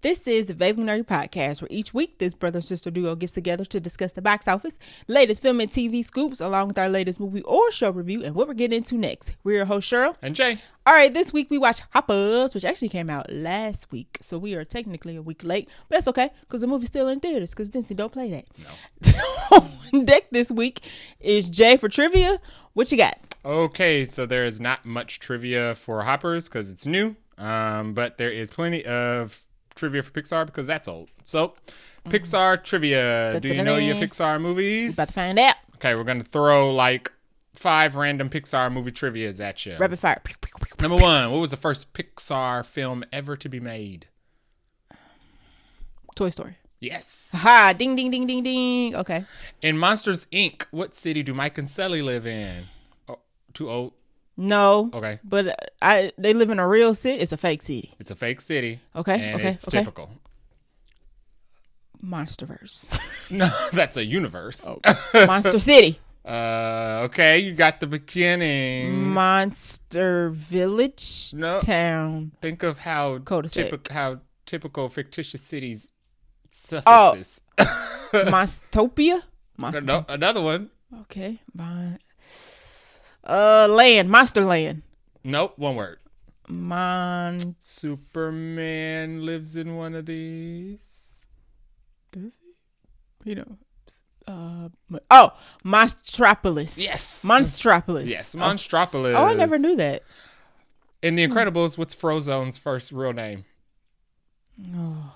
This is the Vaguely Nerdy Podcast, where each week this brother and sister duo gets together to discuss the box office, latest film and TV scoops, along with our latest movie or show review, and what we're getting into next. We're your host, Cheryl. And Jay. All right, this week we watched Hoppers, which actually came out last week, so we are technically a week late, but that's okay, because the movie's still in theaters, because Disney don't play that. No. On deck this week is Jay for trivia. What you got? Okay, so there is not much trivia for Hoppers, because it's new, but there is plenty of trivia for Pixar because that's old. So, Pixar trivia. Do you know your Pixar movies? About to find out. Okay, we're going to throw like 5 random Pixar movie trivias at you. Rapid fire. Number 1, what was the first Pixar film ever to be made? Toy Story. Yes. Aha, ding, ding, ding, ding, ding. Okay. In Monsters, Inc., what city do Mike and Sully live in? Oh, too old? No. Okay. But they live in a real city. It's a fake city. It's a fake city. Okay. And it's typical. Monsterverse. No, that's a universe. Oh. Monster City. Okay, you got the beginning. Monster Village. No. Town. Think of how typical fictitious cities suffixes. Oh. Monstopia. No, another one. Okay. Land. Monster Land. Nope, one word. Superman lives in one of these. Does he? Monstropolis. Yes. Monstropolis. Yes, Monstropolis. Oh, I never knew that. In The Incredibles, what's Frozone's first real name? Oh,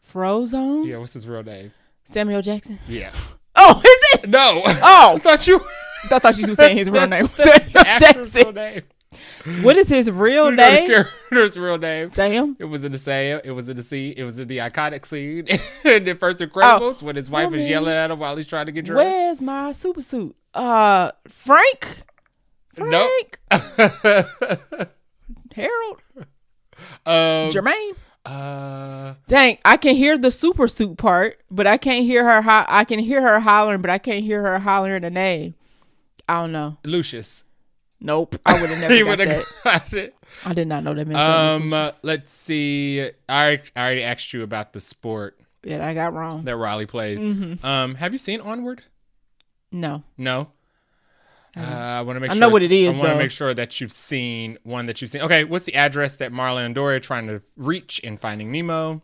Frozone? Yeah, what's his real name? Samuel Jackson? Yeah. Oh, is it? No. Oh. I thought you were saying his real name. That's the actor's real name. What is his real name? The character's real name. Sam? It was in the scene. It was in the scene. It was in the iconic scene in the first Incredibles when his wife is yelling at him while he's trying to get dressed. Where's my super suit? Frank? Nope. Harold? Jermaine? Dang, I can hear the super suit part, but I can't hear her. I can hear her hollering, but I can't hear her hollering the name. I don't know. Lucius. Nope, I would have never got that. Got it. I did not know that. Let's see. I already asked you about the sport. Yeah, I got wrong. That Riley plays. Mm-hmm. Have you seen Onward? No. I want to make. I know what it is. I want to make sure that you've seen one that you've seen. Okay, what's the address that Marlon and Dory are trying to reach in Finding Nemo?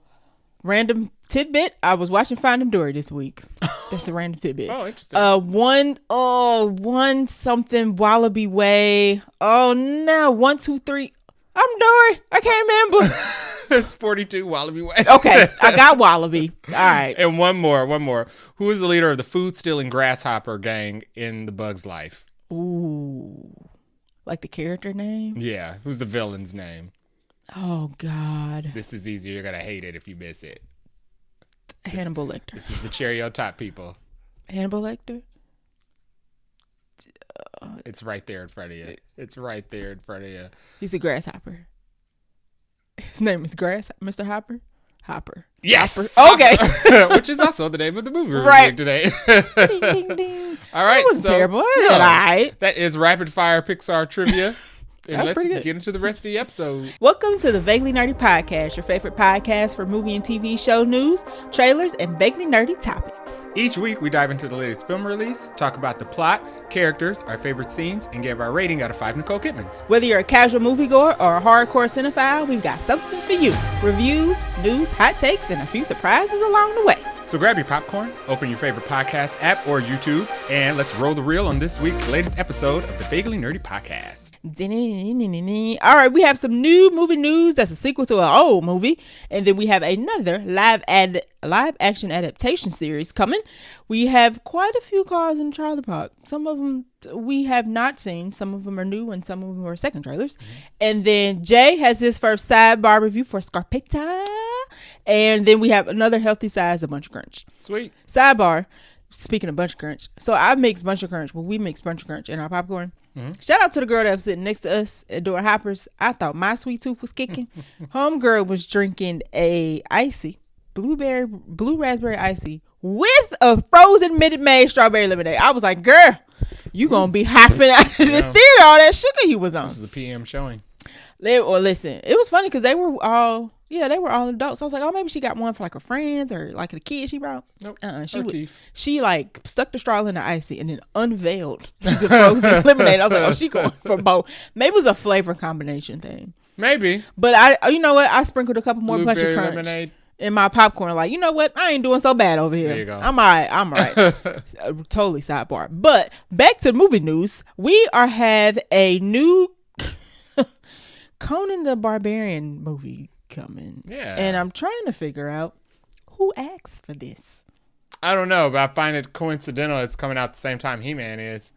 Random tidbit. I was watching Finding Dory this week. That's a random tidbit. Oh, interesting. One something Wallaby Way. Oh no, 1, 2, 3. I'm Dory. I can't remember. It's 42 Wallaby Way. Okay, I got Wallaby. All right. And one more. Who is the leader of the food stealing grasshopper gang in The Bug's Life? Ooh, like the character name? Yeah. Who's the villain's name? Oh God. This is easy. You're gonna hate it if you miss it. Hannibal Lecter. This is the cherry on top, people. Hannibal Lecter? It's right there in front of you. He's a grasshopper. His name is Mr. Hopper? Hopper. Yes. Hopper. Okay. Which is also the name of the movie we're right today. Ding, ding, ding. All right. That wasn't terrible. All right. That is rapid fire Pixar trivia. And let's get into the rest of the episode. Welcome to the Vaguely Nerdy Podcast, your favorite podcast for movie and TV show news, trailers, and vaguely nerdy topics. Each week, we dive into the latest film release, talk about the plot, characters, our favorite scenes, and give our rating out of 5 Nicole Kidmans. Whether you're a casual moviegoer or a hardcore cinephile, we've got something for you. Reviews, news, hot takes, and a few surprises along the way. So grab your popcorn, open your favorite podcast app or YouTube, and let's roll the reel on this week's latest episode of the Vaguely Nerdy Podcast. All right, we have some new movie news that's a sequel to an old movie, and then we have another live action adaptation series coming. We have quite a few cars in the trailer park. Some of them we have not seen, some of them are new, and some of them are second trailers. And then Jay has his first sidebar review for Scrapetta, and then we have another healthy size of BUNCHA-CRUNCH. Sweet. Sidebar. Speaking of BUNCHA-CRUNCH, so I mix BUNCHA-CRUNCH. Well, we mix BUNCHA-CRUNch in our popcorn. Shout out to the girl that was sitting next to us at Door Hoppers. I thought my sweet tooth was kicking. Homegirl was drinking a icy blue raspberry icy with a frozen Minute Maid strawberry lemonade. I was like, girl, you gonna be hopping out of this theater all that sugar you was on. This is a PM showing. Listen, it was funny because they were all Yeah, they were all adults. I was like, oh, maybe she got one for like her friends or like the kid she brought. Nope. She like stuck the straw in the icy and then unveiled the frozen lemonade. I was like, oh, she going for both. Maybe it was a flavor combination thing. Maybe. But you know what? I sprinkled a couple more BUNCHA-CRUNch lemonade in my popcorn. Like, you know what? I ain't doing so bad over here. There you go. I'm all right. Totally sidebar. But back to movie news. We have a new Conan the Barbarian movie coming. Yeah. And I'm trying to figure out who asked for this. I don't know, but I find it coincidental it's coming out the same time He-Man is.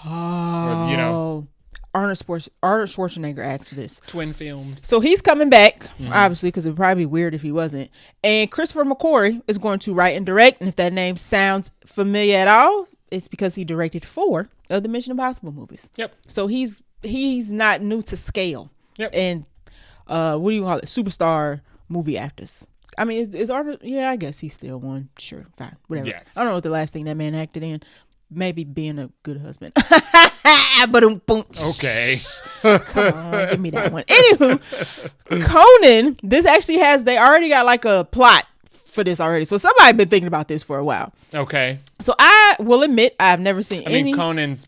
Oh. Or, you know. Arnold Schwarzenegger asked for this. Twin films. So he's coming back, obviously, because it would probably be weird if he wasn't. And Christopher McQuarrie is going to write and direct. And if that name sounds familiar at all, it's because he directed 4 of the Mission Impossible movies. Yep. So he's not new to scale. Yep. And what do you call it? Superstar movie actors. I mean, is Arnold? Yeah, I guess he's still one. Sure, fine, whatever. Yes. I don't know what the last thing that man acted in. Maybe being a good husband. But okay. Come on, give me that one. Anywho, Conan. This actually they already got like a plot for this already. So somebody been thinking about this for a while. Okay. So I will admit I've never seen any. I mean, Conan's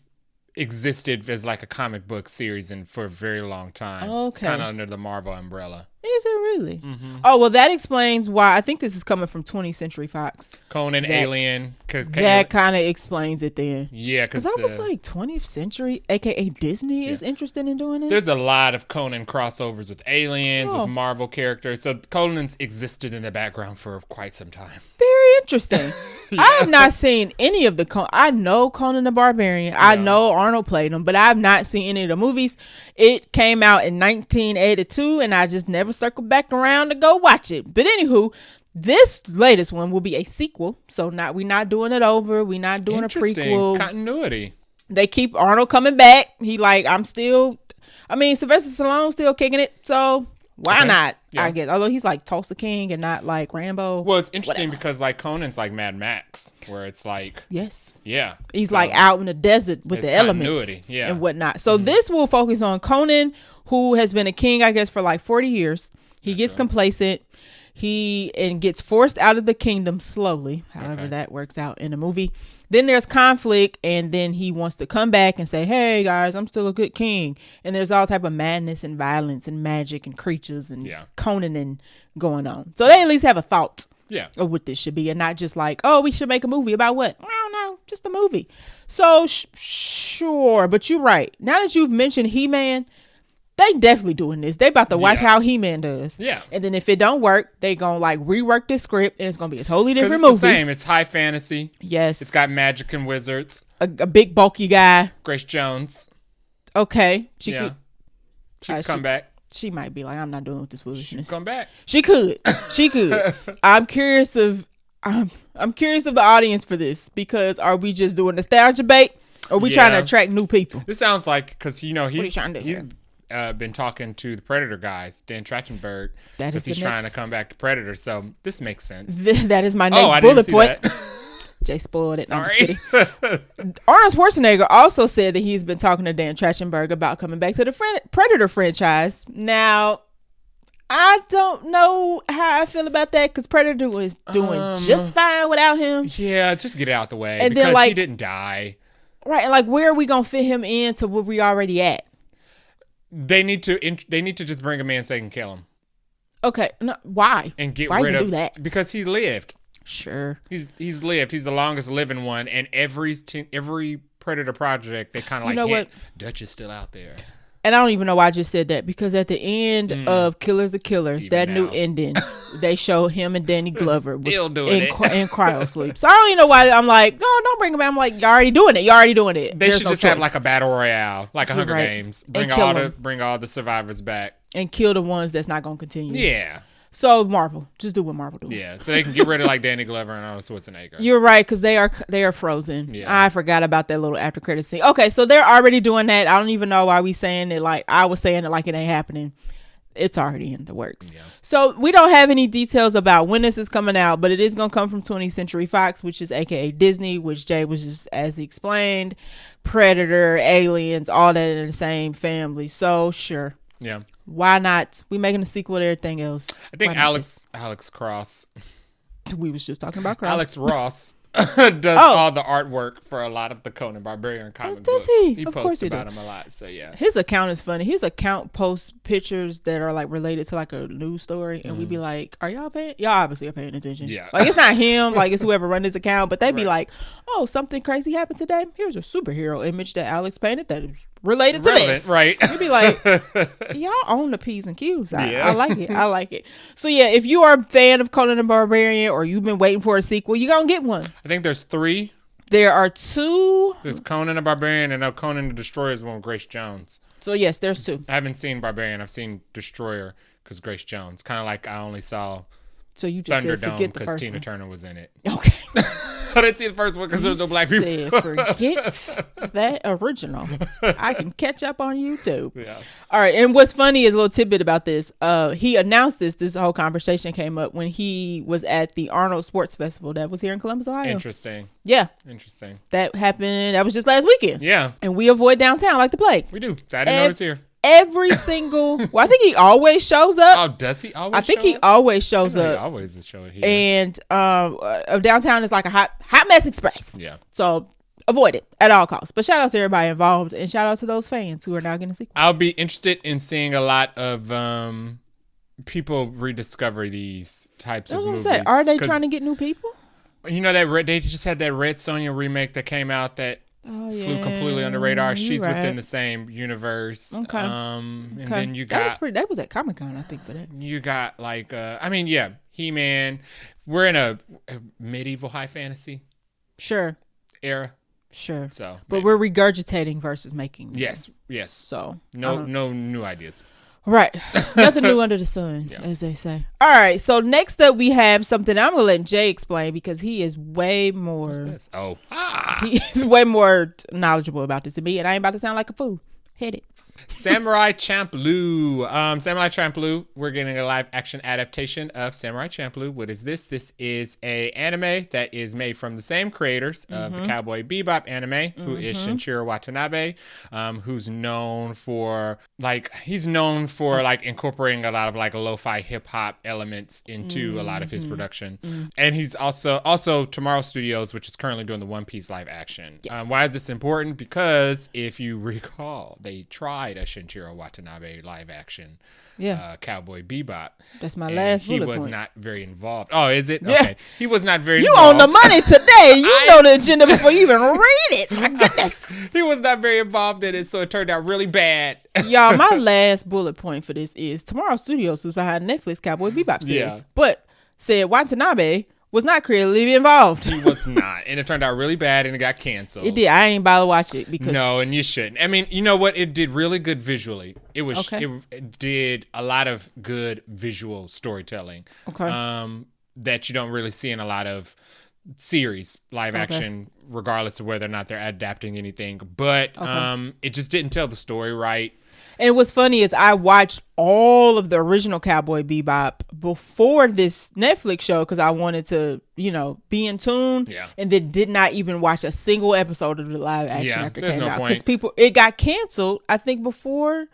existed as like a comic book series for a very long time. Okay. Kind of under the Marvel umbrella. Is it really? Mm-hmm. Oh, well, that explains why. I think this is coming from 20th Century Fox. Conan, Alien. That kind of explains it then. Yeah, because I was like 20th Century, aka Disney, is interested in doing this. There's a lot of Conan crossovers with aliens, with Marvel characters. So Conan's existed in the background for quite some time. Very interesting. Yeah. I have not seen any of the I know Conan the Barbarian. Yeah. I know Arnold played him, but I have not seen any of the movies. It came out in 1982, and I just never circled back around to go watch it. But anywho, this latest one will be a sequel. So we're not doing it over. We're not doing a prequel. Continuity. They keep Arnold coming back. He Sylvester Stallone still kicking it. So why not? Yeah. I guess. Although he's like Tulsa King and not like Rambo. Well, it's interesting because like Conan's like Mad Max, where it's like yes, yeah, he's like out in the desert with the elements and whatnot. So this will focus on Conan, who has been a king, I guess, for like 40 years. He gets complacent. He gets forced out of the kingdom slowly. However, that works out in the movie. Then there's conflict, and then he wants to come back and say, hey guys, I'm still a good king. And there's all type of madness and violence and magic and creatures and Conan and going on. So they at least have a thought of what this should be, and not just like, oh, we should make a movie about what? I don't know, just a movie. So sure, but you're right. Now that you've mentioned He-Man, they definitely doing this. They about to watch how He-Man does. Yeah. And then if it don't work, they gonna like rework the script, and it's gonna be a totally different movie. It's the same. It's high fantasy. Yes. It's got magic and wizards. A big bulky guy. Grace Jones. Okay. She could come back. She might be like, I'm not dealing with this foolishness. She come back. She could. I'm curious of the audience for this, because are we just doing nostalgia bait, or are we trying to attract new people? This sounds like, because he's been talking to the Predator guys, Dan Trachtenberg, because he's trying to come back to Predator. So this makes sense. That is my next bullet point. Jay spoiled it. No, I'm just kidding. Arnold Schwarzenegger also said that he's been talking to Dan Trachtenberg about coming back to the Predator franchise. Now, I don't know how I feel about that, because Predator is doing just fine without him. Yeah, just get it out the way, and because then, he didn't die. Right, and like, where are we gonna fit him into where we already at? They need to just bring him in so they can kill him. Okay, no, why? And get why rid of do that? Because he lived. Sure, he's lived. He's the longest living one, and every Predator project they kind of like, what? Dutch is still out there. And I don't even know why I just said that, because at the end of Killers of Killers, even that new ending, they show him and Danny Glover was still doing in cryo sleep. So I don't even know why I'm like, no, don't bring him back. I'm like, you're already doing it. They should just have like a battle royale, like a Hunger Games. Bring all the survivors back and kill the ones that's not going to continue. Yeah. So Marvel, just do what Marvel do. Yeah, so they can get rid of like Danny Glover and Arnold Schwarzenegger. You're right, because they are frozen. Yeah. I forgot about that little after credit scene. Okay, so they're already doing that. I don't even know why we saying it like I was saying it like it ain't happening. It's already in the works. Yeah. So we don't have any details about when this is coming out, but it is going to come from 20th Century Fox, which is aka Disney, which Jay was just, as he explained, Predator, Aliens, all that in the same family. So sure. Yeah. Why not? We making a sequel to everything else. I think Alex Cross. We was just talking about Cross. Alex Ross does all the artwork for a lot of the Conan Barbarian comic books. He posts about him a lot. So yeah, his account is funny. His account posts pictures that are like related to like a news story, and we be like, "Are y'all paying? Y'all obviously are paying attention." Yeah, like it's not him. Like it's whoever run his account, but they be like, "Oh, something crazy happened today. Here's a superhero image that Alex painted that is related to this." Right? You'd be like, "Y'all own the P's and Q's." I like it. I like it. So yeah, if you are a fan of Conan the Barbarian or you've been waiting for a sequel, you're gonna get one. I think there's 3. There are 2. There's Conan the Barbarian and now Conan the Destroyer is one with Grace Jones. So yes, there's 2. I haven't seen Barbarian. I've seen Destroyer because Grace Jones. Kind of like I only saw so you just said forget the first Tina one. Turner was in it. Okay. I didn't see the first one because there was no black people. Forget that original. I can catch up on YouTube. Yeah. All right. And what's funny is a little tidbit about this. He announced this whole conversation came up when he was at the Arnold Sports Festival that was here in Columbus, Ohio. Interesting. Yeah. Interesting. That happened. That was just last weekend. Yeah. And we avoid downtown like the plague. We do. So I didn't know it's here. Every single, well, I think he always shows up. Oh, does he always? I think he always shows up. He always is showing here. And downtown is like a hot mess express. Yeah. So avoid it at all costs. But shout out to everybody involved, and shout out to those fans who are now getting a sequel. I'll be interested in seeing a lot of people rediscover these types of movies. Are they trying to get new people? You know that they just had that Red Sonja remake that came out that. Flew completely on the radar. She's within the same universe. Okay. And then you got that was at Comic-Con, I think, for that. You got like He-Man. We're in a medieval high fantasy era. Sure. So but we're regurgitating versus making. Yes. So no new ideas. Right. Nothing new under the sun, as they say. All right. So next up, we have something I'm going to let Jay explain because he is way more. What's this? He is way more knowledgeable about this than me, and I ain't about to sound like a fool. Hit it. Samurai Chaploo. Samurai Chaploo. We're getting a live action adaptation of Samurai Chaploo. What is this? This is a anime that is made from the same creators of the Cowboy Bebop anime, who is Shinichiro Watanabe, who's known for incorporating a lot of like lo-fi hip hop elements into a lot of his production. And he's also Tomorrow Studios, which is currently doing the One Piece live action. Yes. Why is this important? Because if you recall, they tried a Shinichiro Watanabe live action Cowboy Bebop. That's my last bullet point. He was not very involved. Oh, is it? Yeah. Okay. He was not very involved. You own the money today. You know the agenda before you even read it. My goodness. He was not very involved in it, so it turned out really bad. Y'all, my last bullet point for this is Tomorrow Studios was behind Netflix Cowboy Bebop series. But said Watanabe was not creatively involved. He was not. And it turned out really bad and it got canceled. It did. I didn't bother to watch it because no, and you shouldn't. I mean, you know what? It did really good visually. It did a lot of good visual storytelling. Okay. That you don't really see in a lot of series live action, regardless of whether or not they're adapting anything. But it just didn't tell the story right. And what's funny is I watched all of the original Cowboy Bebop before this Netflix show because I wanted to, be in tune. Yeah. And then did not even watch a single episode of the live action after it came out. Because it got canceled, I think, before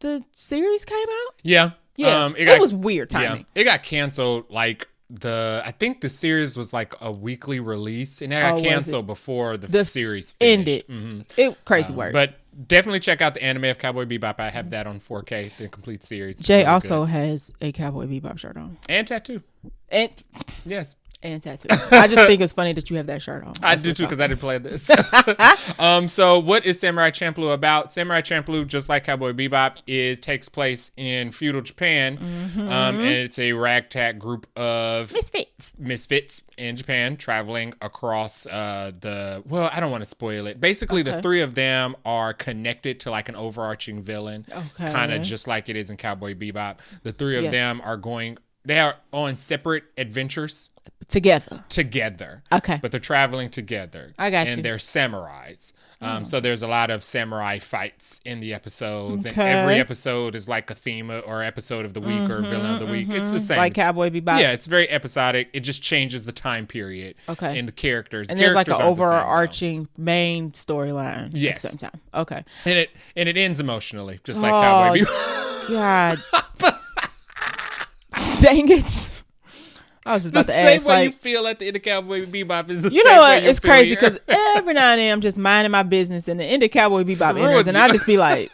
the series came out. Yeah. Yeah. It was weird timing. Yeah. It got canceled I think the series was like a weekly release and it got canceled before the series finished. Ended. It crazy work. But definitely check out the anime of Cowboy Bebop. I have that on 4K, the complete series. Jay really also has a Cowboy Bebop shirt on. And tattoo. Yes. And tattoo. I just think it's funny that you have that shirt on. I do too because I didn't play this. So what is Samurai Chaploo about? Samurai Chaploo, just like Cowboy Bebop, takes place in feudal Japan. And it's a ragtag group of misfits in Japan traveling across I don't want to spoil it. Basically, the three of them are connected to like an overarching villain. Okay. Kind of just like it is in Cowboy Bebop. The three of them they are on separate adventures. Together. Okay. But they're traveling together. I got you. And they're samurais. So there's a lot of samurai fights in the episodes. Okay. And every episode is like a theme or episode of the week or villain of the week. It's the same. Like Cowboy Bebop. Yeah, it's very episodic. It just changes the time period. Okay. And the characters. And there's like an overarching main storyline. Yes. At the same time. Okay. And it ends emotionally, just like Cowboy Bebop. God. Dang it. I was just about to ask. Same way like, you feel at the end of Cowboy Bebop is the you same know way what? you It's feel crazy here. because every now and then I'm just minding my business and the end of Cowboy Bebop enters, and I just be like,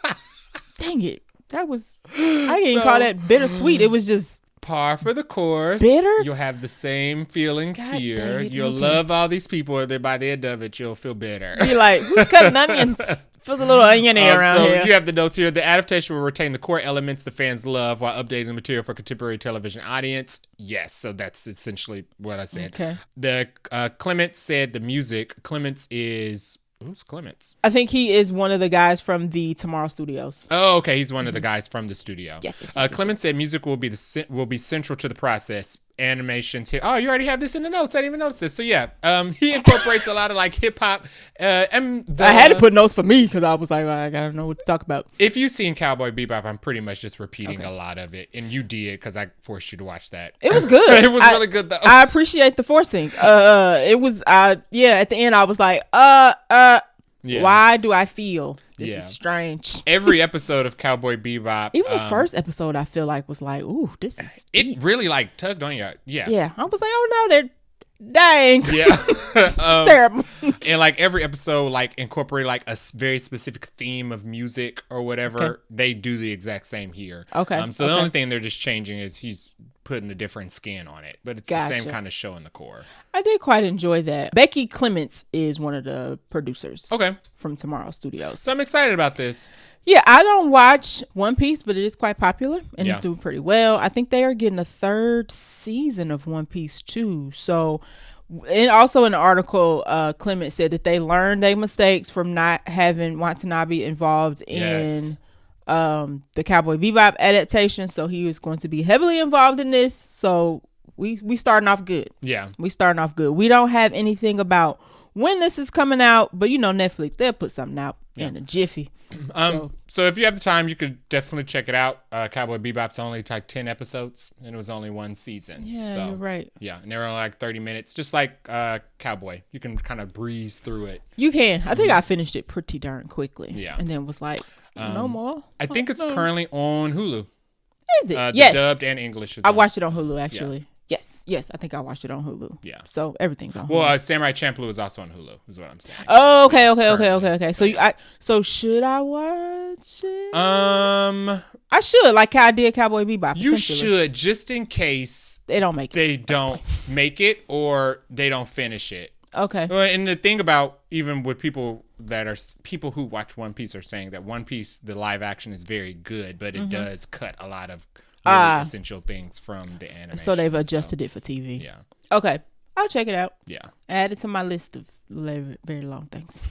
dang it. I can't even call that bittersweet. It was just par for the course. Bitter? You'll have the same feelings God here. dang it, You'll okay. love all these people, and then by the end of it, you'll feel bitter. be like, who's cutting onions? Feels a little oniony around so here. you have the notes here. The adaptation will retain the core elements the fans love while updating the material for contemporary television audience. Yes, so that's essentially what I said. Okay. The Clements said the music. Clements is... Who's Clements? I think he is one of the guys from the Tomorrow Studios. Oh, okay. He's one of the guys from the studio. Yes. Clements said music will be central to the process. Animations here. Oh, you already have this in the notes. I didn't even notice this. So yeah, he incorporates a lot of like hip hop. I had to put notes for me because I was like, I gotta know what to talk about. If you've seen Cowboy Bebop, I'm pretty much just repeating a lot of it, and you did because I forced you to watch that. It was good. It was really good though. I appreciate the forcing. It was. At the end, I was like, Yeah. why do I feel this Yeah. is strange? Every episode of Cowboy Bebop, Even the first episode, I feel like was like, ooh, this is deep. it really like tugged on you. Yeah. Yeah, I was like, oh no, they're dang. Yeah. This is terrible. And like every episode like incorporate like a very specific theme of music or whatever. Okay. They do the exact same here. Okay. So the only thing they're just changing is he's putting a different skin on it, but it's the same kind of show in the core. I did quite enjoy that. Becky Clements is one of the producers. Okay. From Tomorrow Studios. So I'm excited about this. Yeah, I don't watch One Piece, but it is quite popular and Yeah. it's doing pretty well. I think they are getting a third season of One Piece too. So, and also in the article, Clement said that they learned their mistakes from not having Watanabe involved in the Cowboy Bebop adaptation. So he was going to be heavily involved in this. So we starting off good. Yeah. We starting off good. We don't have anything about when this is coming out, but you know, Netflix, they'll put something out in a jiffy. So if you have the time, you could definitely check it out. Cowboy Bebop's only like 10 episodes, and it was only one season. Yeah, so, you're right. Yeah, and they're only like 30 minutes, just like Cowboy. You can kind of breeze through it. You can. I think I finished it pretty darn quickly. Yeah. And then was like, no more. I think it's currently on Hulu. Is it? The Yes. dubbed and English. I watched it on Hulu, actually. Yes. I think I watched it on Hulu. Yeah. So everything's on Hulu. Well, Samurai Chaploo is also on Hulu, is what I'm saying. Oh, okay. So should I watch it? I should, like how I did Cowboy Bebop. You essentially. should, just in case They don't make it. they don't make it or they don't finish it. Okay. Well, and the thing about even with people who watch One Piece are saying that One Piece, the live action is very good, but it does cut a lot of really essential things from the animation. So they've adjusted it for TV. Yeah. Okay. I'll check it out. Yeah. Add it to my list of very long things.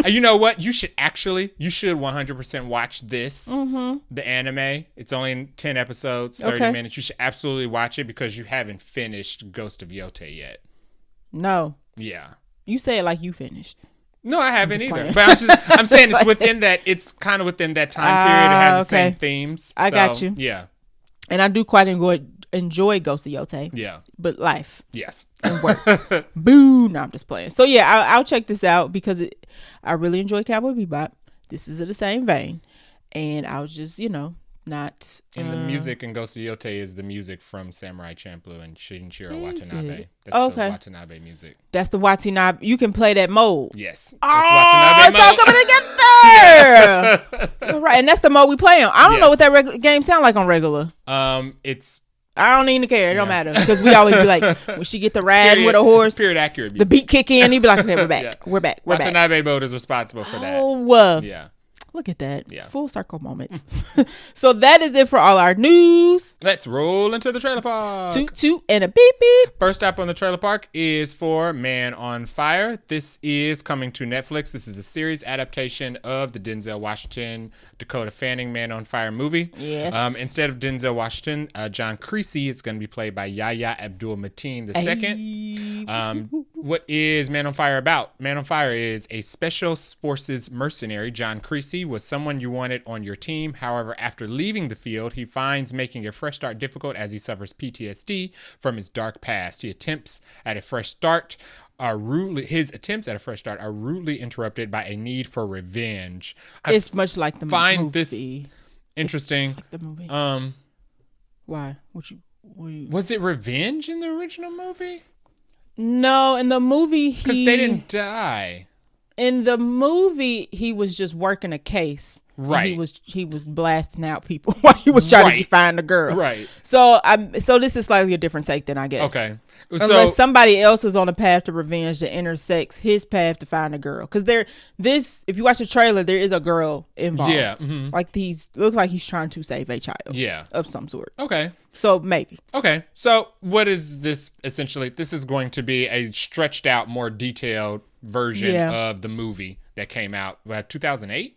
You know what? You should 100% watch this, the anime. It's only 10 episodes, 30 minutes. You should absolutely watch it because you haven't finished Ghost of Yote yet. No. Yeah. You say it like you finished. No, I haven't either. playing. But I'm saying it's within that. It's kind of within that time period. It has the same themes. I got you. Yeah. And I do quite enjoy Ghost of Yote. Yeah. But life. Yes. And work. Boo. No, I'm just playing. So yeah, I'll check this out because I really enjoy Cowboy Bebop. This is in the same vein. And I'll just, not... And the music in Ghost of Yote is the music from Samurai Chaploo and Shinichiro Watanabe. it? That's Okay. the Watanabe music. That's the Watanabe. You can play that mode. Yes. That's Oh, it's all coming together. All right, and that's the mode we play on. I don't know what that game sound like on regular. It's I don't even care. It don't matter because we always be like, when she get to ride with a horse, period accurate the music. beat kick in. You be like, okay, we're back. Yeah. We're back. We're back. Watanabe mode is responsible for that. Oh, Yeah. look at that. Yeah. Full circle moments. So that is it for all our news. Let's roll into the trailer park. Toot toot and a beep beep. First up on the trailer park is for Man on Fire. This is coming to Netflix. This is a series adaptation of the Denzel Washington, Dakota Fanning Man on Fire movie. Yes. Instead of Denzel Washington, John Creasy is going to be played by Yahya Abdul-Mateen II. What is Man on Fire about? Man on Fire is a special forces mercenary. John Creasy was someone you wanted on your team. However, after leaving the field, he finds making a fresh start difficult as he suffers PTSD from his dark past. His attempts at a fresh start are rudely interrupted by a need for revenge. It's much like the find movie. this Interesting. It's like the movie. Why? What you? Was it revenge in the original movie? No, in the movie Because they didn't die. In the movie, he was just working a case. Right. He was blasting out people while he was trying to find the girl. Right. So this is slightly a different take than I guess. Okay. Unless somebody else is on a path to revenge that intersects his path to find a girl. Because if you watch the trailer, there is a girl involved. Yeah. Mm-hmm. Like looks like he's trying to save a child. Yeah. Of some sort. Okay. So maybe. Okay. So what is this essentially? This is going to be a stretched out, more detailed version of the movie that came out 2008.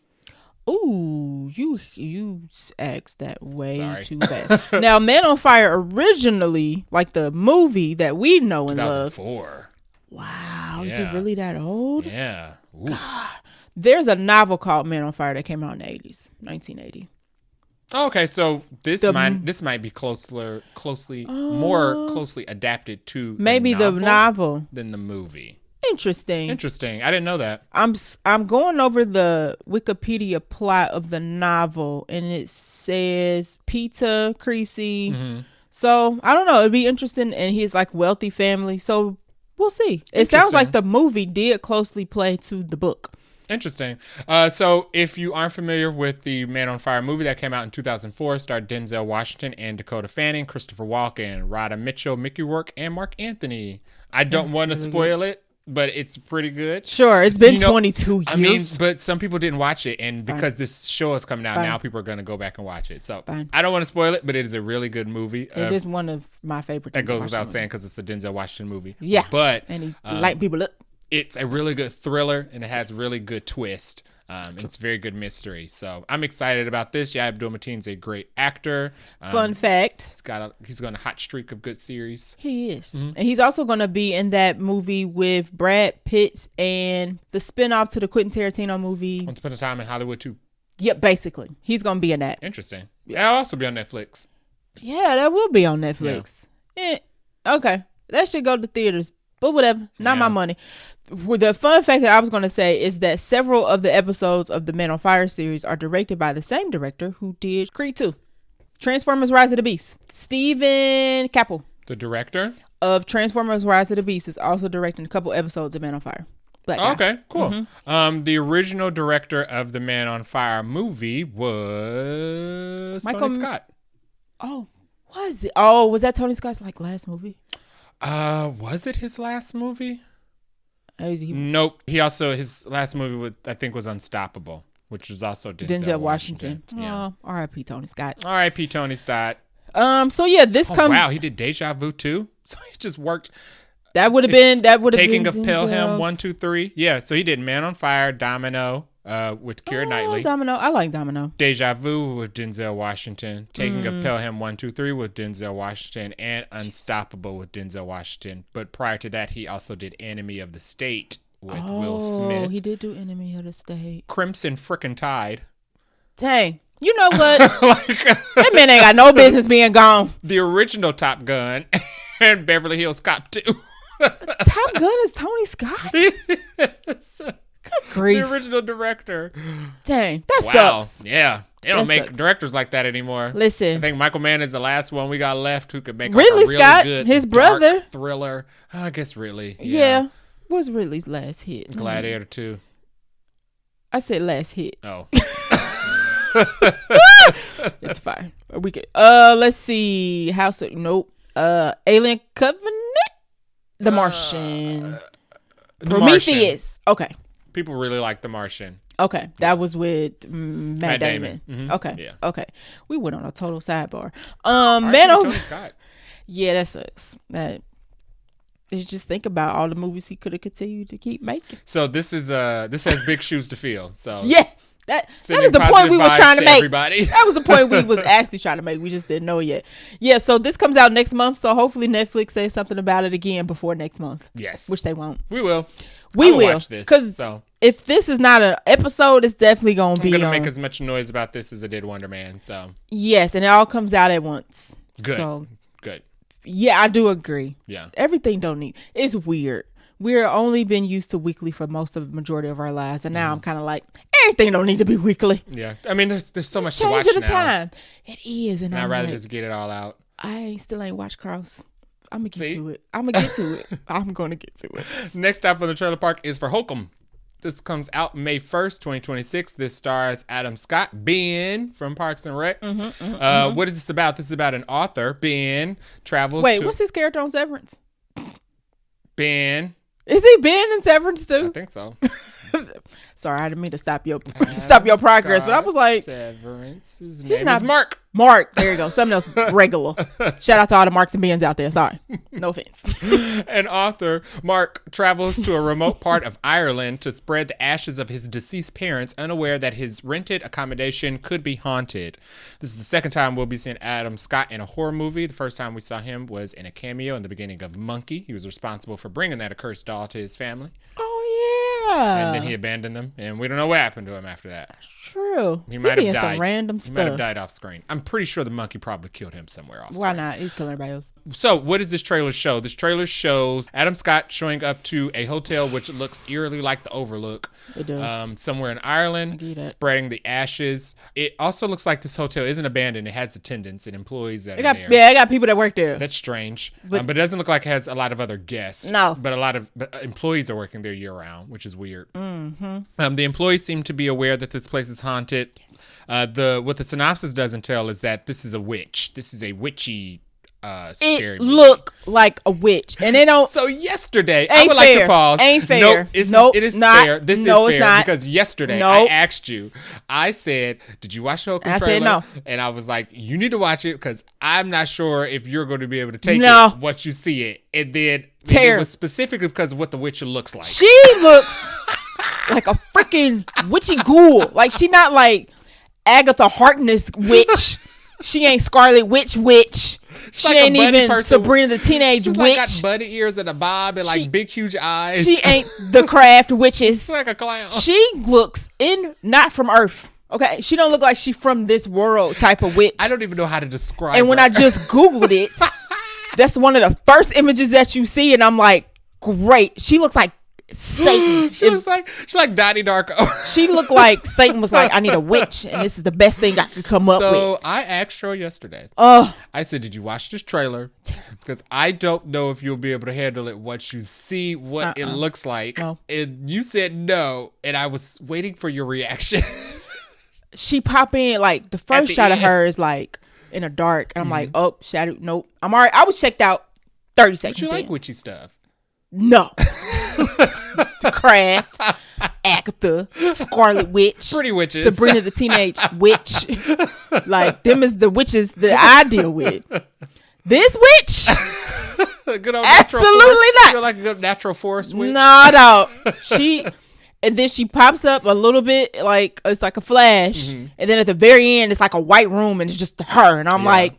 Ooh, you asked that way too fast. Now, Man on Fire originally, like the movie that we know and love. 2004. Wow, is it really that old? Yeah. God. There's a novel called Man on Fire that came out in the 80s, 1980. Okay, so this might be more closely adapted to maybe the novel than the movie. Interesting. I didn't know that. I'm going over the Wikipedia plot of the novel, and it says Peter Creasy. Mm-hmm. So I don't know. It'd be interesting, and he's like wealthy family. So we'll see. It sounds like the movie did closely play to the book. Interesting. So if you aren't familiar with the Man on Fire movie that came out in 2004, starred Denzel Washington and Dakota Fanning, Christopher Walken, Rhoda Mitchell, Mickey Rourke, and Mark Anthony. I don't want to spoil it, but it's pretty good. Sure, it's been 22 years. I mean, but some people didn't watch it, and because this show is coming out now, people are going to go back and watch it. So I don't want to spoil it, but it is a really good movie. It is one of my favorite. That goes without saying because it's a Denzel Washington movie. Yeah, but and he light people up. It's a really good thriller, and it has really good twist. And it's a very good mystery. So I'm excited about this. Yahya Abdul-Mateen's a great actor. Fun fact. He's got a hot streak of good series. He is. Mm-hmm. And he's also going to be in that movie with Brad Pitt and the spinoff to the Quentin Tarantino movie. Once Upon a Time in Hollywood too. Yep, basically. He's going to be in that. Interesting. Yeah. I'll also be on Netflix. Yeah, that will be on Netflix. Yeah. Okay. That should go to theaters. But whatever. Not my money. The fun fact that I was going to say is that several of the episodes of the Man on Fire series are directed by the same director who did Creed 2. Transformers Rise of the Beast. Stephen Caple. The director? Of Transformers Rise of the Beast is also directing a couple episodes of Man on Fire. Okay, cool. Mm-hmm. The original director of the Man on Fire movie was Tony Scott. Oh, was it? Oh, was that Tony Scott's last movie? Was it his last movie? Nope. His last movie was Unstoppable, which was also Denzel Washington. Yeah. Oh, R.I.P. Tony Scott. R.I.P. Tony Scott. So yeah, this comes. Wow, he did Deja Vu too. So he just worked. That would have been Taking of Pelham 1, 2, 3. Yeah. So he did Man on Fire, Domino. With Keira Knightley. Domino. I like Domino. Deja Vu with Denzel Washington. Taking of Pelham 1, 2, 3 with Denzel Washington. And Unstoppable with Denzel Washington. But prior to that, he also did Enemy of the State with Will Smith. Oh, he did do Enemy of the State. Crimson Frickin' Tide. Dang. You know what? That man ain't got no business being gone. The original Top Gun and Beverly Hills Cop 2. Top Gun is Tony Scott? Yes. Good grief. The original director. Dang, that sucks. Yeah. They don't make directors like that anymore. Listen. I think Michael Mann is the last one we got left who could make Ridley a really Scott, good his brother. Thriller. I guess Ridley. Yeah. What's Ridley's last hit? Gladiator 2. I said last hit. Oh. It's fine. We could let's see. Alien Covenant? The Martian. Prometheus. Okay. People really like The Martian. Okay, that was with Matt Damon. Mm-hmm. Okay, yeah. Okay, we went on a total sidebar. Tony Scott. Yeah, that sucks. Just think about all the movies he could have continued to keep making. So this has big shoes to fill. So yeah, that is the point we was trying to make. Everybody. That was the point we was actually trying to make. We just didn't know it yet. Yeah, so this comes out next month. So hopefully Netflix says something about it again before next month. Yes, which they won't. We will. We will, because if this is not an episode, it's definitely going to be. I'm going to make as much noise about this as I did Wonder Man. So yes, and it all comes out at once. Good. So, good. Yeah, I do agree. Yeah, everything don't need. It's weird we're only been used to weekly for most of the majority of our lives, and now I'm kind of like, everything don't need to be weekly. Yeah, I mean, there's so much to Change watch at a now. time. It is, and I'd I'm rather like, just get it all out. I still ain't watched Cross. I'm gonna get to it. I'm gonna get to it. I'm gonna get to it. Next stop on the trailer park is for Hokum. This comes out May 1st, 2026. This stars Adam Scott, Ben from Parks and Rec. What is this about? This is about an author. Ben travels Wait, what's his character on Severance? Ben. Is he Ben in Severance I too? think so. Sorry, I didn't mean to stop your progress, but I was like, Severance. His name not is Mark. Mark. There you go. Something else regular. Shout out to all the Marks and Bens out there. Sorry. No offense. An author, Mark, travels to a remote part of Ireland to spread the ashes of his deceased parents, unaware that his rented accommodation could be haunted. This is the second time we'll be seeing Adam Scott in a horror movie. The first time we saw him was in a cameo in the beginning of Monkey. He was responsible for bringing that accursed doll to his family. Oh, yeah. And then he abandoned them, and we don't know what happened to him after that. True. He might have died. Some random He stuff. might have died off screen. I'm pretty sure the monkey probably killed him somewhere off Why screen. not? He's killing everybody else. So, what does this trailer show? This trailer shows Adam Scott showing up to a hotel which looks eerily like the Overlook. It does. Somewhere in I get Ireland, it. spreading the ashes. It also looks like this hotel isn't abandoned. It has attendants and employees that I are got, there. yeah, I got people that work there. That's strange. But- But it doesn't look like it has a lot of other guests. No. But a lot of employees are working there year-round, which is weird. Mm-hmm. The employees seem to be aware that this place is haunted. What the synopsis doesn't tell is that this is a witch. This is a witchy scary It movie. look like a witch, and they don't. So yesterday, I Ain't would like fair. to pause. Ain't fair. Nope, it is not. fair. This No, is it's fair not. because yesterday Nope. I asked you. I said, "Did you watch the Hokum I trailer?" said no. And I was like, "You need to watch it because I'm not sure if you're going to be able to take No. it once you see it." And then it Tear. was specifically because of what the witch looks like. She looks like a freaking witchy ghoul. Like she not like Agatha Harkness witch. She ain't Scarlet Witch. She like a ain't bunny even person. Sabrina the Teenage She's Witch. like got bunny ears and a bob and like big huge eyes. She ain't the Craft Witches. She's like a clown. She looks not from Earth. Okay, she don't look like she from this world type of witch. I don't even know how to describe And when her. I just Googled it, that's one of the first images that you see, and I'm like, great. She looks like Satan. she's like Donnie Darko. She looked like Satan was like, I need a witch, and this is the best thing I could come up with. So I asked her yesterday. Oh, I said, "Did you watch this trailer?" Because I don't know if you'll be able to handle it once you see what it looks like. No. And you said no, and I was waiting for your reactions. she pop in like the At first the shot of end. her is like in a dark, and I'm like, oh, shadow, nope. I'm alright. I was checked out 30 seconds. But you like in. witchy stuff. No. The Craft, Agatha, Scarlet Witch, Pretty witches. Sabrina the Teenage Witch. Like them is the witches that I deal with. This witch, Good old absolutely natural forest. not. You're like a good natural forest witch. no. She, and then she pops up a little bit like it's like a flash, and then at the very end it's like a white room and it's just her, and I'm Yeah. like,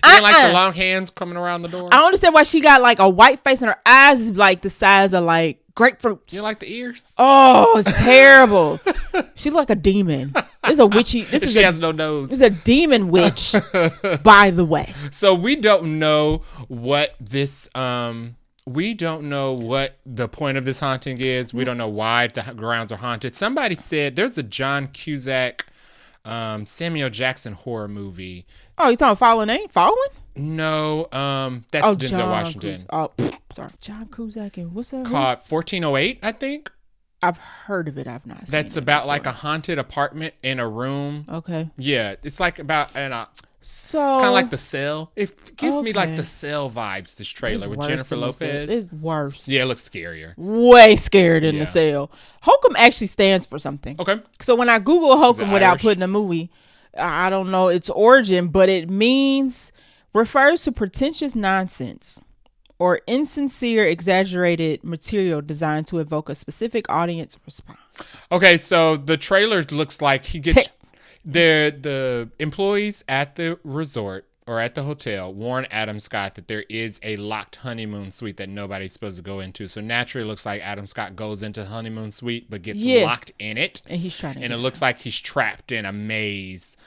You don't like the long hands coming around the door? I don't understand why she got like a white face and her eyes is like the size of like grapefruits. You don't like the ears? Oh, it's terrible. She's like a demon. This is a witchy. She has no nose. This is a demon witch, by the way. So we don't know what this we don't know what the point of this haunting is. We don't know why the grounds are haunted. Somebody said there's a John Cusack Samuel Jackson horror movie. Oh, you talking Fallen Ain't Fallen? No, that's Denzel John Washington. Sorry, John Cusack and what's that? Called 1408, I think. I've heard of it. I've not seen it. That's about like a haunted apartment in a room. Okay. Yeah, it's like about So it's kind of like The Cell. It gives me like Okay. The Cell vibes. This trailer it's with worse Jennifer than The Cell. Lopez. It's worse. Yeah, it looks scarier. Way scarier than Yeah. The Cell. Hokum actually stands for something. Okay. So when I Google Hokum without Irish? putting a movie, I don't know its origin, but it refers to pretentious nonsense or insincere, exaggerated material designed to evoke a specific audience response. Okay, so the trailer looks like he gets the employees at the resort or at the hotel warn Adam Scott that there is a locked honeymoon suite that nobody's supposed to go into. So naturally it looks like Adam Scott goes into the honeymoon suite but gets locked in it. And he's trying to And it looks like he's trapped in a maze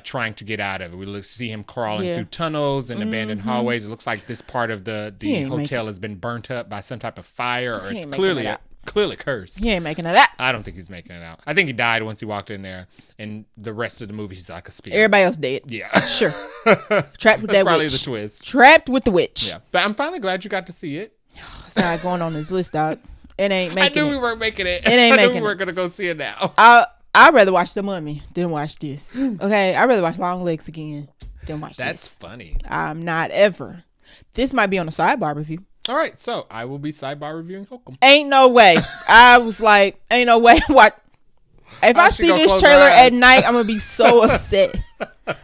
trying to get out of it. We see him crawling through tunnels and abandoned hallways. It looks like this part of the hotel has been burnt up by some type of fire, or it's clearly cursed. He ain't making it out. I don't think he's making it out. I think he died once he walked in there, and the rest of the movie he's like a spirit. Everybody else dead. Yeah. Sure. Trapped with that probably witch. the twist. Trapped with the witch. Yeah. But I'm finally glad you got to see it. It's not going on this list, dog. It ain't making it. I knew we weren't making it. It ain't I making knew we weren't going to go see it now. I'd rather watch The Mummy than watch this. Okay? I'd rather watch Long Legs again than watch this. That's funny. I'm not ever. This might be on a sidebar review. All right, so I will be sidebar reviewing Hokum. Ain't no way. I was like, ain't no way. What? If I see this trailer at night, I'm gonna be so upset.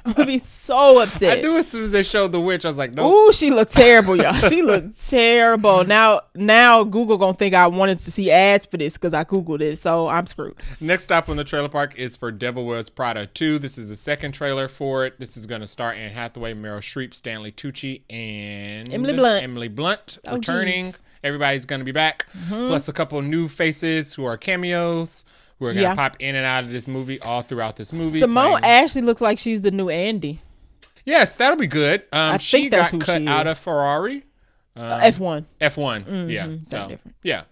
I'm gonna be so upset. I knew as soon as they showed the witch, I was like, nope. Ooh, she looked terrible, y'all. She looked terrible. Now Google gonna think I wanted to see ads for this because I Googled it, so I'm screwed. Next stop on the trailer park is for Devil Wears Prada 2. This is the second trailer for it. This is gonna star Anne Hathaway, Meryl Streep, Stanley Tucci, and Emily Blunt returning. Geez. Everybody's gonna be back, plus a couple new faces who are cameos. We're going to pop in and out of this movie all throughout this movie. Simone actually looks like she's the new Andy. Yes, that'll be good. She that's got who cut she out is. of Ferrari. F1. F1, yeah. So, different. yeah.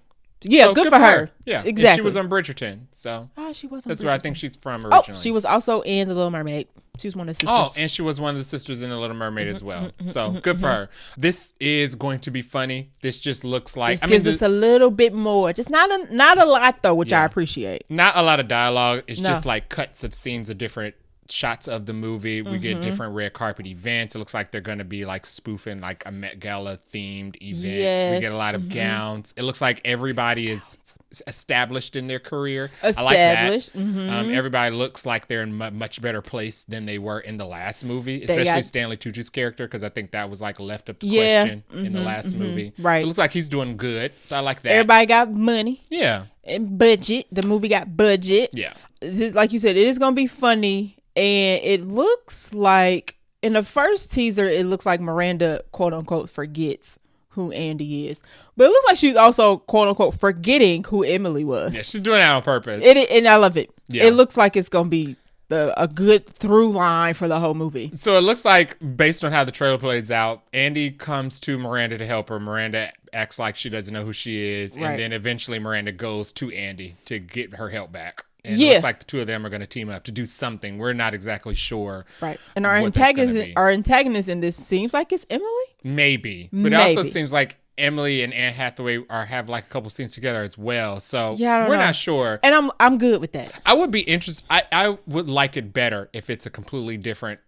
Yeah, So good for her. Yeah, exactly. And she was on Bridgerton, so she was on that's Bridgerton. where I think she's from originally. Oh, she was also in The Little Mermaid. She was one of the sisters. Oh, and she was one of the sisters in The Little Mermaid as well. So good for her. This is going to be funny. This just looks like this gives us a little bit more. Just not a lot though, which I appreciate. Not a lot of dialogue. It's just like cuts of scenes of different shots of the movie. We get different red carpet events. It looks like they're going to be like spoofing like a Met Gala themed event. Yes. We get a lot of gowns. It looks like everybody is established in their career. Established. I like that. Everybody looks like they're in a much better place than they were in the last movie, especially Stanley Tucci's character, because I think that was like left up to question in the last movie. Right. So it looks like he's doing good. So I like that. Everybody got money. Yeah. And budget. The movie got budget. Yeah. This, like you said, it is going to be funny. And it looks like, in the first teaser, it looks like Miranda, quote unquote, forgets who Andy is. But it looks like she's also, quote unquote, forgetting who Emily was. Yeah, she's doing that on purpose. And I love it. Yeah. It looks like it's going to be a good through line for the whole movie. So it looks like, based on how the trailer plays out, Andy comes to Miranda to help her. Miranda acts like she doesn't know who she is. Right. And then eventually Miranda goes to Andy to get her help back. And it looks like the two of them are going to team up to do something. We're not exactly sure. Right. And our antagonist in this seems like it's Emily? Maybe. But it also seems like Emily and Anne Hathaway have like a couple scenes together as well. So we're not sure. And I'm good with that. I would be interested. I would like it better if it's a completely different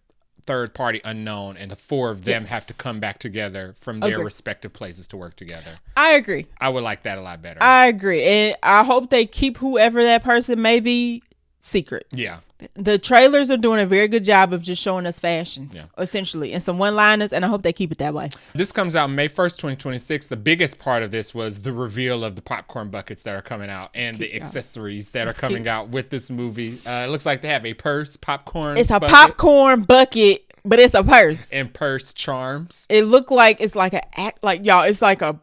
third party unknown and the four of them have to come back together from their respective places to work together. I agree. I would like that a lot better. I agree. And I hope they keep whoever that person may be secret. Yeah. The trailers are doing a very good job of just showing us fashions, essentially, and some one-liners, and I hope they keep it that way. This comes out May 1st, 2026. The biggest part of this was the reveal of the popcorn buckets that are coming out and the accessories that are coming out with this movie. It looks like they have a purse, popcorn It's a bucket, popcorn bucket, but it's a purse. and purse charms. It looked like it's like it's like a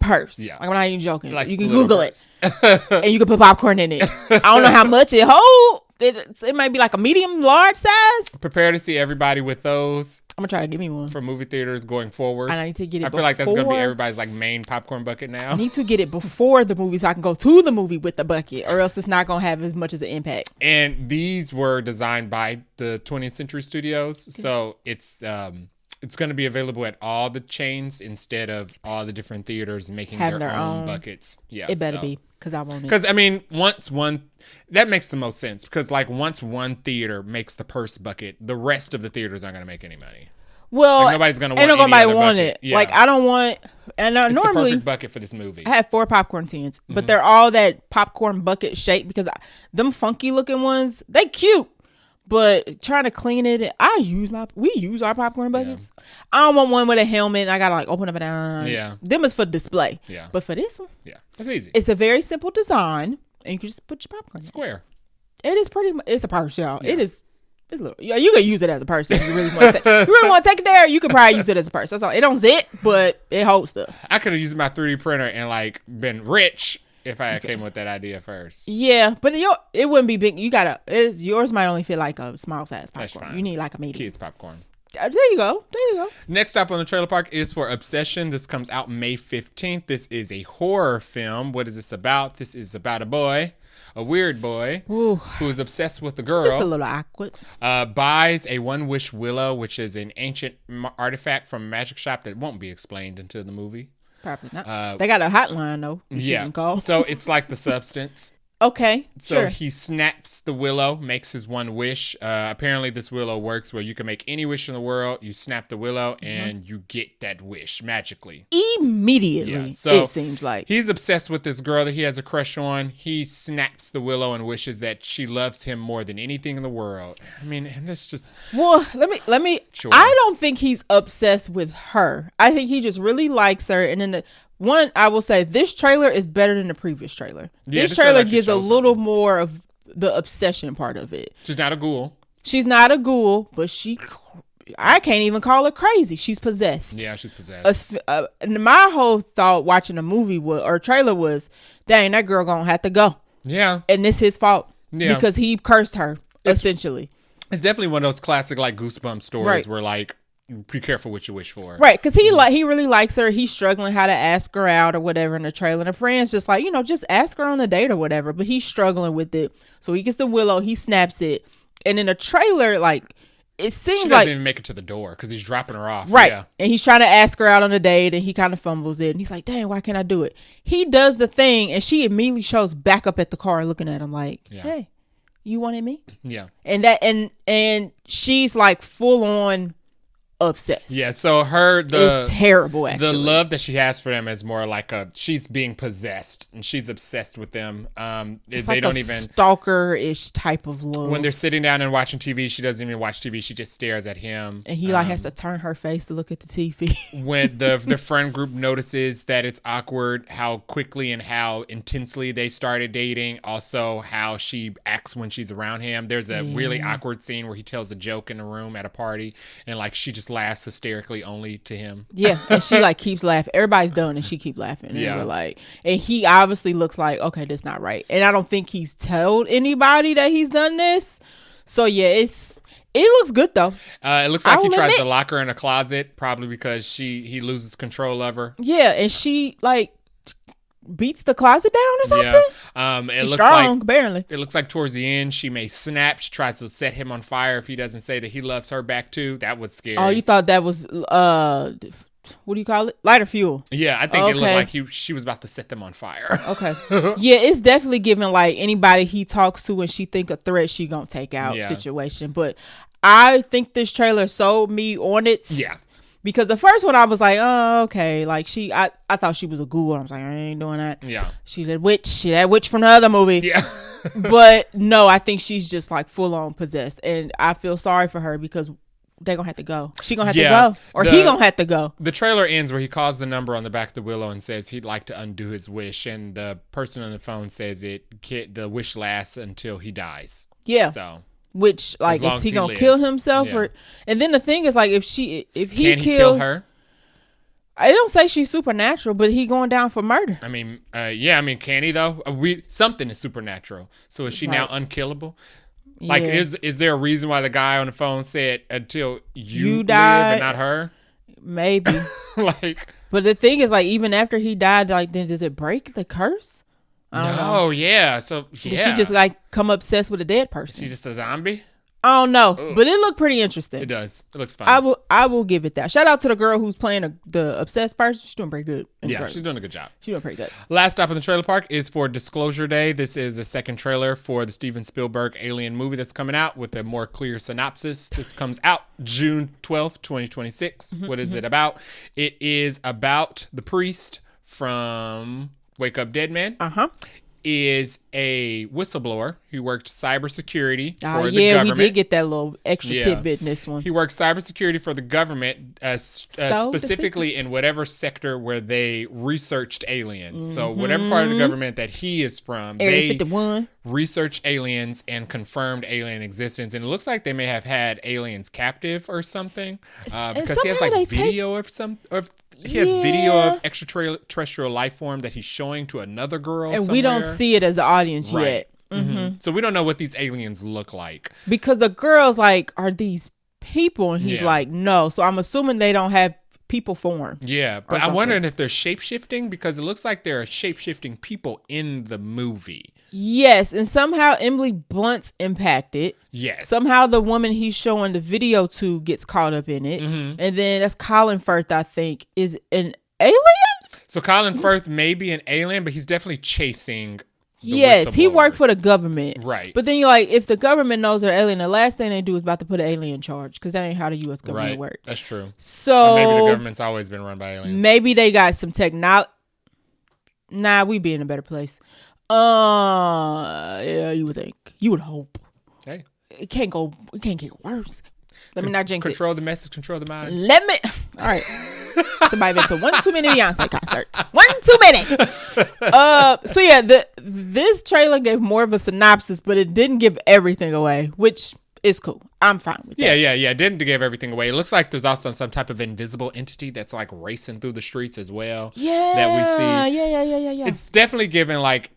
purse. Yeah. Like, I'm not even joking. Like you can little Google purse. it, and you can put popcorn in it. I don't know how much it holds. It might be like a medium, large size. Prepare to see everybody with those I'm gonna try to give me one for movie theaters going forward. I need to get it. I feel like that's going to be everybody's like main popcorn bucket now. I need to get it before the movie so I can go to the movie with the bucket, or else it's not gonna have as much as an impact. And these were designed by the 20th Century Studios, so it's going to be available at all the chains instead of all the different theaters making their own buckets. Yeah, it better be, because I want it. Because I mean, that makes the most sense, because like once one theater makes the purse bucket, the rest of the theaters aren't going to make any money. Well, like nobody's going to want ain't nobody want bucket. it. Yeah. Like I don't want. And it's normally the perfect bucket for this movie. I have 4 popcorn tins, but they're all that popcorn bucket shape, because them funky looking ones, they cute. But trying to clean it, we use our popcorn buckets. Yeah. I don't want one with a helmet and I gotta like open up and down. Yeah. Them is for display. Yeah. But for this one, it's easy. It's a very simple design, and you can just put your popcorn in. Square. It is pretty much, it's a purse, y'all. Yeah. It's little, you can use it as a purse if you really want to take it there. You could probably use it as a purse. That's all. It don't zip, but it holds stuff. I could have used my 3D printer and like been rich if I came with that idea first. Yeah, but it wouldn't be big. Yours might only fit like a small size popcorn. That's fine. You need like a medium. Kids popcorn. There you go. Next up on the trailer park is for Obsession. This comes out May 15th. This is a horror film. What is this about? This is about a boy, a weird boy, who is obsessed with the girl. Just a little awkward. Buys a one-wish willow, which is an ancient artifact from a magic shop that won't be explained until the movie. Probably not. They got a hotline, though. You can call. So it's like the substance. Okay, so he snaps the willow, makes his one wish. Apparently this willow works where you can make any wish in the world. You snap the willow and you get that wish magically. Immediately, so it seems like. He's obsessed with this girl that he has a crush on. He snaps the willow and wishes that she loves him more than anything in the world. I mean, and that's just... Well, let me... Sure. I don't think he's obsessed with her. I think he just really likes her. And then I will say this trailer is better than the previous trailer. Yeah, this trailer gives a little more of the obsession part of it. She's not a ghoul. She's not a ghoul, but I can't even call her crazy. She's possessed. Yeah, she's possessed. My whole thought watching the movie or trailer was, dang, that girl gonna have to go. Yeah. And it's his fault. Yeah. Because he cursed her, essentially. It's definitely one of those classic like Goosebumps stories where like, be careful what you wish for. Right, because he really likes her. He's struggling how to ask her out or whatever in the trailer. And her friend's just like, just ask her on a date or whatever. But he's struggling with it. So he gets the willow, he snaps it. And in the trailer, like, it seems she doesn't even make it to the door because he's dropping her off. Right. Yeah. And he's trying to ask her out on a date and he kind of fumbles it. And he's like, dang, why can't I do it? He does the thing and she immediately shows back up at the car looking at him like, hey, you wanted me? Yeah. And she's like full on obsessed. Yeah, so it's terrible actually. The love that she has for them is more like she's being possessed and she's obsessed with them. It's they like don't a even stalker-ish type of love. When they're sitting down and watching TV, she doesn't even watch TV, she just stares at him. And he has to turn her face to look at the TV. When the friend group notices that it's awkward, how quickly and how intensely they started dating, also how she acts when she's around him. There's a really awkward scene where he tells a joke in the room at a party and like she just laughs hysterically only to him. Yeah, and she like keeps laughing. Everybody's done and she keep laughing. And we're like, and he obviously looks like, okay, that's not right. And I don't think he's told anybody that he's done this. So yeah, it looks good though. It looks like he tries to lock her in a closet, probably because he loses control of her. Yeah, and she like beats the closet down or something. Yeah. She's looks strong, apparently. It looks like towards the end she may snap. She tries to set him on fire if he doesn't say that he loves her back too. That was scary. Oh, you thought that was what do you call it? Lighter fuel. Yeah, I think it looked like she was about to set them on fire. Okay. Yeah, it's definitely giving like anybody he talks to and she think a threat she gonna take out situation. But I think this trailer sold me on it. Yeah. Because the first one I was like, oh, okay. Like I thought she was a ghoul. I was like, I ain't doing that. Yeah. She that witch from the other movie. Yeah. But no, I think she's just like full on possessed. And I feel sorry for her because they're going to have to go. She going to have to go. Or he going to have to go. The trailer ends where he calls the number on the back of the willow and says he'd like to undo his wish. And the person on the phone says the wish lasts until he dies. Yeah. So. Which, like, is he gonna kill himself? Yeah. And then the thing is, like, if he kill her? I don't say she's supernatural, but he going down for murder. I mean, can he though? Something is supernatural. So is she now unkillable? Like, is there a reason why the guy on the phone said until you die and not her? Maybe. But the thing is, like, even after he died, like, then does it break the curse? I don't know. Oh, yeah. So, yeah. Did she just, like, come obsessed with a dead person? She just a zombie? I don't know. Ugh. But it looked pretty interesting. It does. It looks fun. I will give it that. Shout out to the girl who's playing the obsessed person. She's doing pretty good. Yeah, she's doing a good job. She's doing pretty good. Last stop in the trailer park is for Disclosure Day. This is a second trailer for the Steven Spielberg Alien movie that's coming out with a more clear synopsis. This comes out June 12th, 2026. What is it about? It is about the priest from Wake Up Dead Man. Is a whistleblower who worked cybersecurity for the government. We did get that little extra tidbit in this one. He works cybersecurity for the government, specifically in whatever sector where they researched aliens. So whatever part of the government that he is from, Area 51. Researched aliens and confirmed alien existence. And it looks like they may have had aliens captive or something, because he has like video of he has video of extraterrestrial life form that he's showing to another girl, and somewhere. we don't see it as the audience yet. So we don't know what these aliens look like, because the girl's like, are these people? And he's like, no. So I'm assuming they don't have people form. Yeah, but I'm wondering if they're shape-shifting, because it looks like there are shape-shifting people in the movie. Yes, and somehow Emily Blunt's impacted. Yes. Somehow the woman he's showing the video to gets caught up in it. And then that's Colin Firth, I think, is an alien? So Colin Firth may be an alien, but he's definitely chasing the Yes, he worked whistleblowers. for the government. Right. But then you're like, if the government knows they're alien, the last thing they do is about to put an alien in charge, because that ain't how the U.S. government works. That's true. So or maybe the government's always been run by aliens. Maybe they got some technology. Nah, we be in a better place. Yeah, you would think. You would hope. Hey. It can't get worse. Let me not jinx it. Control the message, control the mind. All right. Somebody been to one too many Beyonce concerts. One too many. So yeah, this trailer gave more of a synopsis, but it didn't give everything away, which is cool. I'm fine with that. Yeah. It didn't give everything away. It looks like there's also some type of invisible entity that's like racing through the streets as well. Yeah. That we see. Yeah. It's definitely giving like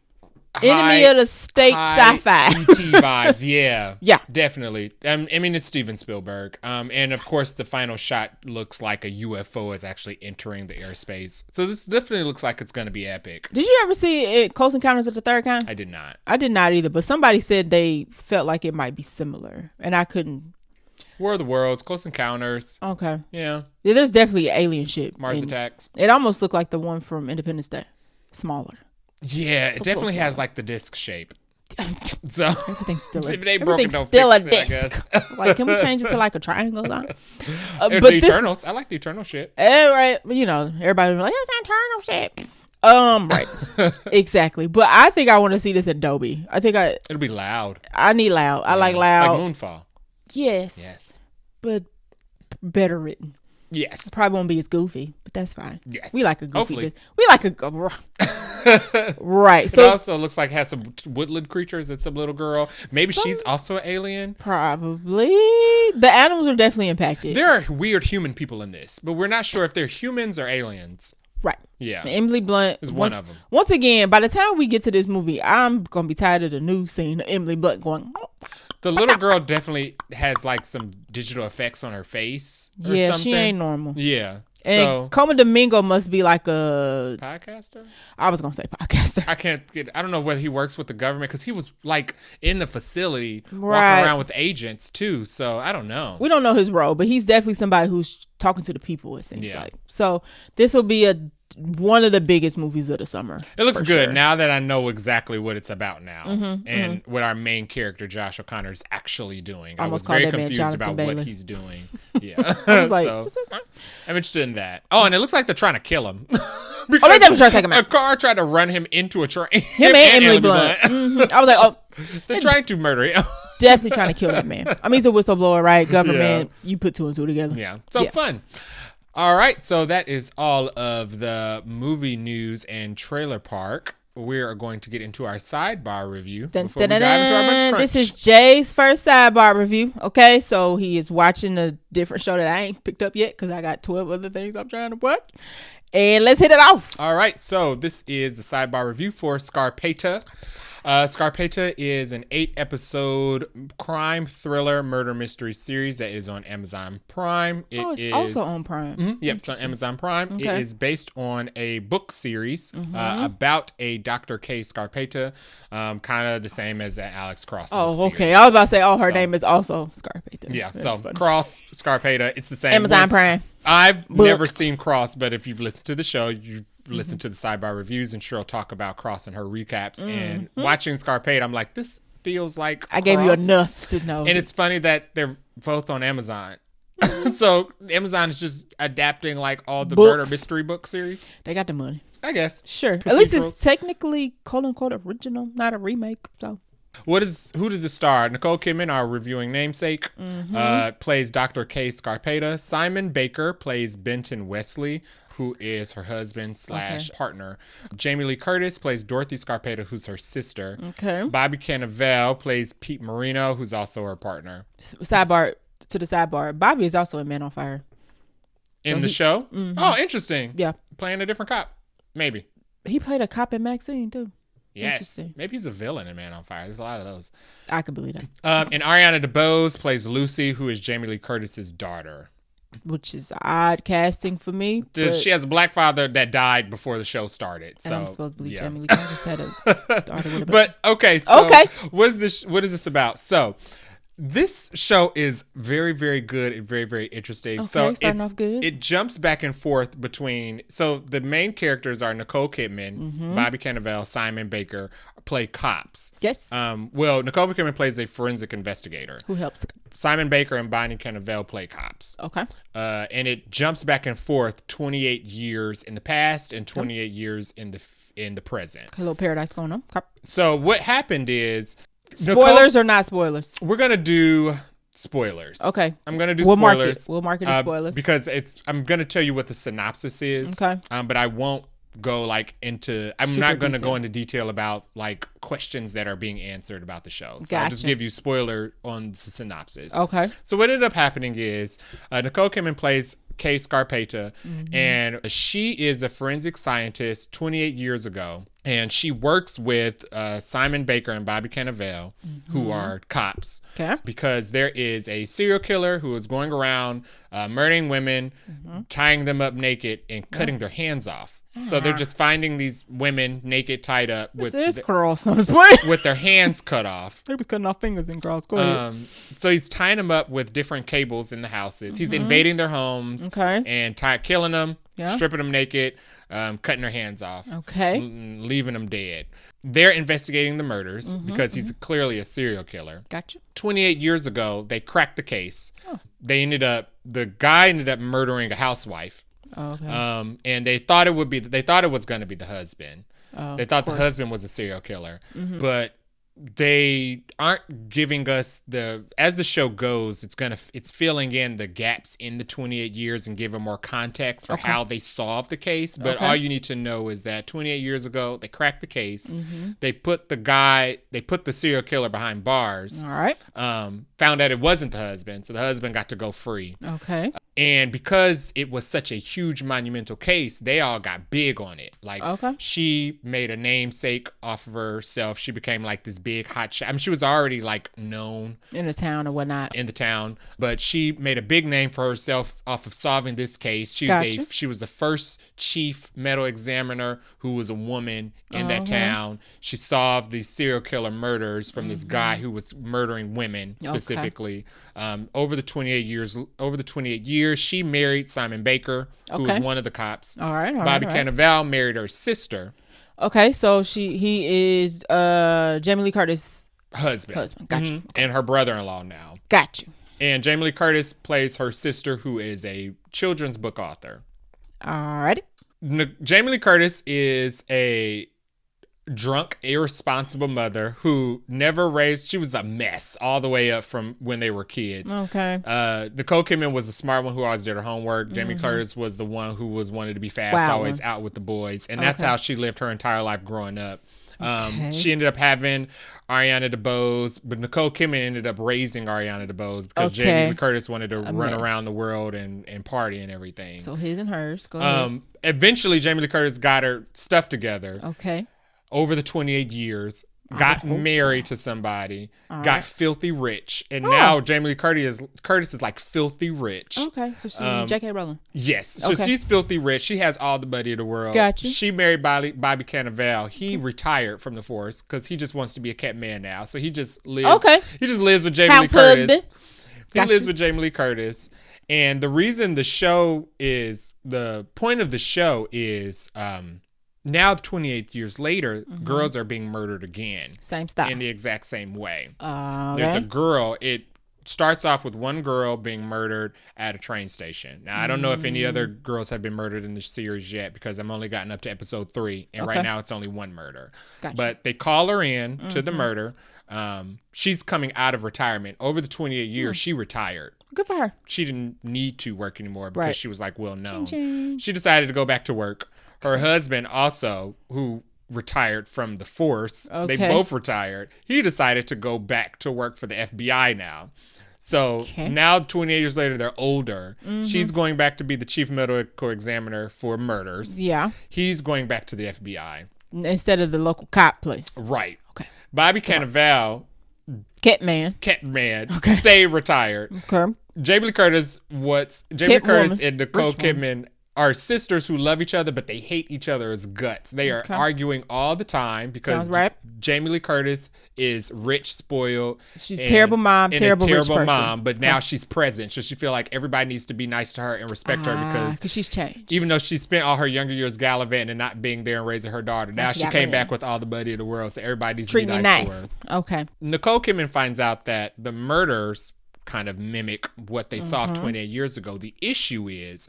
Enemy of the State sci-fi. ET vibes. Yeah. Yeah. Definitely. I mean, it's Steven Spielberg. And of course, the final shot looks like a UFO is actually entering the airspace. So this definitely looks like it's going to be epic. Did you ever see it, Close Encounters of the Third Kind? I did not. I did not either, but somebody said they felt like it might be similar, and I couldn't. War of the Worlds, Close Encounters. Okay. Yeah, there's definitely alien shit. Mars Attacks. It almost looked like the one from Independence Day. Smaller. Yeah, it definitely has like the disc shape. So everything's still a disc. Like, can we change it to like a triangle? But the Eternals. I like the Eternal shit. Right. You know, everybody was like, it's Eternal shit. Right. Exactly. But I think I want to see this at Dolby. It'll be loud. I need loud. I like loud. Like Moonfall. Yes. But better written. Yes. Probably won't be as goofy, but that's fine. Yes. We like a goofy. Hopefully. We like a right. So it also looks like it has some woodland creatures and some little girl. Maybe she's also an alien. Probably. The animals are definitely impacted. There are weird human people in this, but we're not sure if they're humans or aliens. Right. Yeah. Emily Blunt is one of them. Once again, by the time we get to this movie, I'm going to be tired of the new scene of Emily Blunt going. The little girl definitely has like some digital effects on her face. Or yeah, something. She ain't normal. Yeah. And Conan Domingo must be like a podcaster. I was gonna say podcaster. I don't know whether he works with the government, because he was like in the facility walking around with agents too. So I don't know. We don't know his role, but he's definitely somebody who's talking to the people. It seems like. So this will be one of the biggest movies of the summer. It looks good now that I know exactly what it's about now, and what our main character Josh O'Connor is actually doing. I was very confused about what he's doing. Yeah, I was like, what's his name? I'm interested in that. Oh, and it looks like they're trying to kill him. They definitely trying to take him out. A car tried to run him into a train. Him and Emily Blunt. I was like, oh, they're trying to murder him. Definitely trying to kill that man. I mean, he's a whistleblower, right? Government. You put two and two together. Yeah, so fun. All right, so that is all of the movie news and trailer park. We are going to get into our sidebar review. Before we dive into our BUNCHA-CRUNCH. This is Jay's first sidebar review. Okay, so he is watching a different show that I ain't picked up yet because I got 12 other things I'm trying to watch. And let's hit it off. All right, so this is the sidebar review for Scrapetta. Scrapetta is an 8-episode crime thriller murder mystery series that is on Amazon Prime. It's also on Prime. Yep, it's on Amazon Prime. Okay. It is based on a book series about a Dr. K. Scarpetta, kind of the same as the Alex Cross. Oh, okay. Series. I was about to say, her name is also Scarpetta. Yeah, That's so funny. Cross, Scarpetta, it's the same. Amazon Prime. I've never seen Cross, but if you've listened to the show, you've listen to the sidebar reviews, and she'll talk about Cross and her recaps. And watching Scarpetta, I'm like, this feels like I gave you enough to know. And it's funny that they're both on Amazon. So Amazon is just adapting like all the murder mystery book series. They got the money, I guess. Sure. At least it's technically quote unquote original, not a remake. So who does this star? Nicole Kidman, our reviewing namesake, plays Dr. K. Scarpetta. Simon Baker plays Benton Wesley, who is her husband / partner. Jamie Lee Curtis plays Dorothy Scarpetta, who's her sister. Okay. Bobby Cannavale plays Pete Marino, who's also her partner. Sidebar. Bobby is also in Man on Fire. in the show. Mm-hmm. Oh, interesting. Yeah. Playing a different cop. Maybe. He played a cop in Maxine, too. Yes. Maybe he's a villain in Man on Fire. There's a lot of those. I could believe that. And Ariana DeBose plays Lucy, who is Jamie Lee Curtis's daughter. Which is odd casting for me. She has a black father that died before the show started. So I'm supposed to believe Jamie Lee Curtis had a daughter with a But, okay. So what is this about? So, this show is very, very good and very, very interesting. Okay, so starting off good. It jumps back and forth between. So the main characters are Nicole Kidman, Bobby Cannavale, Simon Baker play cops. Yes. Well, Nicole Kidman plays a forensic investigator who helps. Simon Baker and Bonnie Cannavale play cops. Okay. And it jumps back and forth 28 years in the past and 28 years in the present. A little paradise going on. Okay. So what happened is. Spoilers or not spoilers? We're going to do spoilers. Okay. I'm going to do spoilers. We'll mark it as spoilers. Because I'm going to tell you what the synopsis is. Okay. But I won't go I'm not going to go into detail about like questions that are being answered about the show. So I'll just give you spoiler on the synopsis. Okay. So what ended up happening is Nicole Kidman plays Kay Scrapetta, and she is a forensic scientist 28 years ago, and she works with Simon Baker and Bobby Cannavale, who are cops, because there is a serial killer who is going around murdering women, tying them up naked, and cutting their hands off. So they're just finding these women naked, tied up with their hands cut off. They was cutting off fingers and girls. Go ahead. So he's tying them up with different cables in the houses. He's invading their homes and killing them, stripping them naked, cutting their hands off, leaving them dead. They're investigating the murders because he's clearly a serial killer. Gotcha. 28 years ago, they cracked the case. The guy ended up murdering a housewife. Oh, okay. And they thought it was going to be the husband. They thought the husband was a serial killer, but they aren't giving us as the show goes, it's filling in the gaps in the 28 years and giving more context for how they solved the case. But all you need to know is that 28 years ago, they cracked the case. They put the serial killer behind bars. All right. Found out it wasn't the husband. So the husband got to go free. Okay. And because it was such a huge monumental case, they all got big on it. Like, she made a namesake off of herself. She became like this big hot shot. I mean, she was already like known in the town or whatnot. In the town, but she made a big name for herself off of solving this case. She was the first chief medical examiner who was a woman in that town. She solved these serial killer murders from this guy who was murdering women specifically. Over the 28 years, she married Simon Baker, who was one of the cops. Bobby Cannavale married her sister. Okay, so he is Jamie Lee Curtis' husband. Got you. And her brother-in-law now. Got you. And Jamie Lee Curtis plays her sister, who is a children's book author. Alrighty. Jamie Lee Curtis is a drunk, irresponsible mother who never raised. She was a mess all the way up from when they were kids. Okay. Nicole Kidman was the smart one who always did her homework. Jamie Curtis was the one who wanted to be fast, always out with the boys, and that's how she lived her entire life growing up. She ended up having Ariana DeBose, but Nicole Kidman ended up raising Ariana DeBose because Jamie Lee Curtis wanted to run around the world and party and everything. So his and hers. Go ahead. Eventually, Jamie Lee Curtis got her stuff together. Okay. Over the 28 years, got married to somebody, got filthy rich, and now Jamie Lee Curtis is like filthy rich. Okay, so she's J.K. Rowling. Yes, so she's filthy rich. She has all the money in the world. Gotcha. She married Bobby Cannavale. He retired from the force because he just wants to be a cat man now. So he just lives. Okay. He just lives with Jamie Lee Curtis. Husband. He lives with Jamie Lee Curtis. And the reason the point of the show is now 28 years later, girls are being murdered again. Same style. In the exact same way. Okay. There's a girl. It starts off with one girl being murdered at a train station. Now, I don't know if any other girls have been murdered in the series yet because I'm only gotten up to episode 3. And right now it's only one murder. Gotcha. But they call her in to the murder. She's coming out of retirement. Over the 28 years, she retired. Good for her. She didn't need to work anymore because she was like, well, no. She decided to go back to work. Her husband also, who retired from the force, they both retired. He decided to go back to work for the FBI now. So now 28 years later, they're older. She's going back to be the chief medical examiner for murders. Yeah. He's going back to the FBI. Instead of the local cop place. Right. Okay. Bobby Cannavale, Catman, okay, stay retired. Okay. Jamie Lee Curtis and Nicole Kidman are sisters who love each other, but they hate each other's guts. They are arguing all the time because Jamie Lee Curtis is rich, spoiled. She's terrible mom, terrible rich person. But now she's present, so she feel like everybody needs to be nice to her and respect her because she's changed. Even though she spent all her younger years gallivanting and not being there and raising her daughter, now she came back with all the money in the world, so everybody needs to be nice to her. Okay. Nicole Kidman finds out that the murders kind of mimic what they solved 28 years ago. The issue is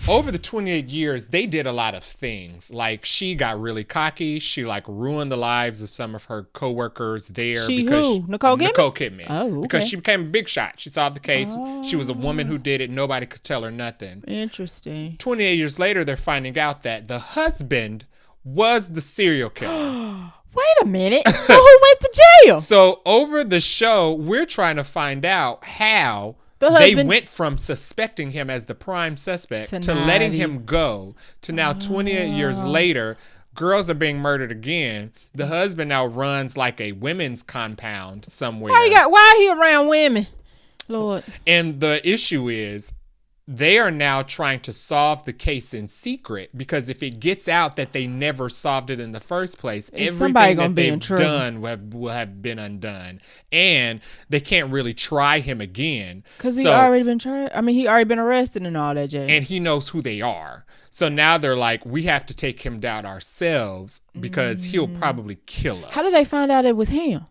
over the 28 years, they did a lot of things. Like, she got really cocky. She, like, ruined the lives of some of her coworkers there. Nicole Kidman? Oh, okay. Because she became a big shot. She solved the case. She was a woman who did it. Nobody could tell her nothing. Interesting. 28 years later, they're finding out that the husband was the serial killer. Wait a minute. So who went to jail? So over the show, we're trying to find out how they went from suspecting him as the prime suspect to letting him go to now 28 years later, girls are being murdered again. The husband now runs like a women's compound somewhere. Why he around women? Lord. And the issue is they are now trying to solve the case in secret because if it gets out that they never solved it in the first place, everything that they've done will have been undone. And they can't really try him again. Because he already been tried. I mean, he already been arrested and all that jazz. And he knows who they are. So now they're like, we have to take him down ourselves because he'll probably kill us. How did they find out it was him?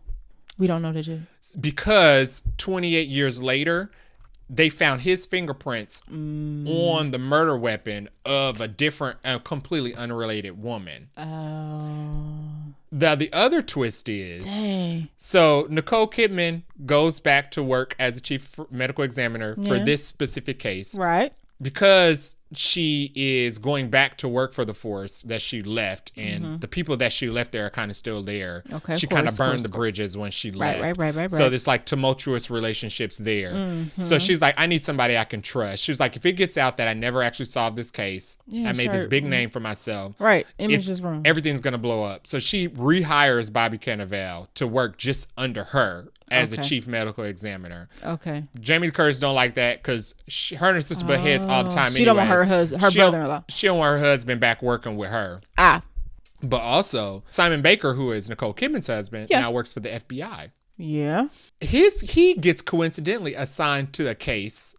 We don't know that yet. Because 28 years later, they found his fingerprints on the murder weapon of a different, completely unrelated woman. Oh. The other twist is, so Nicole Kidman goes back to work as a chief medical examiner for this specific case. Right. Because she is going back to work for the force that she left, and the people that she left there are kind of still there. Okay, she kind of burned the bridges when she left. Right. So there's like tumultuous relationships there. So she's like, I need somebody I can trust. She's like, if it gets out that I never actually solved this case, I made this big name for myself. Right, image is wrong. Everything's gonna blow up. So she rehires Bobby Cannavale to work just under her as a chief medical examiner. Okay. Jamie Lee Curtis don't like that because her and her sister butt heads all the time. She don't want her brother-in-law. She don't want her husband back working with her. But also Simon Baker, who is Nicole Kidman's husband, now works for the FBI. Yeah. He gets coincidentally assigned to a case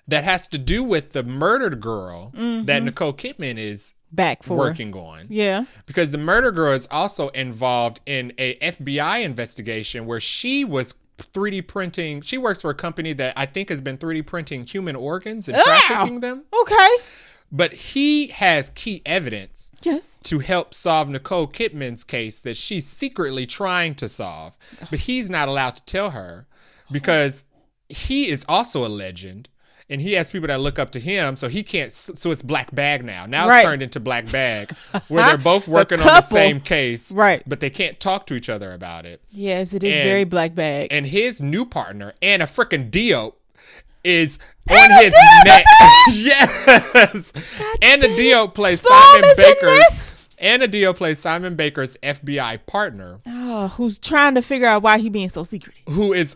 that has to do with the murdered girl that Nicole Kidman is back for working on. Yeah. Because the murder girl is also involved in a FBI investigation where she was 3D printing. She works for a company that I think has been 3D printing human organs and trafficking them. Okay. But he has key evidence to help solve Nicole Kidman's case that she's secretly trying to solve. But he's not allowed to tell her because he is also a legend. And he has people that look up to him, so he can't. So it's Black Bag now. Now it's turned into Black Bag, where they're both working on the same case, but they can't talk to each other about it. Yes, it is very Black Bag. And his new partner, Anna frickin' Diop, is on his neck. Yes, Anna Diop plays Simon Baker's. Anna Diop plays Simon Baker's FBI partner. Oh, who's trying to figure out why he being so secretive. Who is,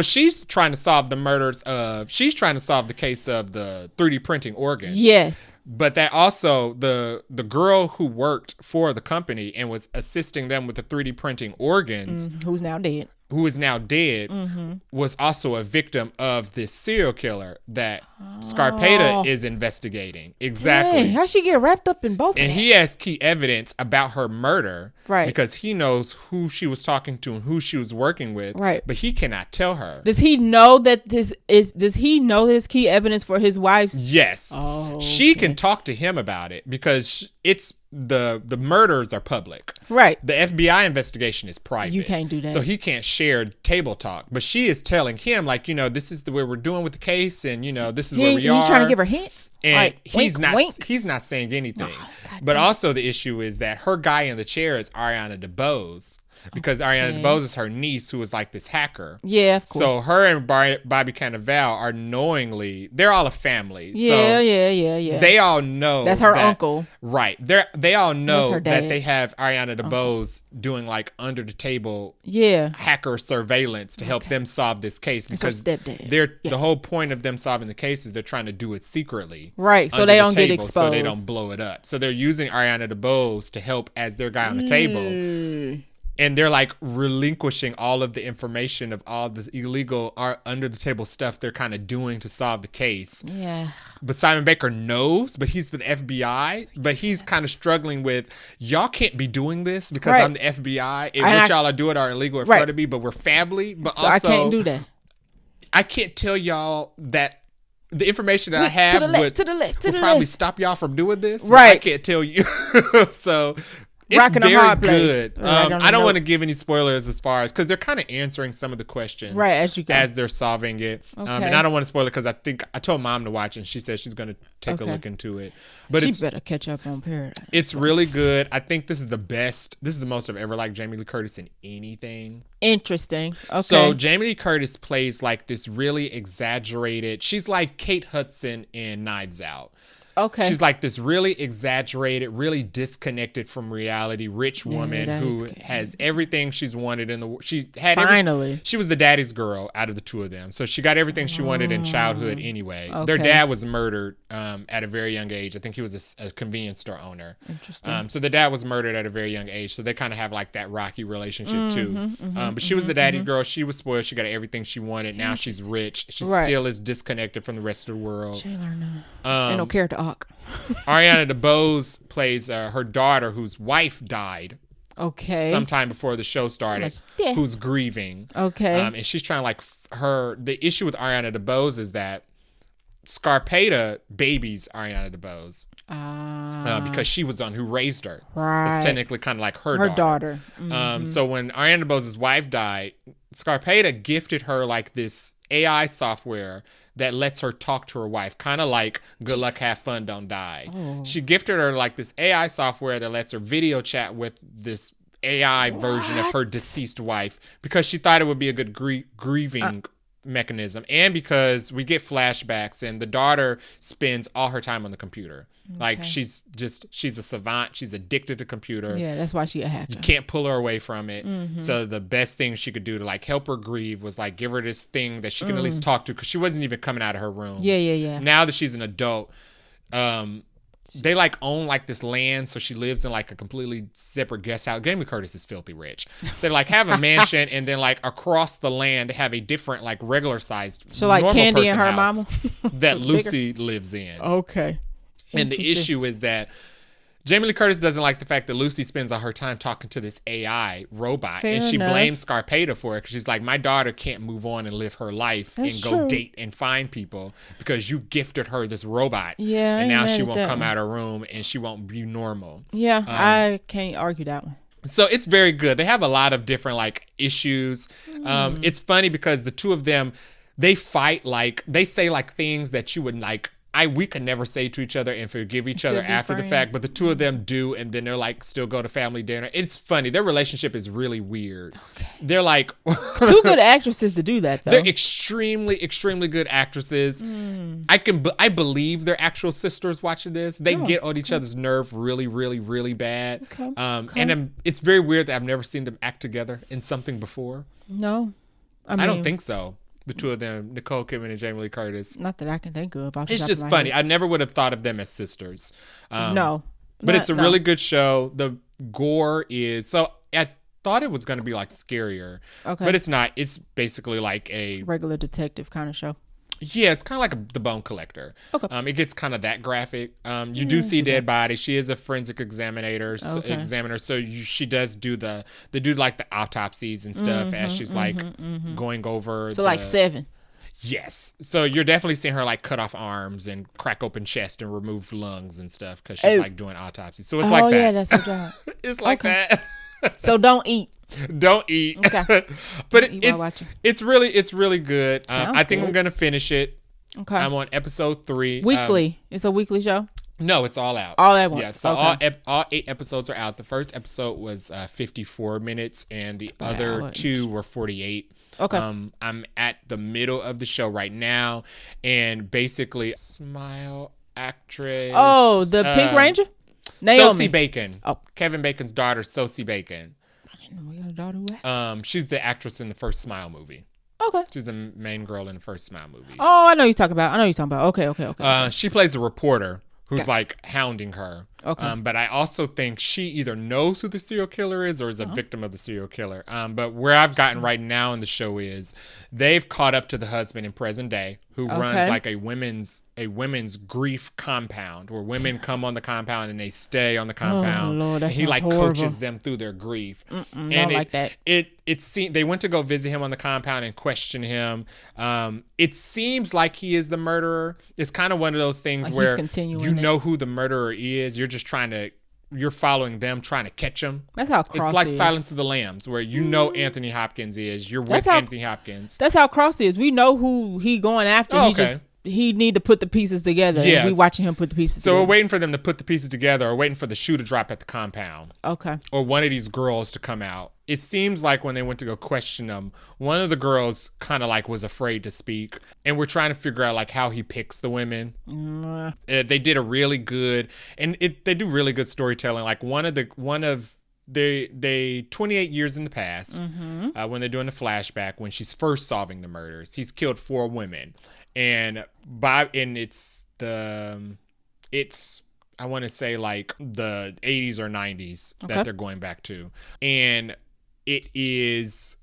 she's trying to solve the murders of, she's trying to solve the case of the 3D printing organs. Yes. But that also, the girl who worked for the company and was assisting them with the 3D printing organs. Who's now dead. Who is now dead, was also a victim of this serial killer that Scrapetta is investigating. Exactly. Dang, how'd she get wrapped up in both? And he has key evidence about her murder, because he knows who she was talking to and who she was working with, but he cannot tell her. Does he know that does he know this key evidence for his wife's? Yes. Oh, she can talk to him about it because it's the murders are public. Right. The FBI investigation is private. You can't do that. So he can't share table talk. But she is telling him, like, this is the way we're doing with the case, and this is where we are. He's trying to give her hints. And like, he's wink. He's not saying anything. But also the issue is that her guy in the chair is Ariana DeBose. because Ariana DeBose is her niece, who is like this hacker. Yeah, of course. So her and Bobby Cannavale are knowingly, they're all a family. Yeah, so yeah. They all know that's her uncle. Right. They all know that dad. they have Ariana DeBose doing like under the table hacker surveillance to help them solve this case, because the whole point of them solving the case is they're trying to do it secretly. Right. So they don't get exposed. So they don't blow it up. So they're using Ariana DeBose to help as their guy on the table. And they're like relinquishing all of the information of all the illegal under the table stuff they're kind of doing to solve the case. Yeah. But Simon Baker knows, but he's with FBI. But he's kind of struggling with, y'all can't be doing this because I'm the FBI. And what y'all are doing are illegal in front of me, but we're family. But so also, I can't do that. I can't tell y'all that the information that I have would probably stop y'all from doing this. Right. I can't tell you. So it's Rocking very a hard good. Place. I don't want to give any spoilers as far as, because they're kind of answering some of the questions as they're solving it. Okay. And I don't want to spoil it because I think I told Mom to watch it and she said she's going to take a look into it. But she better catch up on Paradise. It's really good. I think this is the best. This is the most I've ever liked Jamie Lee Curtis in anything. Interesting. Okay. So Jamie Lee Curtis plays like this really exaggerated. She's like Kate Hudson in Knives Out. Okay. She's like this really exaggerated, really disconnected from reality, rich woman who has everything she's wanted in the. She had finally. She was the daddy's girl out of the two of them, so she got everything she wanted in childhood anyway. Their dad was murdered at a very young age. I think he was a convenience store owner. Interesting. So the dad was murdered at a very young age, so they kind of have like that rocky relationship too. But she was the daddy girl. She was spoiled. She got everything she wanted. Now she's rich. She still is disconnected from the rest of the world. Ain't no character arc. Ariana DeBose plays her daughter, whose wife died. Okay. Sometime before the show started, who's grieving. Okay. And she's trying to the issue with Ariana DeBose is that Scrapetta babies Ariana DeBose. Because she was the one who raised her. Right. It's technically kind of like her daughter. So when Ariana DeBose's wife died, Scrapetta gifted her like this AI software that lets her talk to her wife, kind of like Good Luck, Have Fun, Don't Die. She gifted her like this AI software that lets her video chat with this AI version of her deceased wife, because she thought it would be a good grieving mechanism, and because we get flashbacks and the daughter spends all her time on the computer. Like she's a savant. She's addicted to computer. Yeah, that's why she a hacker. You can't pull her away from it. So the best thing she could do to like help her grieve was like give her this thing that she can at least talk to, because she wasn't even coming out of her room. Yeah. Now that she's an adult, they like own like this land, so she lives in like a completely separate guest house. Jamie Curtis is filthy rich, so they like have a mansion, and then like across the land they have a different like regular sized, so like Candy and her mama that Lucy lives in. Okay. And the issue is that Jamie Lee Curtis doesn't like the fact that Lucy spends all her time talking to this AI robot. Fair and she enough. blames Scrapetta for it, because she's like, my daughter can't move on and live her life and go date and find people because you gifted her this robot. Yeah. And now she won't come out of her room and she won't be normal. Yeah, I can't argue that one. So it's very good. They have a lot of different like issues. It's funny because the two of them, they fight like, they say like things that you would like, we could never say to each other and forgive each other after the fact, but the two of them do, and then they're like still go to family dinner. It's funny. Their relationship is really weird. Okay. They're like two good actresses to do that though. They're extremely, extremely good actresses. I believe they're actual sisters watching this. They get on each other's nerve really, really, really bad. Okay. And it's very weird that I've never seen them act together in something before. No. I don't think so. The two of them, Nicole Kidman and Jamie Lee Curtis. Not that I can think of. It's just funny. I never would have thought of them as sisters. No. But it's a really good show. The gore is... So I thought it was going to be like scarier. Okay. But it's not. It's basically like a... regular detective kind of show. Yeah, it's kind of like The Bone Collector. Okay. It gets kind of that graphic. You do see dead bodies. She is a forensic examiner. So she does do they do like the autopsies and stuff as she's like going over. So like 7. Yes. So you're definitely seeing her like cut off arms and crack open chest and remove lungs and stuff because she's like doing autopsies. So it's like that. Oh yeah, that's her job. It's like that. So don't eat. Don't eat. Okay. But it's really good. I think I'm gonna finish it. Okay. I'm on episode 3. Weekly. It's a weekly show. No, it's all out. All at once. Yeah, so all 8 episodes are out. The first episode was 54 minutes, and the other 2 were 48. Okay. I'm at the middle of the show right now, and basically, Smile actress. Oh, the Pink Ranger? Naomi. Sosie Bacon. Oh. Kevin Bacon's daughter, Sosie Bacon. I didn't know we had a daughter who acted. She's the actress in the first Smile movie. Okay. She's the main girl in the first Smile movie. Oh, I know you're talking about. Okay. She plays the reporter who's like hounding her. Okay. But I also think she either knows who the serial killer is or is a victim of the serial killer. But where I've gotten right now in the show is they've caught up to the husband in present day who runs like a women's grief compound where women come on the compound and they stay on the compound. Oh, Lord, that and he like horrible. coaches them through their grief. And don't like that. They went to go visit him on the compound and question him. It seems like he is the murderer. It's kind of one of those things like where you know who the murderer is. You're just you're following them, trying to catch them. That's how Cross is. It's like Silence of the Lambs, where you know Anthony Hopkins is. You're with Anthony Hopkins. That's how Cross is. We know who he going after. Oh, okay. He need to put the pieces together. Yes. And we watching him put the pieces together. So we're waiting for them to put the pieces together or waiting for the shoe to drop at the compound. Okay. Or one of these girls to come out. It seems like when they went to go question them, one of the girls kind of like was afraid to speak. And we're trying to figure out like how he picks the women. They did a really good, and they do really good storytelling. Like they 28 years in the past, when they're doing the flashback, when she's first solving the murders, he's killed 4 women. And it's I want to say like the 80s or 90s that they're going back to. And it is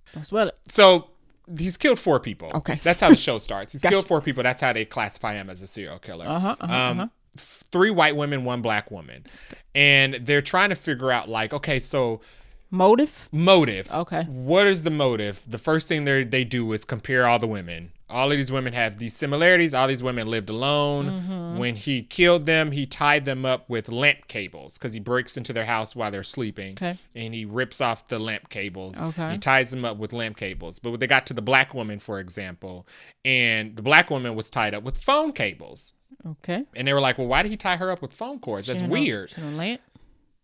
so he's killed 4 people. Okay. That's how the show starts. He's killed 4 people. That's how they classify him as a serial killer. 3 white women, 1 black woman. And they're trying to figure out like, okay, so motive. Okay. What is the motive? The first thing they do is compare all the women. All of these women have these similarities. All these women lived alone. When he killed them, he tied them up with lamp cables because he breaks into their house while they're sleeping. Okay. And he rips off the lamp cables. Okay. He ties them up with lamp cables. But when they got to the black woman, for example, and the black woman was tied up with phone cables. Okay. And they were like, well, why did he tie her up with phone cords? That's weird.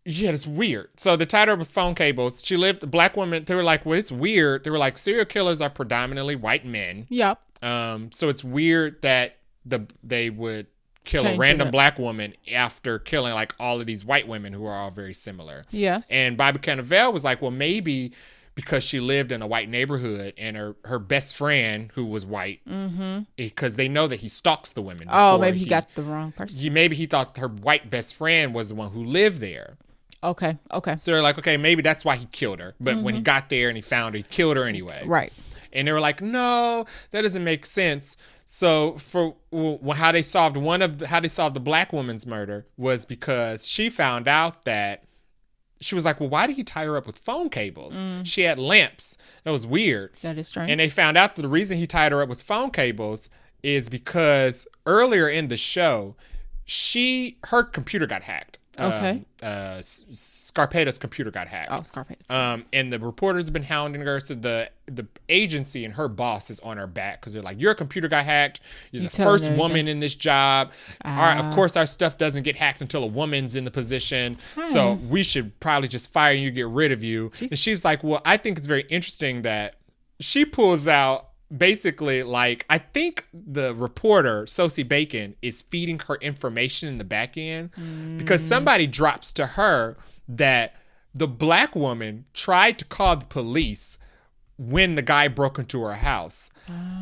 Yeah, it's weird. So they tied her up with phone cables. She lived, the black woman, they were like, well, it's weird. They were like, serial killers are predominantly white men. Yep. So it's weird that they would kill a random black woman after killing like all of these white women who are all very similar. Yes. And Bobby Cannavale was like, well, maybe because she lived in a white neighborhood and her best friend who was white, because they know that he stalks the women. Oh, maybe he got the wrong person. Maybe he thought her white best friend was the one who lived there. Okay. So they're like, okay, maybe that's why he killed her. But when he got there and he found her, he killed her anyway. Right. And they were like, no, that doesn't make sense. So how they solved the black woman's murder was because she found out that she was like, well, why did he tie her up with phone cables? She had lamps. That was weird. That is strange. And they found out that the reason he tied her up with phone cables is because earlier in the show, her computer got hacked. Okay. Scrapetta's computer got hacked. Oh, Scrapetta. And the reporters have been hounding her. So the agency and her boss is on her back because they're like, your computer got hacked. You're the first woman in this job. Of course, our stuff doesn't get hacked until a woman's in the position. So we should probably just fire you, get rid of you. Jeez. And she's like, well, I think it's very interesting that she pulls out basically, like, I think the reporter, Sosie Bacon, is feeding her information in the back end because somebody drops to her that the black woman tried to call the police when the guy broke into her house.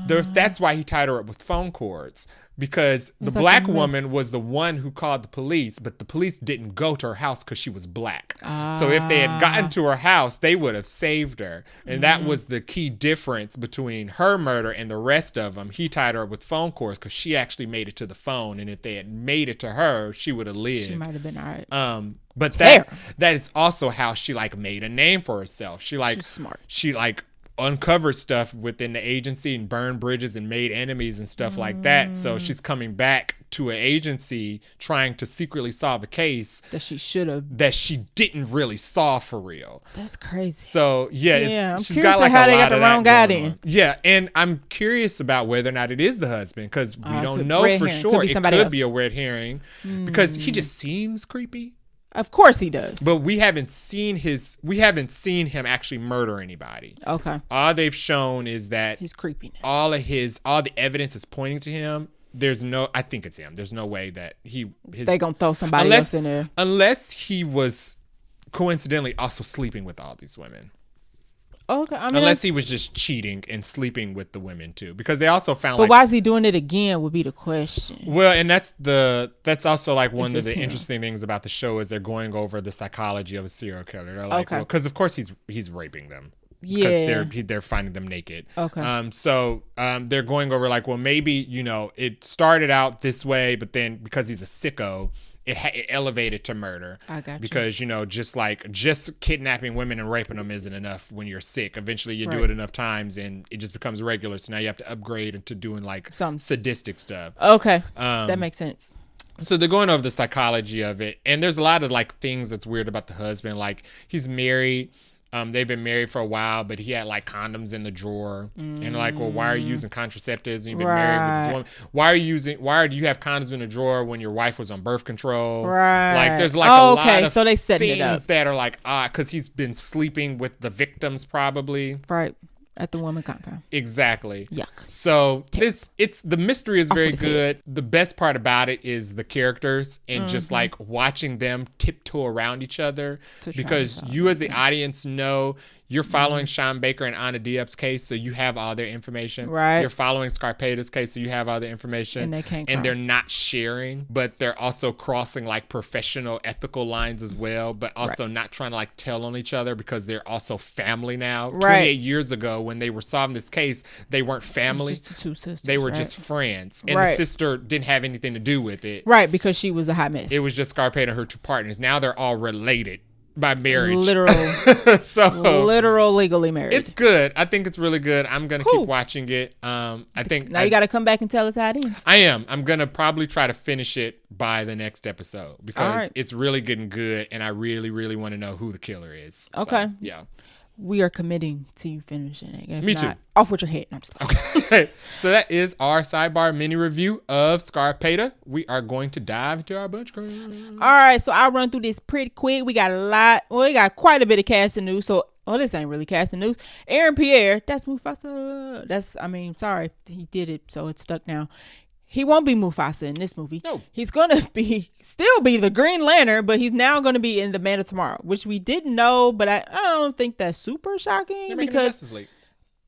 That's why he tied her up with phone cords. Because the black woman was the one who called the police, but the police didn't go to her house because she was black. So if they had gotten to her house, they would have saved her. And that was the key difference between her murder and the rest of them. He tied her up with phone cords because she actually made it to the phone. And if they had made it to her, she would have lived. She might have been all right. But that is also how she like made a name for herself. She's smart. She like uncovered stuff within the agency and burned bridges and made enemies and stuff like that. So she's coming back to an agency trying to secretly solve a case that she should have, that she didn't really solve for real. That's crazy. So I'm she's curious got like how a they lot got the of wrong that guy going in. on. Yeah, and I'm curious about whether or not it is the husband, because we don't know for herring. sure. Could be It somebody could else. be a red herring because he just seems creepy. Of course he does. But we haven't seen him actually murder anybody. Okay. All they've shown is that his creepiness. All the evidence is pointing to him. I think it's him. There's no way that they gonna throw somebody else in there. Unless he was coincidentally also sleeping with all these women. Okay. I mean, unless he was just cheating and sleeping with the women too, because they also found. But why is he doing it again? Would be the question. Well, and that's also like one of the interesting things about the show is they're going over the psychology of a serial killer. They're like, because of course he's raping them. Yeah, they're finding them naked. Okay. So they're going over like, well, maybe it started out this way, but then because he's a sicko, it elevated to murder. I got you. Because just kidnapping women and raping them isn't enough when you're sick. Eventually, you do it enough times, and it just becomes regular. So now you have to upgrade into doing like some sadistic stuff. Okay, that makes sense. So they're going over the psychology of it, and there's a lot of like things that's weird about the husband. Like he's married. They've been married for a while, but he had like condoms in the drawer, and like, well, why are you using contraceptives? And you've been married with this woman. Why do you have condoms in the drawer when your wife was on birth control? Right. Like, there's like a lot of so they setting things that are like, because he's been sleeping with the victims probably. Right. At the woman compound. Exactly. Yuck. So it's the mystery is very good. The best part about it is the characters and just like watching them tiptoe around each other, because you as the audience know you're following Sean Baker and Anna Diop's case, so you have all their information. Right. You're following Scrapetta's case, so you have all the information. And they can't and they're cross. not sharing, but they're also crossing like professional, ethical lines as well, but also not trying to like tell on each other because they're also family now. Right. 28 years ago, when they were solving this case, they weren't family. Just the two sisters. They were just friends, and the sister didn't have anything to do with it. Right, because she was a hot mess. It was just Scarpetta and her two partners. Now they're all related by marriage. Literal legally married. It's good. I think it's really good. I'm gonna keep watching it. I think now you got to come back and tell us how it ends. I am. I'm gonna probably try to finish it by the next episode because it's really getting good, and I really, really want to know who the killer is. Okay. So, yeah. We are committing to you finishing it. If Me too. Off with your head. No, I'm just okay. So that is our sidebar mini review of Scrapetta. We are going to dive into our bunch. All right. So I'll run through this pretty quick. We got we got quite a bit of casting news. So, this ain't really casting news. Aaron Pierre, that's Mufasa. Sorry. He did it, so it's stuck now. He won't be Mufasa in this movie. No. He's going to still be the Green Lantern, but he's now going to be in the Man of Tomorrow, which we didn't know, but I don't think that's super shocking. They're making a Justice League.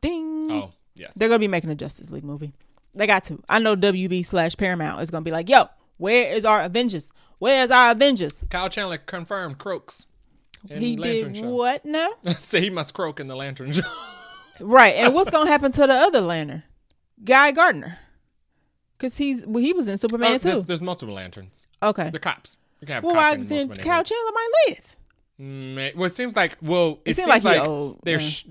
Ding. Oh, yes. They're going to be making a Justice League movie. They got to. I know WB/Paramount is going to be like, yo, where is our Avengers? Where's our Avengers? Kyle Chandler confirmed croaks in He Lantern did Show. what now? Say he must croak in the Lantern Show. Right. And what's going to happen to the other Lantern? Guy Gardner. Because he was in Superman too. There's multiple lanterns. Okay. The cops. You can have Well, cops why in then multiple Kyle neighborhoods. Chandler might live? Well, it seems like it seems like like he old, he's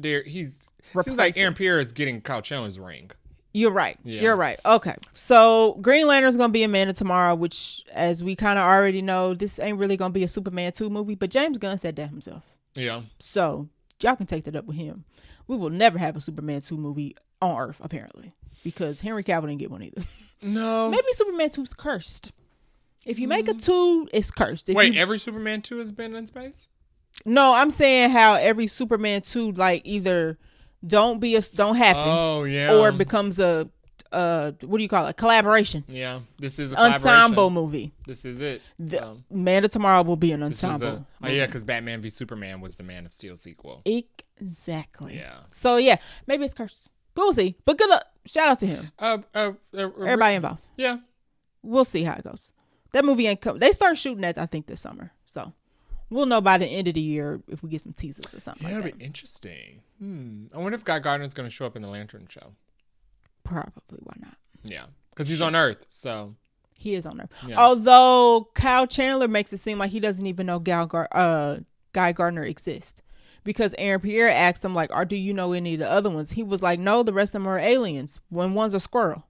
seems like Aaron Pierre is getting Kyle Chandler's ring. You're right. Yeah. You're right. Okay. So Green Lantern's gonna be a Man of Tomorrow, which, as we kind of already know, this ain't really gonna be a Superman 2 movie. But James Gunn said that himself. Yeah. So y'all can take that up with him. We will never have a Superman 2 movie on Earth, apparently, because Henry Cavill didn't get one either. No. Maybe Superman 2's cursed. If you make a 2, it's cursed. Every Superman 2 has been in space? No, I'm saying how every Superman 2 like either don't happen. Oh yeah. Or becomes a what do you call it? Collaboration. Yeah. This is a collaboration. Ensemble movie. This is it. Man of Tomorrow will be an ensemble. Because Batman v Superman was the Man of Steel sequel. Exactly. Yeah. So yeah, maybe it's cursed. But we'll see. But good luck. Shout out to him. Everybody involved. Yeah. We'll see how it goes. That movie ain't come. They start shooting that, I think, this summer. So we'll know by the end of the year if we get some teasers or something like that. That'll be interesting. I wonder if Guy Gardner's going to show up in the Lantern Show. Probably. Why not? Yeah. Because he's on Earth, so. He is on Earth. Yeah. Although Kyle Chandler makes it seem like he doesn't even know Guy Gardner exists. because Aaron Pierre asked him like, do you know any of the other ones? He was like, no, the rest of them are aliens. When one's a squirrel.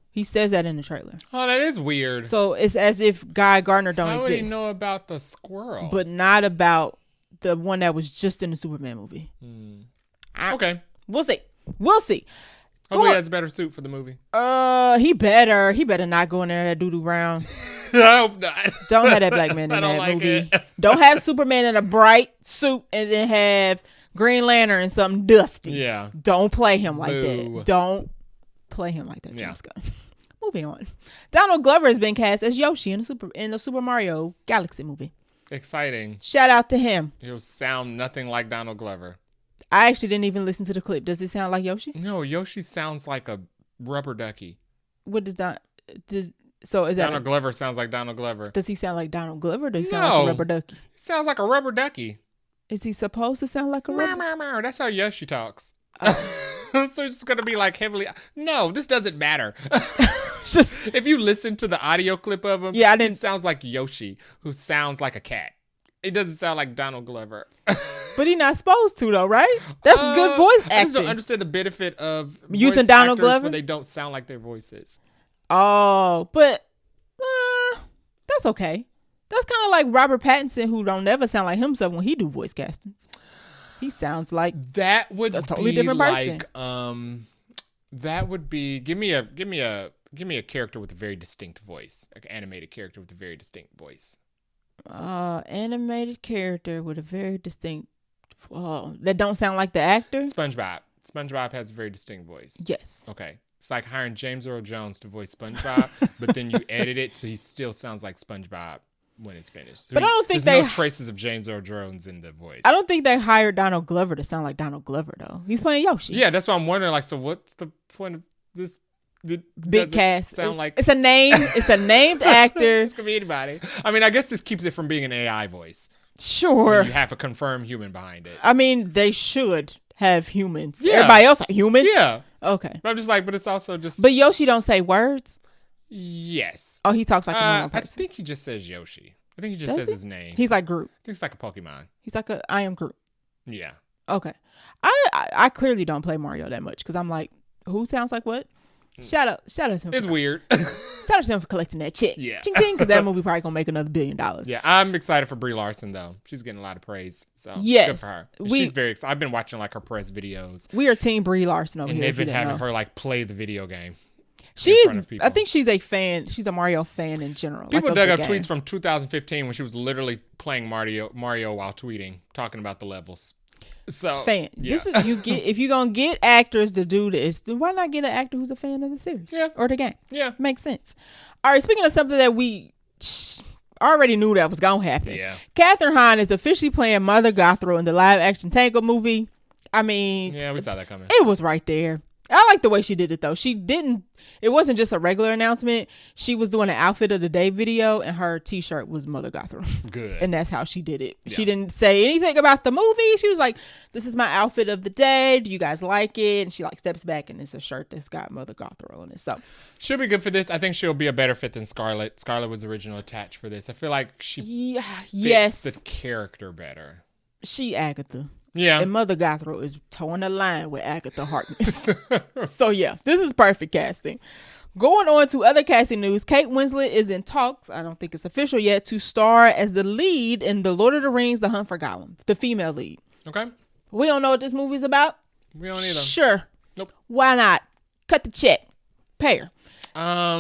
He says that in the trailer. Oh, that is weird. So it's as if Guy Gardner don't exist. How would he know about the squirrel? But not about the one that was just in the Superman movie. Okay. We'll see. We'll see. Hopefully he has a better suit for the movie. He better not go in there that doo-doo brown. I hope not. Don't have that black man in that movie. Don't have Superman in a bright suit and then have Green Lantern in something dusty. Yeah. Don't play him like that. Don't play him like that, James Gunn. Moving on. Donald Glover has been cast as Yoshi in the Super Mario Galaxy movie. Exciting. Shout out to him. He'll sound nothing like Donald Glover. I actually didn't even listen to the clip. Does it sound like Yoshi? No, Yoshi sounds like a rubber ducky. What does Donald Glover sounds like Donald Glover. Does he sound like Donald Glover or does he sound like a rubber ducky? He sounds like a rubber ducky. Is he supposed to sound like a rubber? That's how Yoshi talks. So it's going to be like heavily. No, this doesn't matter. If you listen to the audio clip of him, it sounds like Yoshi, who sounds like a cat. It doesn't sound like Donald Glover. But he's not supposed to, though, right? That's good voice acting. I just don't understand the benefit of using Donald Glover when they don't sound like their voices. Oh, but that's okay. That's kind of like Robert Pattinson, who don't never sound like himself when he do voice castings. He sounds like that would a totally be different like, person. That would be give me a character with a very distinct voice, like an animated character with a very distinct voice. Animated character with a very distinct. That don't sound like the actor. SpongeBob. SpongeBob has a very distinct voice. Yes. Okay. It's like hiring James Earl Jones to voice SpongeBob, but then you edit it so he still sounds like SpongeBob when it's finished. So but I don't think there's no traces of James Earl Jones in the voice. I don't think they hired Donald Glover to sound like Donald Glover though. He's playing Yoshi. Yeah, that's why I'm wondering. Like, so what's the point of this? Big cast. Sound like it's a name. It's a named actor. It could be anybody. I mean, I guess this keeps it from being an AI voice. Sure. You have a confirmed human behind it. I mean, they should have humans. Yeah. Everybody else are human. Yeah. Okay. But I'm just like, but it's also just. But Yoshi don't say words. Yes. Oh, he talks like a normal person. I think he just says Yoshi. I think he just says his name. He's like Groot. I think he's like a Pokemon. He's like I am Groot. Yeah. Okay. I clearly don't play Mario that much because I'm like, who sounds like what? Shout out to him. It's weird. Shout out to him for collecting that check. Yeah. Ching ching, because that movie probably gonna make another $1 billion. Yeah, I'm excited for Brie Larson though. She's getting a lot of praise. So yes, good for her. She's very excited. I've been watching like her press videos. We are team Brie Larson over here. And they've been having her like play the video game. She is. I think she's a fan. She's a Mario fan in general. People dug up tweets from 2015 when she was literally playing Mario while tweeting, talking about the levels. So fan. Yeah. This is if you're gonna get actors to do this, then why not get an actor who's a fan of the series? Yeah. Or the game? Yeah. Makes sense. All right, speaking of something that we already knew that was gonna happen. Yeah. Kathryn Hahn is officially playing Mother Gothel in the live action Tangled movie. I mean, yeah, we saw that coming. It was right there. I like the way she did it though. It wasn't just a regular announcement. She was doing an outfit of the day video and her t-shirt was Mother Gothel. Good. And that's how she did it. Yeah. She didn't say anything about the movie. She was like, this is my outfit of the day. Do you guys like it? And she like steps back and it's a shirt that's got Mother Gothel on it. So she'll be good for this. I think she'll be a better fit than Scarlett. Scarlett was originally attached for this. I feel like she fits the character better. She Agatha. Yeah. And Mother Gothel is towing the line with Agatha Harkness. So yeah, this is perfect casting. Going on to other casting news, Kate Winslet is in talks, I don't think it's official yet, to star as the lead in The Lord of the Rings, The Hunt for Gollum, the female lead. Okay. We don't know what this movie's about. We don't either. Sure. Nope. Why not? Cut the check. Pay her. I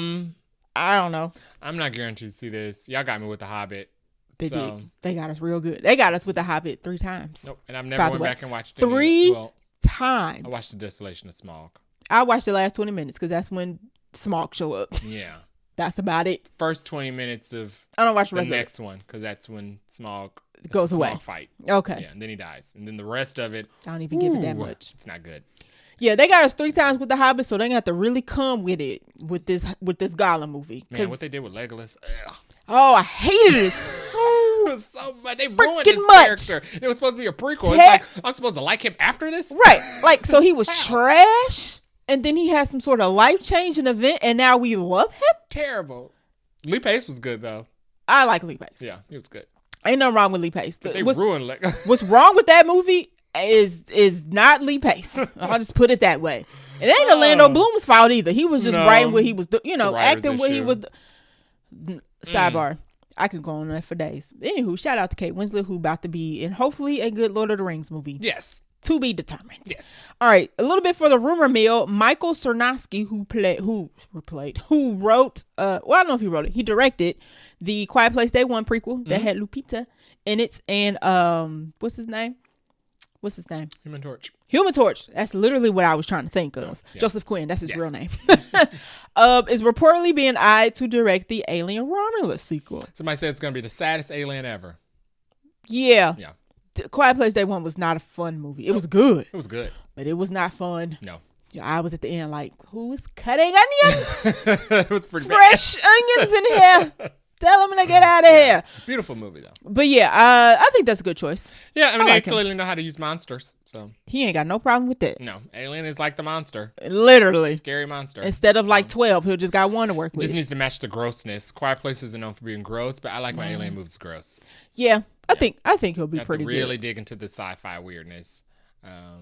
don't know. I'm not guaranteed to see this. Y'all got me with The Hobbit. They did. They got us real good. They got us with The Hobbit 3 times. Nope. And I've never went back and watched it. 3 times. I watched The Desolation of Smaug. I watched the last 20 minutes because that's when Smaug show up. Yeah. That's about it. First 20 minutes of I don't watch the next one because that's when Smaug goes away. Fight. Okay. Yeah, and then he dies. And then the rest of it. I don't even give it that much. It's not good. Yeah, they got us 3 times with The Hobbit, so they got to really come with it with this Gollum movie. Man, what they did with Legolas. Ugh. Oh, I hated it so much. They ruined his character. It was supposed to be a prequel. It's like, I'm supposed to like him after this? Right. Like, so he was trash, and then he had some sort of life-changing event, and now we love him? Terrible. Lee Pace was good, though. I like Lee Pace. Yeah, he was good. Ain't nothing wrong with Lee Pace. They ruined Legolas. What's wrong with that movie? is not Lee Pace. I'll just put it that way. It ain't Orlando Bloom's fault either. He was just writing what he was acting what he was. Sidebar. I could go on that for days. Anywho, shout out to Kate Winslet, who about to be in hopefully a good Lord of the Rings movie. Yes. To be determined. Yes. All right. A little bit for the rumor mill. Michael Cernosky, who wrote, I don't know if he wrote it. He directed the Quiet Place Day 1 prequel that had Lupita in it. And what's his name? Human Torch. Human Torch. That's literally what I was trying to think of. Yeah. Joseph Quinn. That's his real name. Is reportedly being eyed to direct the Alien Romulus sequel. Somebody said it's going to be the saddest alien ever. Yeah. Yeah. Quiet Place Day 1 was not a fun movie. It was good. It was good. But it was not fun. No. Yeah, I was at the end like, who's cutting onions? It was pretty Fresh onions in here. Tell them to get out of here. Beautiful movie, though. But yeah, I think that's a good choice. Yeah, I mean, like they clearly know how to use monsters. So he ain't got no problem with that. No, Alien is like the monster. Literally. Scary monster. Instead of like 12, he'll just got one to work with. Just needs to match the grossness. Quiet Place isn't known for being gross, but I like my Alien movies gross. Yeah, I think he'll be pretty really good. dig into the sci-fi weirdness.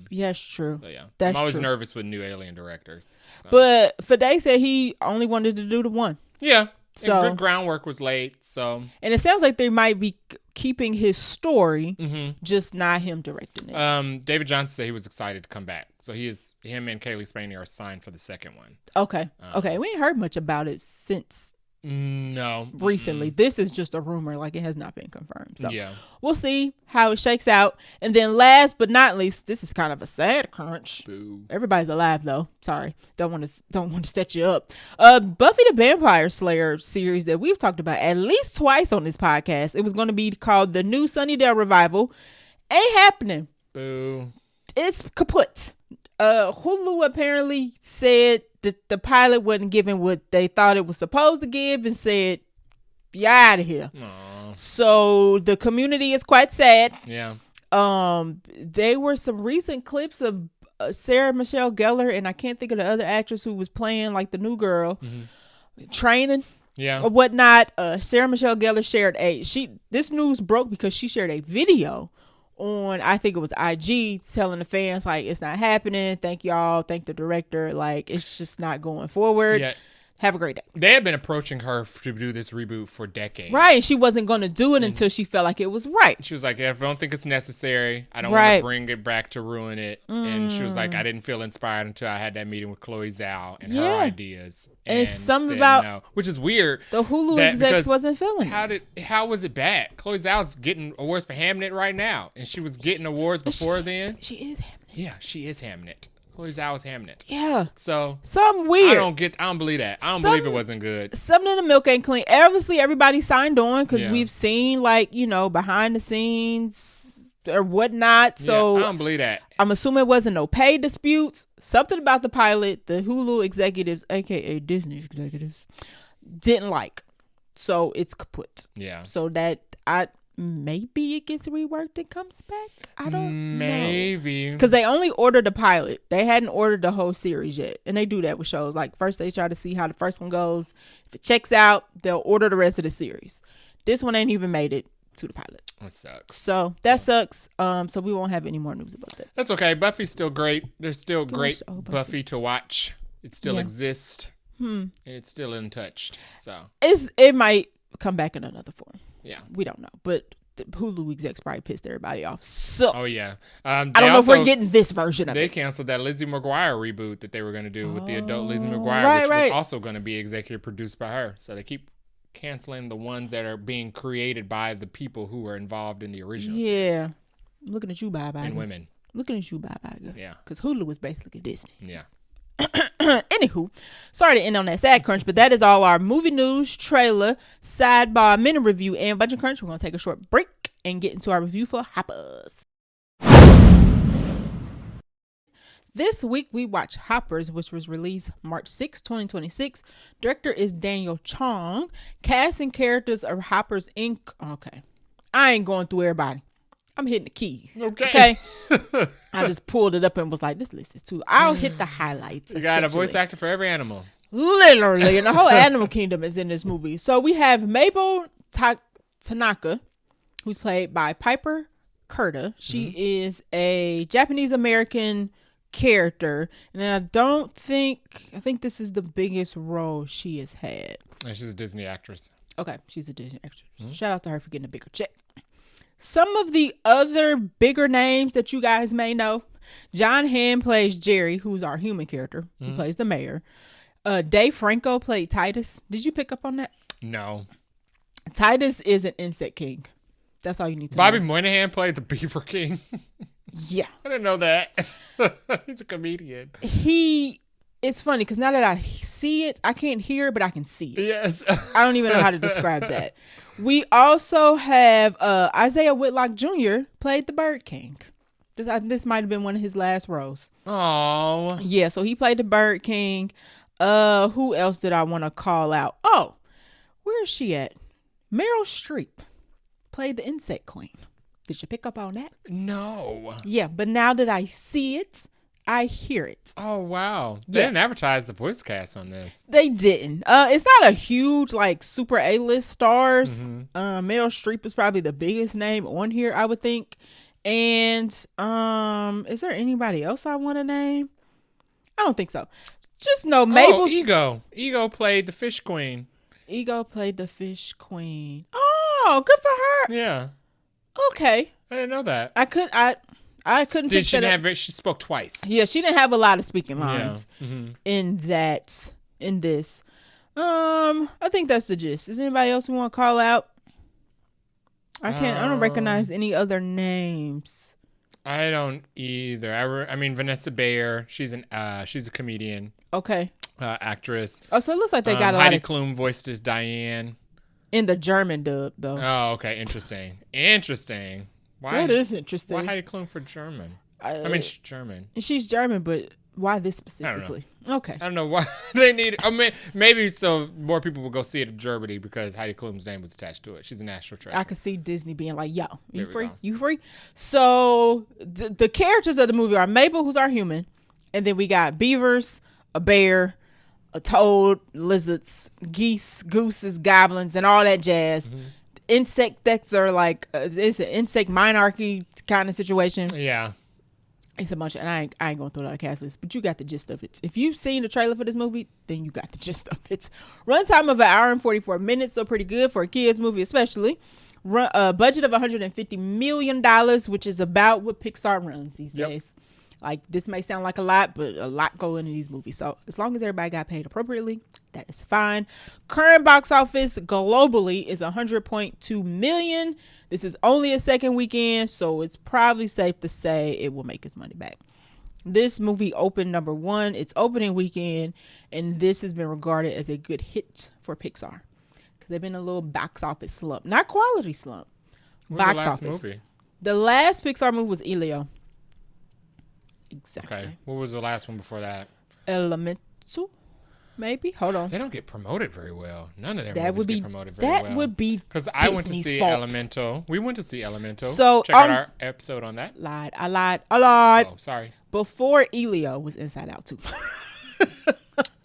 Yeah, it's true. So yeah, That's I'm always true. nervous with new Alien directors. So. But Fade said he only wanted to do the one. Yeah, So and good groundwork was laid. So and it sounds like they might be keeping his story, just not him directing it. David Johnson said he was excited to come back. So him and Kaylee Spaney are signed for the second one. Okay. Okay. We ain't heard much about it since no recently. This is just a rumor, like it has not been confirmed. So yeah, we'll see how it shakes out. And then last but not least, this is kind of a sad crunch. Boo. Everybody's alive though. Sorry. Don't want to set you up. Buffy the Vampire Slayer series that we've talked about at least twice on this podcast. It was going to be called the New Sunnydale Revival. Ain't happening. Boo. It's kaput. Hulu apparently said that the pilot wasn't giving what they thought it was supposed to give and said, "You're out of here." Aww. So the community is quite sad. Yeah. There were some recent clips of Sarah Michelle Gellar, and I can't think of the other actress who was playing like the new girl, training. Yeah. Or whatnot. Sarah Michelle Gellar shared this news broke because she shared a video on, I think it was IG, telling the fans like it's not happening. Thank y'all. Thank the director. Like it's just not going forward. Yeah. Have a great day. They had been approaching her to do this reboot for decades. Right. And she wasn't going to do it until she felt like it was right. She was like, I don't think it's necessary. I don't want to bring it back to ruin it. And she was like, I didn't feel inspired until I had that meeting with Chloe Zhao and her ideas. And it's something about no, which is weird. The Hulu execs wasn't feeling How was it bad? Chloe Zhao's getting awards for Hamnet right now. And she was getting awards before then. She is Hamnet. Yeah, she is Hamnet. Chloe Zhao is Hamnet. Yeah. So something weird. I don't believe that. I don't believe it wasn't good. Something in the milk ain't clean. Obviously, everybody signed on because Yeah. we've seen behind the scenes or whatnot. So I don't believe that. I'm assuming it wasn't no pay disputes. Something about the pilot, the Hulu executives, aka Disney executives, didn't like. So it's kaput. Yeah. So that maybe it gets reworked and comes back. I don't know. Maybe. Because they only ordered the pilot. They hadn't ordered the whole series yet. And they do that with shows. Like first they try to see how the first one goes. If it checks out, they'll order the rest of the series. This one ain't even made it to the pilot. That sucks. So that sucks. So we won't have any more news about that. That's okay. Buffy's still great. There's still great show, Buffy to watch. It still Yeah. exists. And it's still untouched. So It might come back in another form. yeah. We don't know. But the Hulu execs probably pissed everybody off. So Oh yeah. I don't know if we're getting this version of They it. canceled that Lizzie McGuire reboot that they were going to do with the adult Lizzie McGuire, right, which was also going to be executive produced by her. So they keep canceling the ones that are being created by the people who were involved in the original Yeah. series. Looking at you, bye. And women. Looking at you, bye. Yeah. Because Hulu is basically Disney. Yeah. Anywho, sorry to end on that sad crunch, but that is all our movie news, trailer, sidebar, minute review, and bunch of crunch. We're going to take a short break and get into our review for Hoppers. This week we watched Hoppers, which was released March 6, 2026. Director is Daniel Chong. Cast and characters are Hoppers Inc. Okay. I ain't going through everybody. I'm hitting the keys. Okay. I just pulled it up and was like, this list is too long. I'll hit the highlights. You got a voice actor for every animal. Literally. And the whole animal kingdom is in this movie. So we have Mabel Tanaka, who's played by Piper Kurta. She is a Japanese American character, and I think this is the biggest role she has had. And she's a Disney actress. Okay, she's a Disney actress. Shout out to her for getting a bigger check. Some of the other bigger names that you guys may know: John Hamm plays Jerry, who's our human character. He plays the mayor. Dave Franco played Titus. Did you pick up on that? No. Titus is an insect king. That's all you need to Bobby know. Moynihan played the Beaver King. Yeah. I didn't know that. He's a comedian. It's funny because now that I see it, I can't hear it, but I can see it. Yes. I don't even know how to describe that. We also have Isaiah Whitlock Jr. played the Bird King. This might have been one of his last roles. Oh. Yeah, so he played the Bird King. Who else did I want to call out? Oh, where is she at? Meryl Streep played the Insect Queen. Did you pick up on that? No. Yeah, but now that I see it, I hear it. Oh, wow. They didn't advertise the voice cast on this. They didn't. It's not a huge, like, super A-list stars. Meryl Streep is probably the biggest name on here, I would think. And is there anybody else I want to name? I don't think so. Just know Mabel. Oh, Ego. Ego played the Fish Queen. Ego played the Fish Queen. Oh, good for her. Yeah. Okay. I didn't know that. I couldn't pick that up. She spoke twice. Yeah, she didn't have a lot of speaking lines Yeah. in this. I think that's the gist. Is anybody else who want to call out? I don't recognize any other names. I don't either. I mean, Vanessa Bayer. She's a comedian. Okay. Actress. Oh, so it looks like they got a Heidi lot of Klum voiced as Diane. in the German dub, though. Oh, okay. Interesting. Why? That is interesting. Why Heidi Klum for German? I mean, she's German. She's German, but why this specifically? Okay. I don't know why they need. I mean, maybe so more people will go see it in Germany because Heidi Klum's name was attached to it. She's a national treasure. I could see Disney being like, "Yo, you There we free? go. You free?" So the characters of the movie are Mabel, who's our human, and then we got beavers, a bear, a toad, lizards, geese, gooses, goblins, and all that jazz. Insects are like it's an insect monarchy kind of situation. Yeah. It's a bunch of, and I ain't going through the cast list, but you got the gist of it. If you've seen the trailer for this movie, then you got the gist of it. Runtime of 1 hour and 44 minutes, so pretty good for a kids movie, especially. Budget of $150 million, which is about what Pixar runs these days. Like, this may sound like a lot, but a lot go into these movies. So as long as everybody got paid appropriately, that is fine. Current box office globally is $100.2 million. This is only a second weekend, so it's probably safe to say it will make its money back. This movie opened number 1, its opening weekend, and this has been regarded as a good hit for Pixar. Because they've been in a little box office slump. Not quality slump. What Box was the last office. movie? The last Pixar movie was Elio. Exactly. Okay. What was the last one before that? Elemental, maybe. Hold on. They don't get promoted very well. None of their That movies would be get promoted very well. that would be because I went to Disney's see fault. Elemental. We went to see Elemental. So, check out our episode on that. I lied. Oh, sorry. Before Elio was Inside Out 2.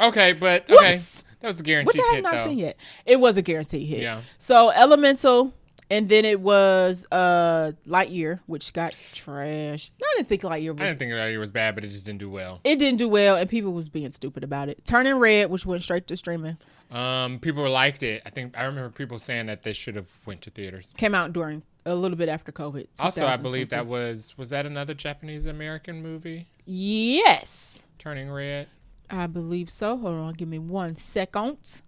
Okay, but Whoops. that was a guaranteed Which I have hit, not though. seen yet. It was a guaranteed hit. Yeah. So Elemental, and then it was Lightyear, which got trashed. I didn't think Lightyear was. I didn't think that was bad, but it just didn't do well. It didn't do well, and people was being stupid about it. Turning Red, which went straight to streaming, People liked it. I remember people saying that they should have went to theaters. came out during a little bit after COVID. Also, I believe 2022. that was that another Japanese American movie? Yes, Turning Red. I believe so. Hold on, give me 1 second.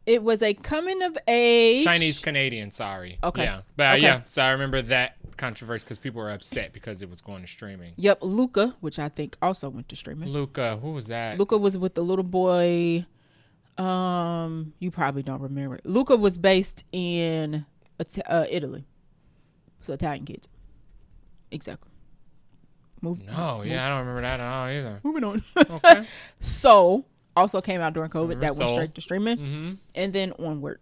It was a coming of age. Chinese Canadian, sorry. Okay. Yeah. But Okay. yeah, so I remember that controversy because people were upset because it was going to streaming. Yep, Luca, which I think also went to streaming. Luca, who was that? Luca was with the little boy. You probably don't remember it. Luca was based in Italy, so Italian kids. Exactly. No, yeah, I don't remember that at all either. Moving on. Okay. So also came out during COVID. Remember That went Soul? straight to streaming, Mm-hmm. and then Onward.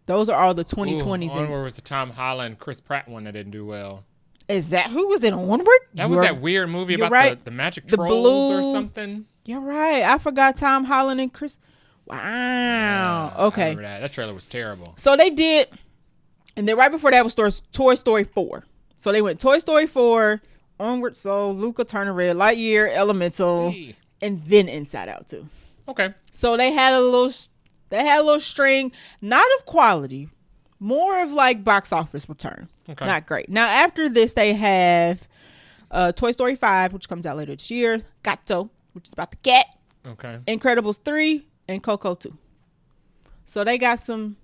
Those are all the 2020s. Onward was the Tom Holland, Chris Pratt one that didn't do well. Is that who was in Onward? That was that weird movie you're about right. the magic The trolls or blue- something. You're right. I forgot Tom Holland and Chris. Wow. I Okay. remember that. That trailer was terrible. So they did, and then right before that was Toy Story 4. So they went Toy Story 4, Onward Soul, Luca, Turner Red, Lightyear, Elemental, and then Inside Out 2. Okay. So they had a little string, not of quality, more of like box office return. Okay. Not great. Now after this, they have Toy Story 5, which comes out later this year, Gato, which is about the cat. Okay. Incredibles 3 and Coco 2. So they got some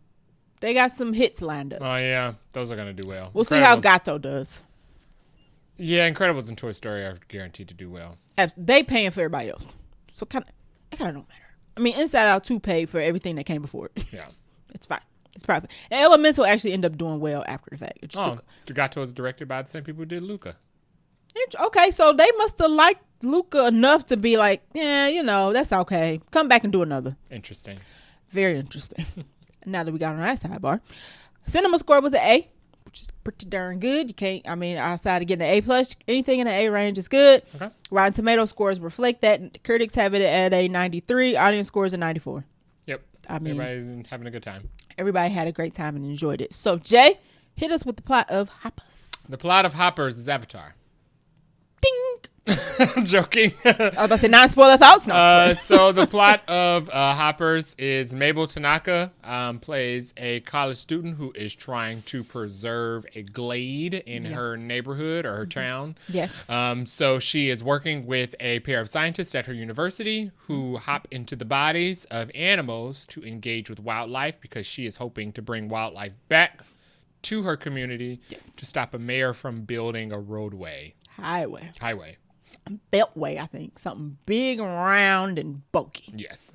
hits lined up. Oh yeah, those are gonna do well. We'll see how Gato does. Yeah, Incredibles and Toy Story are guaranteed to do well. They paying for everybody else, so it kind of don't matter. I mean, Inside Out 2 paid for everything that came before it. Yeah, it's fine. It's private. And Elemental actually ended up doing well after the fact. Gato was directed by the same people who did Luca. Okay, so they must have liked Luca enough to be like, yeah, that's okay. Come back and do another. Interesting. Very interesting. Now that we got on that sidebar, cinema score was an A, which is pretty darn good. You can't, outside of getting an A+, anything in the A range is good. Okay. Rotten Tomato scores reflect that. Critics have it at a 93. Audience scores a 94. Yep. Everybody's having a good time. Everybody had a great time and enjoyed it. So, Jay, hit us with the plot of Hoppers. The plot of Hoppers is Avatar. Ding! I'm joking. I was about to say non-spoiler thoughts. So the plot of Hoppers is Mabel Tanaka plays a college student who is trying to preserve a glade in her neighborhood or her town. Yes. So she is working with a pair of scientists at her university who hop into the bodies of animals to engage with wildlife because she is hoping to bring wildlife back to her community to stop a mayor from building a roadway. Highway. Beltway, I think. Something big, round, and bulky. Yes.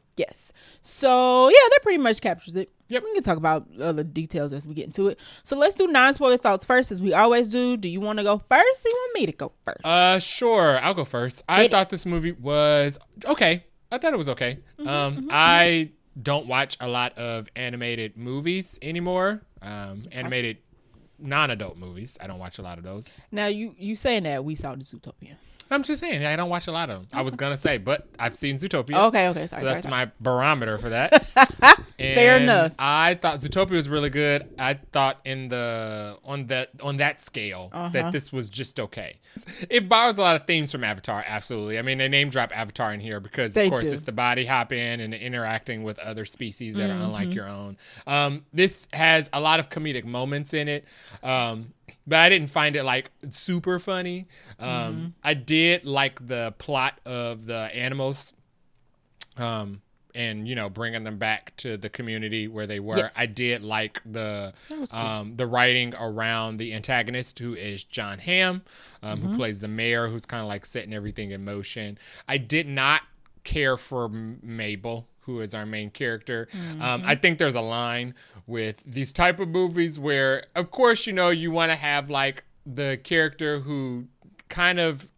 So, yeah, that pretty much captures it. Yep. We can talk about other details as we get into it. So, let's do non-spoiler thoughts first, as we always do. Do you want to go first or you want me to go first? Sure. I'll go first. I thought this movie was okay. I thought it was okay. I don't watch a lot of animated movies anymore. Animated non-adult movies. I don't watch a lot of those. Now, you saying that we saw the Zootopia. I'm just saying, I don't watch a lot of them. I was going to say, but I've seen Zootopia. Okay. Sorry. So that's my barometer for that. Fair enough. I thought Zootopia was really good. I thought on that scale that this was just okay. It borrows a lot of themes from Avatar, absolutely. I mean, they name drop Avatar in here because, of course, it's the body hopping and interacting with other species that are unlike your own. This has a lot of comedic moments in it. But I didn't find it like super funny. I did like the plot of the animals, and bringing them back to the community where they were. Yes. I did like the writing around the antagonist, who is John Hamm, who plays the mayor, who's kind of like setting everything in motion. I did not care for Mabel, who is our main character. I think there's a line with these type of movies where, of course, you want to have like the character who kind of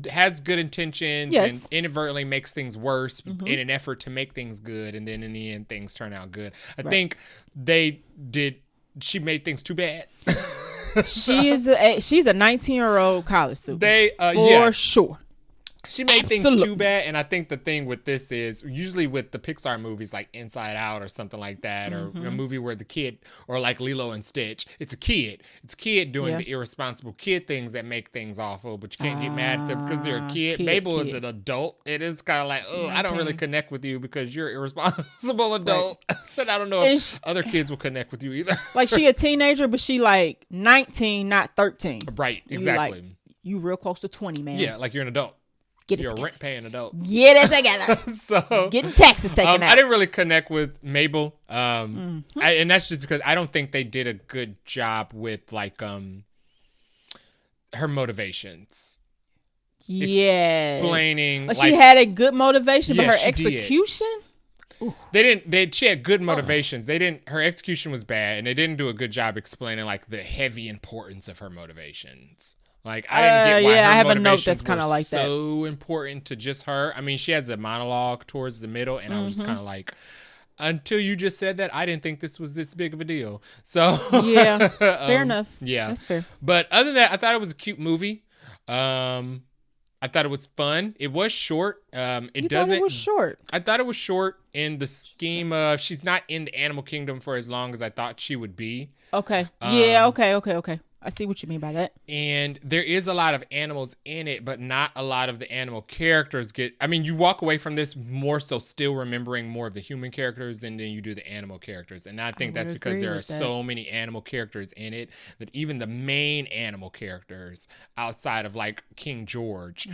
has good intentions and inadvertently makes things worse in an effort to make things good, and then in the end things turn out good. I think she made things too bad. She's a 19-year-old college student. For sure. She made things too bad, and I think the thing with this is usually with the Pixar movies like Inside Out or something like that, or a movie where the kid, or like Lilo and Stitch, it's a kid doing the irresponsible kid things that make things awful, but you can't get mad at them because they're a kid. Mabel is an adult. It is kind of like, I don't really connect with you because you're an irresponsible adult, but I don't know if other kids will connect with you either. Like, she a teenager, but she like 19, not 13. Right, exactly. You real close to 20, man. Yeah, like you're an adult. You're a rent-paying adult. Get it together. So getting taxes taken out. I didn't really connect with Mabel, and that's just because I don't think they did a good job with like her motivations. Yeah, explaining. Like, she had a good motivation, but her execution. She had good motivations. Her execution was bad, and they didn't do a good job explaining like the heavy importance of her motivations. Like, I didn't get why her I have a motivations note that's kind of like that. So important to just her. I mean, she has a monologue towards the middle, and I was just kind of like, until you just said that, I didn't think this was this big of a deal. So yeah, fair enough. Yeah, that's fair. But other than that, I thought it was a cute movie. I thought it was fun. It was short. Thought it was short? I thought it was short in the scheme of she's not in the animal kingdom for as long as I thought she would be. Okay. Okay. I see what you mean by that. And there is a lot of animals in it, but not a lot of the animal characters get... I mean, you walk away from this more so still remembering more of the human characters than you do the animal characters. And I think that's because there are so many animal characters in it that even the main animal characters outside of like King George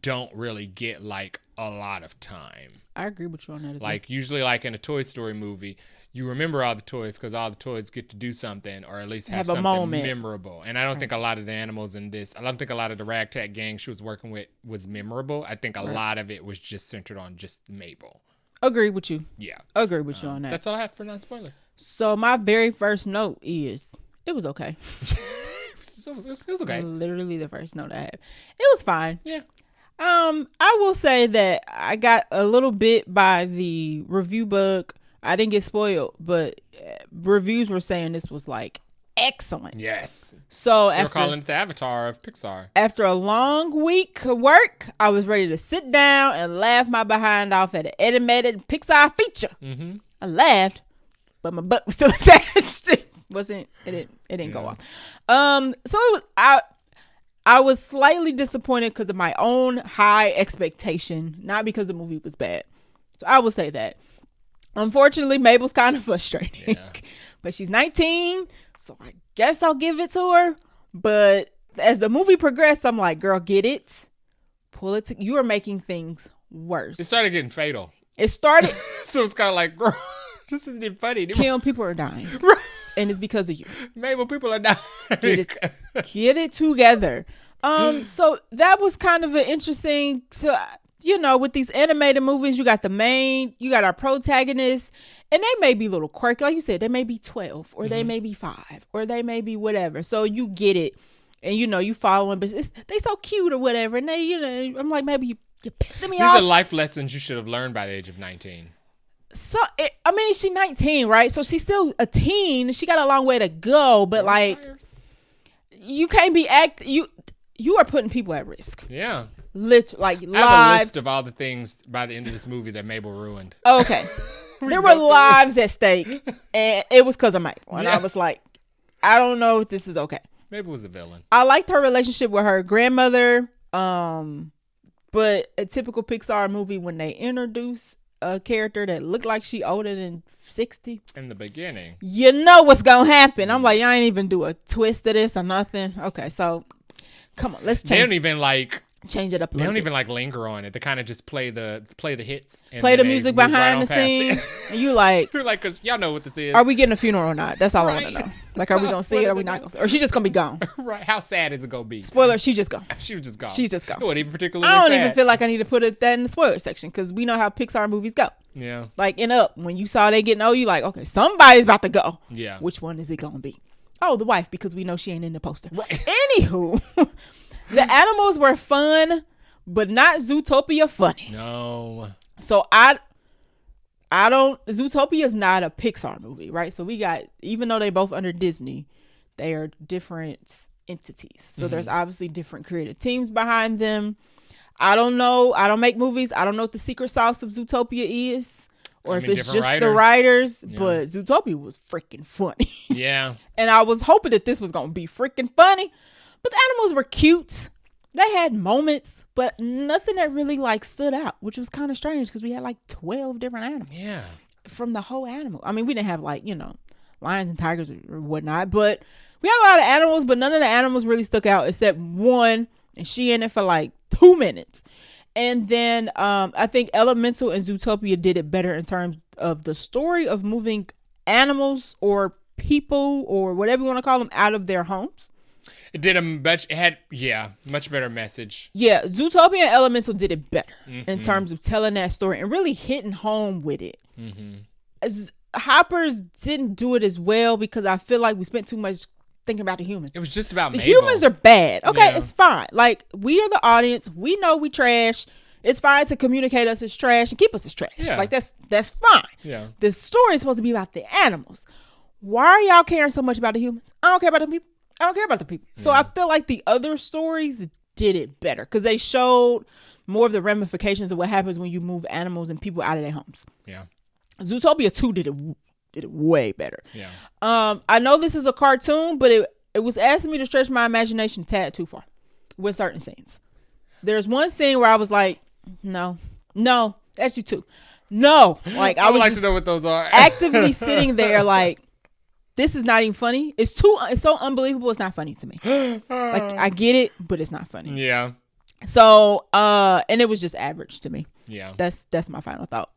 don't really get like a lot of time. I agree with you on that as well. Like usually like in a Toy Story movie, you remember all the toys because all the toys get to do something or at least have something moment. Memorable. And I don't think a lot of the animals in this, I don't think a lot of the ragtag gang she was working with was memorable. I think a lot of it was just centered on just Mabel. Agree with you. Yeah. Agree with you on that. That's all I have for non-spoiler. So my very first note is, it was okay. It was okay. Literally the first note I have. It was fine. Yeah. I will say that I got a little bit by the review bug. I didn't get spoiled, but reviews were saying this was like excellent. Yes. So they were calling it the Avatar of Pixar. After a long week of work, I was ready to sit down and laugh my behind off at an animated Pixar feature. Mm-hmm. I laughed, but my butt was still attached. It didn't go off. So I was slightly disappointed because of my own high expectation, not because the movie was bad. So I will say that. Unfortunately, Mabel's kind of frustrating, but she's 19, so I guess I'll give it to her. But as the movie progressed, I'm like, girl, get it. Pull it. You are making things worse. It started getting fatal. It started. So it's kind of like, girl, this isn't funny anymore. Kim, people are dying. And it's because of you. Mabel, people are dying. Get it together. So that was kind of an interesting... with these animated movies, you got our protagonists, and they may be a little quirky. Like you said, they may be 12, or they may be 5, or they may be whatever. So you get it, and you follow them, but they so cute or whatever. And they, I'm like, maybe you're pissing me off. These are life lessons you should have learned by the age of 19. So, she's 19, right? So she's still a teen. She got a long way to go, but you can't be you are putting people at risk. Yeah. Lives. I have a list of all the things by the end of this movie that Mabel ruined. Okay. There were lives at stake, and it was because of Mabel. And I was like, I don't know if this is okay. Mabel was the villain. I liked her relationship with her grandmother, but a typical Pixar movie, when they introduce a character that looked like she older than 60 in the beginning, you know what's gonna happen. I'm like, y'all ain't even do a twist of this or nothing. Okay, so come on, let's change. They don't even change it up. They don't even linger on it. They kind of just play the hits, and play the music behind the scene. And you're like, because y'all know what this is. Are we getting a funeral or not? That's all I want to know. Like, are we gonna see it? Or are we not gonna see it? Or she just gonna be gone? Right? How sad is it gonna be? Spoiler: she just gone. She was just gone. She's just gone. It wasn't even particularly. I don't sad. even feel like I need to put that in the spoiler section because we know how Pixar movies go. Yeah. Like in Up, when you saw they getting old, you like, okay, somebody's about to go. Yeah. Which one is it gonna be? Oh, the wife, because we know she ain't in the poster. Right. Anywho, the animals were fun, but not Zootopia funny. No. So I don't. Zootopia is not a Pixar movie, right? So we got, even though they both under Disney, they are different entities. So there's obviously different creative teams behind them. I don't know. I don't make movies. I don't know what the secret sauce of Zootopia is, or if it's just the writers. Yeah. But Zootopia was freaking funny. Yeah. And I was hoping that this was gonna be freaking funny, but the animals were cute. They had moments, but nothing that really stood out, which was kind of strange because we had 12 different animals. Yeah. From the whole animal. I mean, we didn't have lions and tigers or whatnot, but we had a lot of animals, but none of the animals really stuck out except one, and she in it for 2 minutes. And then I think Elemental and Zootopia did it better in terms of the story of moving animals or people or whatever you want to call them out of their homes. It did much better message. Yeah, Zootopia and Elemental did it better in terms of telling that story and really hitting home with it. Hoppers didn't do it as well because I feel like we spent too much thinking about the humans. It was just about Mabel. Humans are bad. Okay, It's fine. We are the audience. We know we trash. It's fine to communicate us as trash and keep us as trash. Yeah. That's fine. Yeah. The story is supposed to be about the animals. Why are y'all caring so much about the humans? I don't care about the people. I don't care about the people. So I feel like the other stories did it better because they showed more of the ramifications of what happens when you move animals and people out of their homes. Yeah. Zootopia 2 did it way better. Yeah. I know this is a cartoon, but it was asking me to stretch my imagination a tad too far with certain scenes. There's one scene where I was like, no, actually two. No. Like I would was like just to know what those are. actively sitting there like, this is not even funny. It's so unbelievable. It's not funny to me. Like I get it, but it's not funny. Yeah. So, and it was just average to me. Yeah. That's my final thought.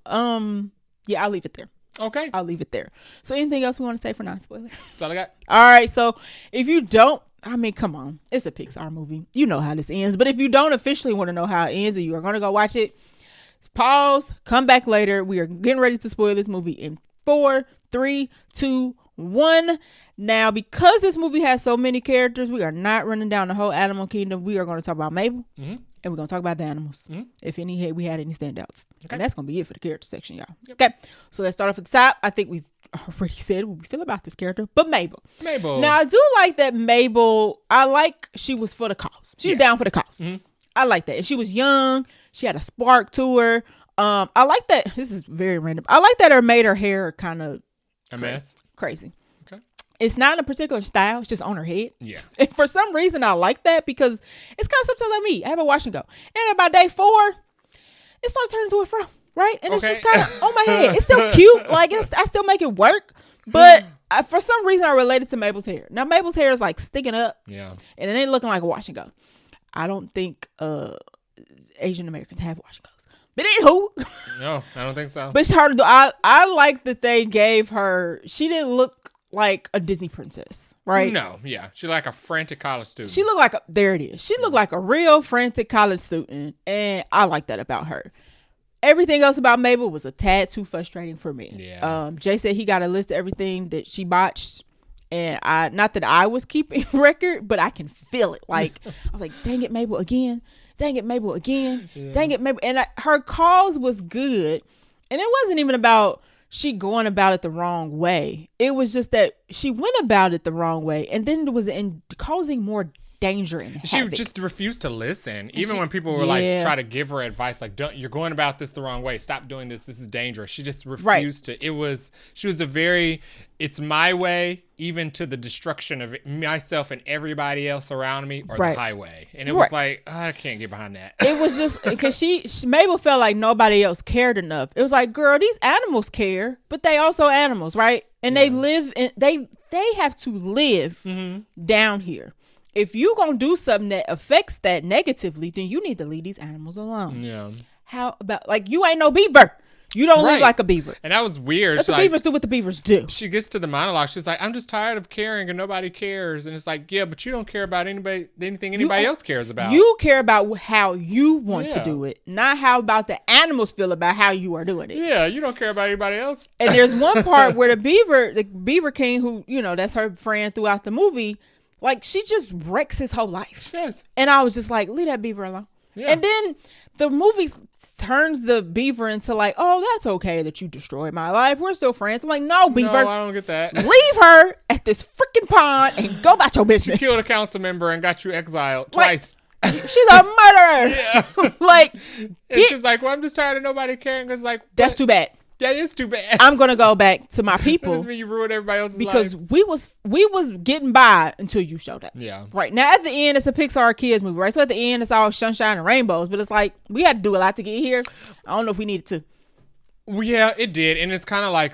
Yeah, I'll leave it there. Okay. I'll leave it there. So anything else we want to say for non-spoiler? That's all I got. All right. So if you don't, I mean, come on. It's a Pixar movie. You know how this ends. But if you don't officially want to know how it ends and you are going to go watch it, pause, come back later. We are getting ready to spoil this movie in 4, 3, 2, 1. Now, because this movie has so many characters, we are not running down the whole animal kingdom. We are going to talk about Mabel. And we're going to talk about the animals. If we had any standouts. Okay. And that's going to be it for the character section, y'all. Yep. Okay. So let's start off at the top. I think we've already said what we feel about this character. But Mabel. Now, I do like that Mabel, she was for the cause. She's down for the cause. I like that. And she was young. She had a spark to her. I like that. This is very random. I like that made her hair kind of a mess. Crazy. Okay. It's not in a particular style. It's just on her head. Yeah. And for some reason, I like that because it's kind of sometimes like me. I have a wash and go. And by day 4, it starts turning into a fro. Right? And it's just kind of on my head. It's still cute. Like, I still make it work. But for some reason, I related to Mabel's hair. Now, Mabel's hair is like sticking up. Yeah. And it ain't looking like a wash and go. I don't think Asian Americans have wash and goes. But anywho. No, I don't think so. But it's hard to do. I like that they gave her, she didn't look like a Disney princess, right? No, yeah. She like a frantic college student. She looked like, there it is. She looked like a real frantic college student. And I like that about her. Everything else about Mabel was a tad too frustrating for me. Yeah. Jay said he got a list of everything that she botched. And not that I was keeping record, but I can feel it. Like, I was like, dang it, Mabel again. Dang it, Mabel again. Yeah. Dang it, Mabel. And her cause was good. And it wasn't even about she going about it the wrong way. It was just that she went about it the wrong way. And then it was causing more danger and havoc. She just refused to listen. Even when people were like, try to give her advice, like, you're going about this the wrong way. Stop doing this. This is dangerous. She just refused to. She was a very, it's my way, even to the destruction of myself and everybody else around me, or the highway. And it was like, I can't get behind that. It was just because Mabel felt like nobody else cared enough. It was like, girl, these animals care, but they also animals, right? And they live in, they have to live down here. If you gonna do something that affects that negatively, then you need to leave these animals alone. Yeah. How about, like, you ain't no beaver. You don't live like a beaver. And that was weird. Let the beavers do what the beavers do. She gets to the monologue. She's like, I'm just tired of caring and nobody cares. And it's like, yeah, but you don't care about anything anybody else cares about. You care about how you want to do it, not how about the animals feel about how you are doing it. Yeah, you don't care about anybody else. And there's one part where the beaver king, who, that's her friend throughout the movie, like, she just wrecks his whole life. Yes. And I was just like, leave that beaver alone. Yeah. And then the movie turns the beaver into like, oh, that's okay that you destroyed my life. We're still friends. I'm like, no, beaver. No, I don't get that. Leave her at this freaking pond and go about your business. She killed a council member and got you exiled twice. She's a murderer. Yeah. Like, she's like, well, I'm just tired of nobody caring. Because, like, that's too bad. That is too bad. I'm gonna go back to my people. That doesn't mean you ruined everybody else's because life. we was getting by until you showed up. Yeah. Right now, at the end, it's a Pixar kids movie, right? So at the end, it's all sunshine and rainbows. But it's like, we had to do a lot to get here. I don't know if we needed to. Well, yeah, it did, and it's kind of like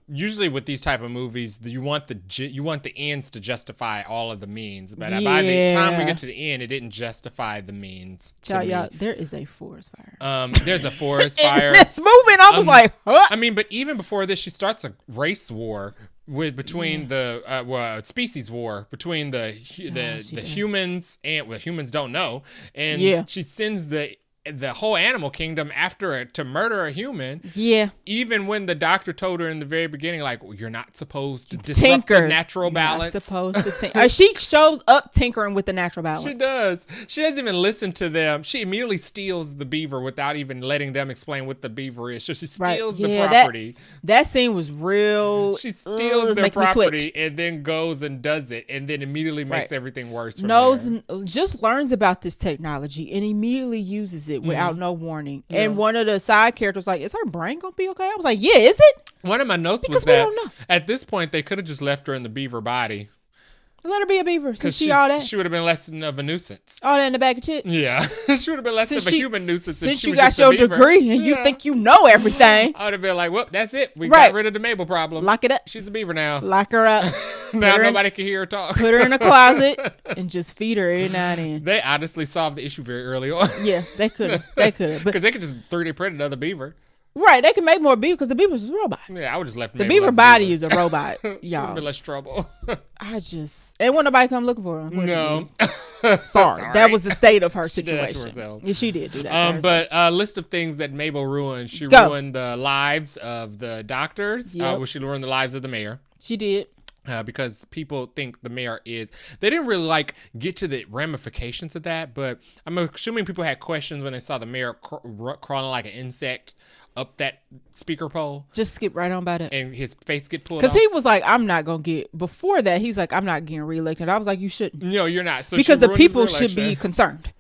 usually with these type of movies, you want the ends to justify all of the means, but by the time we get to the end, it didn't justify the means. Y'all, there is a forest fire. There's a forest fire. In this movie, and I was like, huh? I mean, but even before this, she starts a race war between the species war between the humans and humans don't know, and she sends the whole animal kingdom after it to murder a human. Yeah. Even when the doctor told her in the very beginning, like, well, you're not supposed to disrupt the natural balance. Not supposed to tinker. She shows up tinkering with the natural balance. She does. She doesn't even listen to them. She immediately steals the beaver without even letting them explain what the beaver is. So she steals the property. That scene was real. She steals their property and then goes and does it and then immediately makes everything worse. Just learns about this technology and immediately uses it without no warning. Yeah. And one of the side characters was like, is her brain gonna be okay? I was like, yeah, is it? One of my notes was that at this point they could have just left her in the beaver body. Let her be a beaver since she would have been less of a nuisance. All that in the bag of chips. Yeah. She would have been less of a human nuisance. Since you got your degree and you think you know everything. I would have been like, well, that's it. We got rid of the Mabel problem. Lock it up. She's a beaver now. Lock her up. Now nobody can hear her talk. Put her in a closet and just feed her every now and then. They honestly solved the issue very early on. Yeah, they could have. Because they could just 3D print another beaver. Right, they can make more beaver because the beaver's a robot. Yeah, I would just left the beaver body is a robot, y'all. Less trouble. Ain't want nobody come looking for her. No. Sorry, that was the state of her situation. She did that to herself. Yeah, she did do that. But a list of things that Mabel ruined. She ruined the lives of the doctors. She ruined the lives of the mayor. She did. Because people think the mayor is... They didn't really, get to the ramifications of that, but I'm assuming people had questions when they saw the mayor crawling like an insect up that speaker pole. Just skip right on by that. And his face get pulled off. Because he was like, I'm not going to get... Before that, he's like, I'm not getting reelected. I was like, you shouldn't. No, you're not. So because the people should be concerned.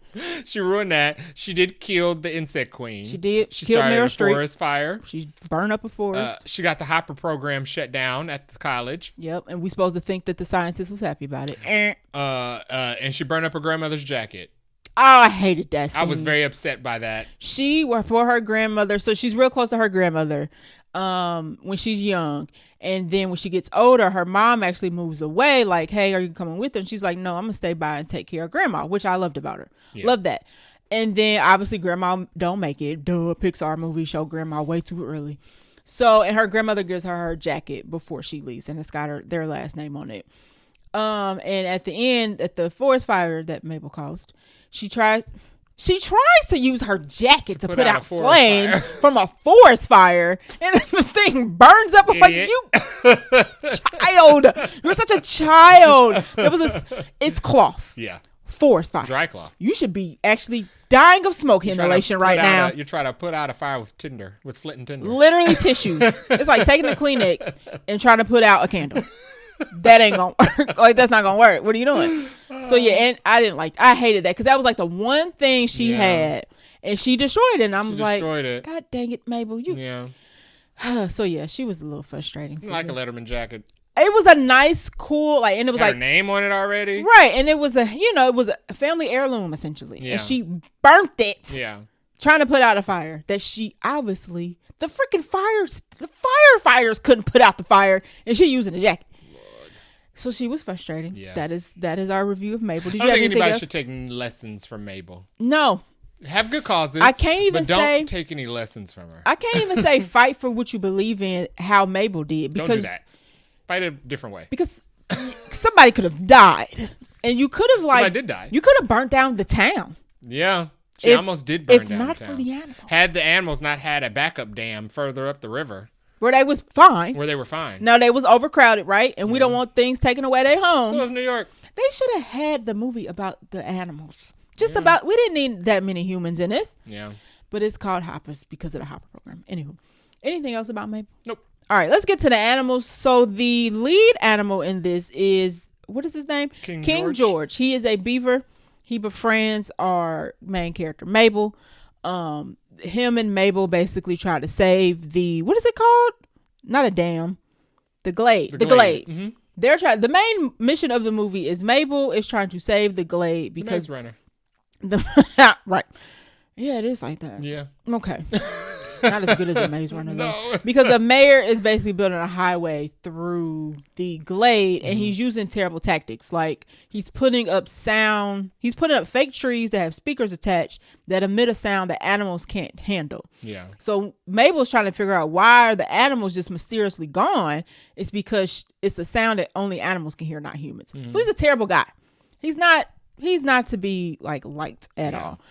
She ruined that. She did kill the insect queen. She did. She killed started Meryl a forest fire. She burned up a forest. She got the Hopper program shut down at the college. Yep, and we supposed to think that the scientist was happy about it. And she burned up her grandmother's jacket. Oh, I hated that scene. I was very upset by that. She worked for her grandmother, so she's real close to her grandmother when she's young. And then when she gets older, her mom actually moves away, like, hey, are you coming with her? And she's like, no, I'm going to stay by and take care of grandma, which I loved about her. Yeah. Love that. And then obviously grandma don't make it. Duh, Pixar movie show grandma way too early. So, and her grandmother gives her jacket before she leaves, and it's got their last name on it. And at the end, at the forest fire that Mabel caused, she tries to use her jacket to put out flames from a forest fire, and the thing burns up. I'm like, you child, you're such a child. It's cloth. Yeah. Forest fire. Dry cloth. You should be actually dying of smoke inhalation right now. You're trying to put out a fire with flint and tinder. Literally tissues. It's like taking a Kleenex and trying to put out a candle. That ain't gonna work. Like, that's not gonna work. What are you doing? So yeah, and I hated that because that was like the one thing she had, and she destroyed it. And I was like, God dang it, Mabel, you. Yeah. So yeah, she was a little frustrating. Like a Letterman jacket. It was a nice, cool, and it was her name on it already. Right, and it was a family heirloom essentially, and she burnt it. Yeah. Trying to put out a fire that she obviously the firefighters couldn't put out the fire, and she using a jacket. So she was frustrating. Yeah. That is our review of Mabel. Did you have anything anybody else? should take lessons from Mabel. No. Have good causes. I can't even don't take any lessons from her. I can't even say fight for what you believe in how Mabel did. Because, don't do that. Fight a different way. Because somebody could have died. And you could have somebody did die. You could have burnt down the town. Yeah. She almost did burn down the town. If not for the animals. Had the animals not had a backup dam further up the river. Where they was fine. Where they were fine. No, they was overcrowded, right? And we don't want things taken away their homes. So was New York. They should have had the movie about the animals. Just about, we didn't need that many humans in this. Yeah. But it's called Hoppers because of the Hopper program. Anywho, anything else about Mabel? Nope. All right, let's get to the animals. So the lead animal in this is, what is his name? King George. He is a beaver. He befriends our main character, Mabel. Him and Mabel basically try to save what is it called? Not a dam. The glade. The glade. Mm-hmm. The main mission of the movie is Mabel is trying to save the glade because Maze Runner. Right. Yeah, it is like that. Yeah. Okay. Not as good as a Maze Runner, though. Because the mayor is basically building a highway through the glade, and he's using terrible tactics. Like, he's putting up fake trees that have speakers attached that emit a sound that animals can't handle. Yeah. So Mabel's trying to figure out why are the animals just mysteriously gone. It's because it's a sound that only animals can hear, not humans. So he's a terrible guy. He's not to be liked at all.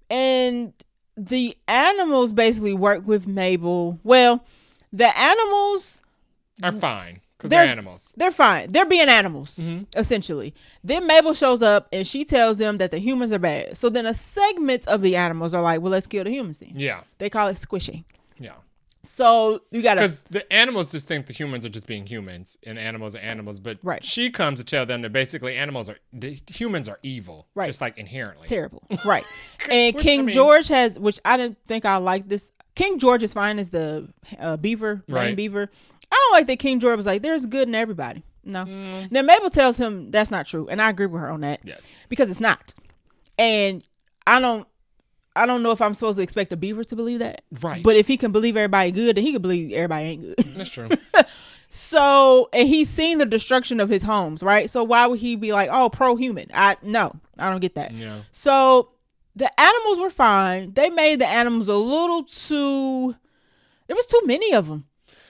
And the animals basically work with Mabel. Well, the animals are fine because they're animals. They're fine. They're being animals, essentially. Then Mabel shows up and she tells them that the humans are bad. So then a segment of the animals are like, well, let's kill the humans then. Yeah. They call it squishing. Yeah. So you got to... Because the animals just think the humans are just being humans and animals are animals. But she comes to tell them that basically humans are evil. Right. Just inherently. Terrible. Right. And George has, which I didn't think I liked this. King George is fine as the beaver, main beaver. I don't like that King George was like, there's good in everybody. No. Then Mabel tells him that's not true, and I agree with her on that. Yes. Because it's not. And I don't know if I'm supposed to expect a beaver to believe that. Right. But if he can believe everybody good, then he can believe everybody ain't good. That's true. So, and he's seen the destruction of his homes, right? So why would he be like, oh, pro-human? No, I don't get that. Yeah. So the animals were fine. They made the animals a little too, there was too many of them.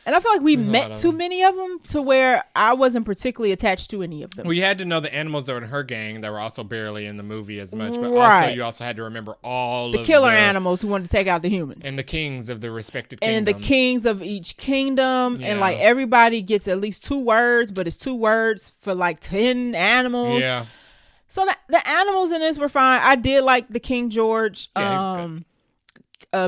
And I feel like we met too many of them to where I wasn't particularly attached to any of them. Well, you had to know the animals that were in her gang that were also barely in the movie as much, but Right. also you also had to remember all the of killer animals who wanted to take out the humans. and the kings of the respected kingdoms. And the kings of each kingdom. Yeah. And like everybody gets at least 2 words, but it's 2 words for like 10 animals. Yeah. So the animals in this were fine. I did like the King George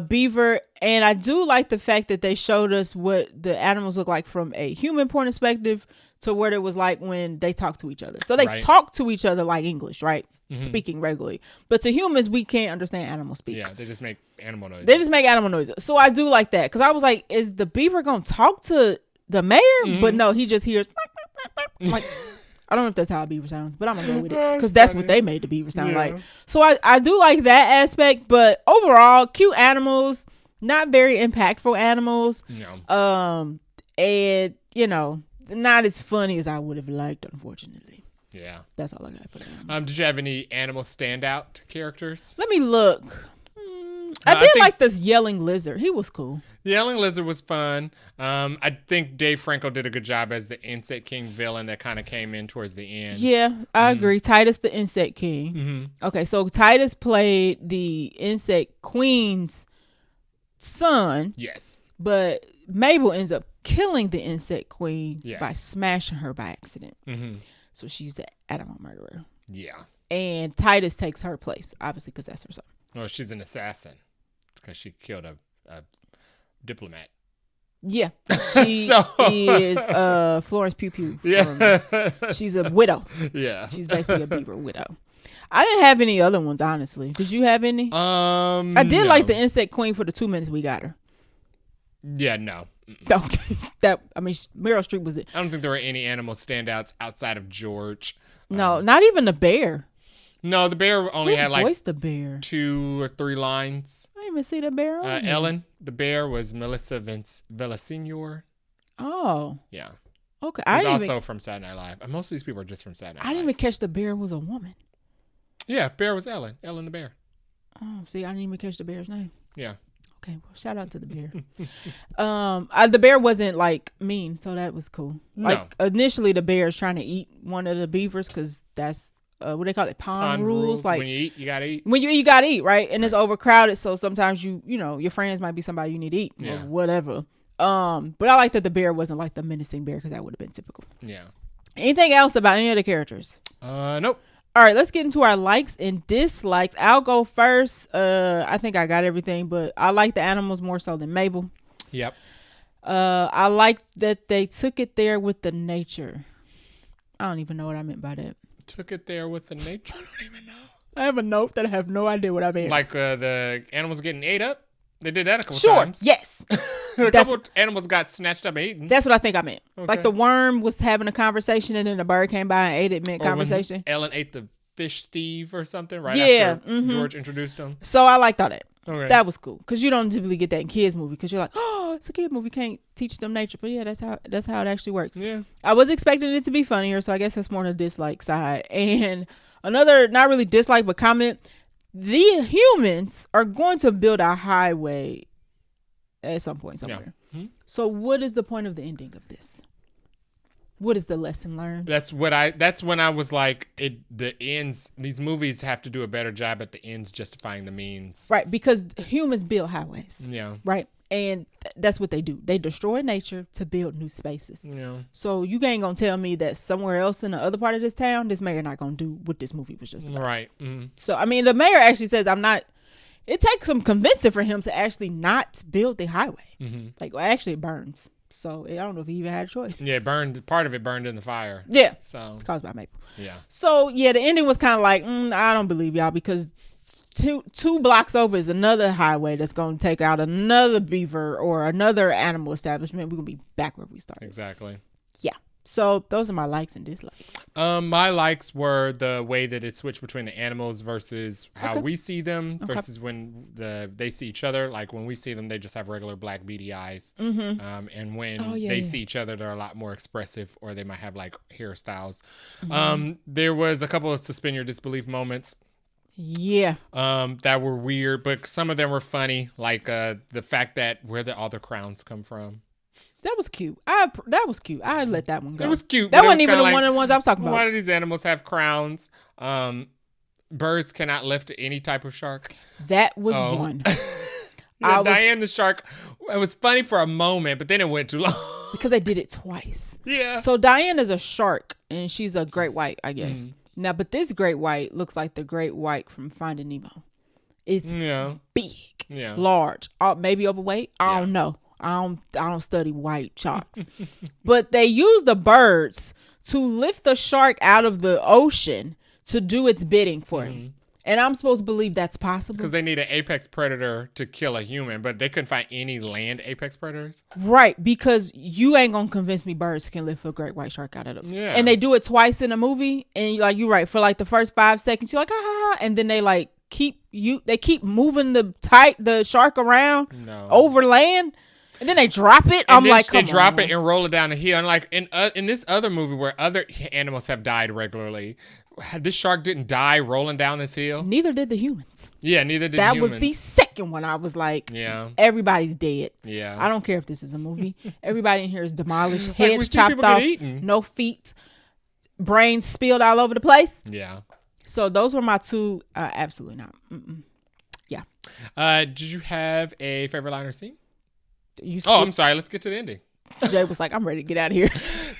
beaver, and I do like the fact that they showed us what the animals look like from a human point perspective to what it was like when they talk to each other. So they talk to each other like English, right? Mm-hmm. Speaking regularly. But to humans, we can't understand animal speak. Yeah, they just make animal noises. They just make animal noises. So I do like that, because I was like, is the beaver going to talk to the mayor? Mm-hmm. But no, he just hears like, I don't know if that's how a beaver sounds, but I'm gonna go with it because that's what they made the beaver sound like. So I do like that aspect, but overall, cute animals, not very impactful animals. No. And you know, not as funny as I would have liked, unfortunately. Yeah. That's all I got for that. Did you have any animal standout characters? Let me look. I did like this yelling lizard. He was cool. The yelling lizard was fun. I think Dave Franco did a good job as the Insect King villain that kind of came in towards the end. Yeah, I agree. Titus the Insect King. Mm-hmm. Okay, so Titus played the Insect Queen's son. Yes. But Mabel ends up killing the Insect Queen by smashing her by accident. Mm-hmm. So she's the animal murderer. Yeah. And Titus takes her place, obviously, because that's her son. Well, she's an assassin because she killed a diplomat. Yeah, she is Florence Pugh Pugh. Yeah, she's a widow. Yeah, she's basically a beaver widow. I didn't have any other ones, honestly. Did you have any? I did like the Insect Queen for the 2 minutes we got her. Yeah, no. Meryl Streep was it. I don't think there were any animal standouts outside of George. No, not even the bear. No, the bear only had like voiced the bear? 2 or 3 lines. I didn't even see the bear. Ellen, the bear, was Melissa Villaseñor. Oh. Yeah. Okay. She's also from Saturday Night Live. Most of these people are just from Saturday Night Live. I didn't even catch the bear was a woman. Yeah, bear was Ellen. Ellen the bear. Oh, see, I didn't even catch the bear's name. Yeah. Okay, well, shout out to the bear. The bear wasn't like mean, so that was cool. Like initially, the bear is trying to eat one of the beavers because that's what they call it, pond rules. Like when you eat, you gotta eat. When you eat, you gotta eat, right? And it's overcrowded, so sometimes you know your friends might be somebody you need to eat or whatever. But I like that the bear wasn't like the menacing bear because that would have been typical. Yeah. Anything else about any of the characters? Nope. All right, let's get into our likes and dislikes. I'll go first. I think I got everything, but I like the animals more so than Mabel. Yep. I like that they took it there with the nature. I don't even know what I meant by that. Took it there with the nature? I don't even know. I have a note that I have no idea what I meant. Like the animals getting ate up? They did that a couple times. Yes. A couple animals got snatched up and eaten. That's what I think I meant. Okay. Like the worm was having a conversation and then the bird came by and ate it mid-conversation. When Ellen ate the fish Steve or something after George introduced him. So I liked all that. Okay. That was cool. Because you don't typically get that in kids' movie because you're like, oh, it's a kid movie. Can't teach them nature. But yeah, that's how it actually works. Yeah. I was expecting it to be funnier, so I guess that's more on the dislike side. And another, not really dislike, but comment, the humans are going to build a highway at some point somewhere. Yeah. Mm-hmm. So what is the point of the ending of this? What is the lesson learned? That's when I was like, the ends, these movies have to do a better job at the ends justifying the means. Right, because humans build highways. Yeah. Right? And that's what they do. They destroy nature to build new spaces. Yeah. So you ain't gonna tell me that somewhere else in the other part of this town, this mayor not gonna do what this movie was just about. Right. Mm-hmm. So, I mean, the mayor actually says, it takes some convincing for him to actually not build the highway. Mm-hmm. Like, well, actually it burns. So I don't know if he even had a choice. Yeah, it burned. Part of it burned in the fire. Yeah. So caused by Maple. Yeah. So yeah, the ending was kind of like, I don't believe y'all because two blocks over is another highway that's going to take out another beaver or another animal establishment. We're going to be back where we started. Exactly. Yeah. So those are my likes and dislikes. My likes were the way that it switched between the animals versus how we see them versus when they see each other. Like when we see them, they just have regular black beady eyes. And when they see each other, they're a lot more expressive, or they might have like hairstyles. There was a couple of suspend your disbelief moments. Yeah. That were weird, but some of them were funny. Like the fact that where did all the crowns come from? That was cute. That was cute. I let that one go. It was cute. That wasn't even one of the ones I was talking about. Why do these animals have crowns? Birds cannot lift any type of shark. That was one. Diane the shark. It was funny for a moment, but then it went too long. Because they did it twice. Yeah. So Diane is a shark, and she's a great white, I guess. Now, but this great white looks like the great white from Finding Nemo. It's big, large, maybe overweight. I don't know. I don't study white sharks. But they use the birds to lift the shark out of the ocean to do its bidding for him. And I'm supposed to believe that's possible. Because they need an apex predator to kill a human, but they couldn't find any land apex predators. Right, because you ain't going to convince me birds can lift a great white shark out of them. Yeah. And they do it twice in a movie. And you're right, for like the first 5 seconds, you're like, ah, and then they like keep moving the shark around over land. And then they drop it. And I'm then like, they drop it and roll it down the hill. And like in this other movie where other animals have died regularly, this shark didn't die rolling down this hill. Neither did the humans. Yeah, neither did that humans. Was the second one. I was like, everybody's dead. Yeah. I don't care if this is a movie. Everybody in here is demolished, heads chopped off, no feet, brains spilled all over the place. Yeah. So those were my two. Absolutely not. Yeah. Did you have a favorite line or scene? I'm sorry. Let's get to the ending. Jay was like, I'm ready to get out of here.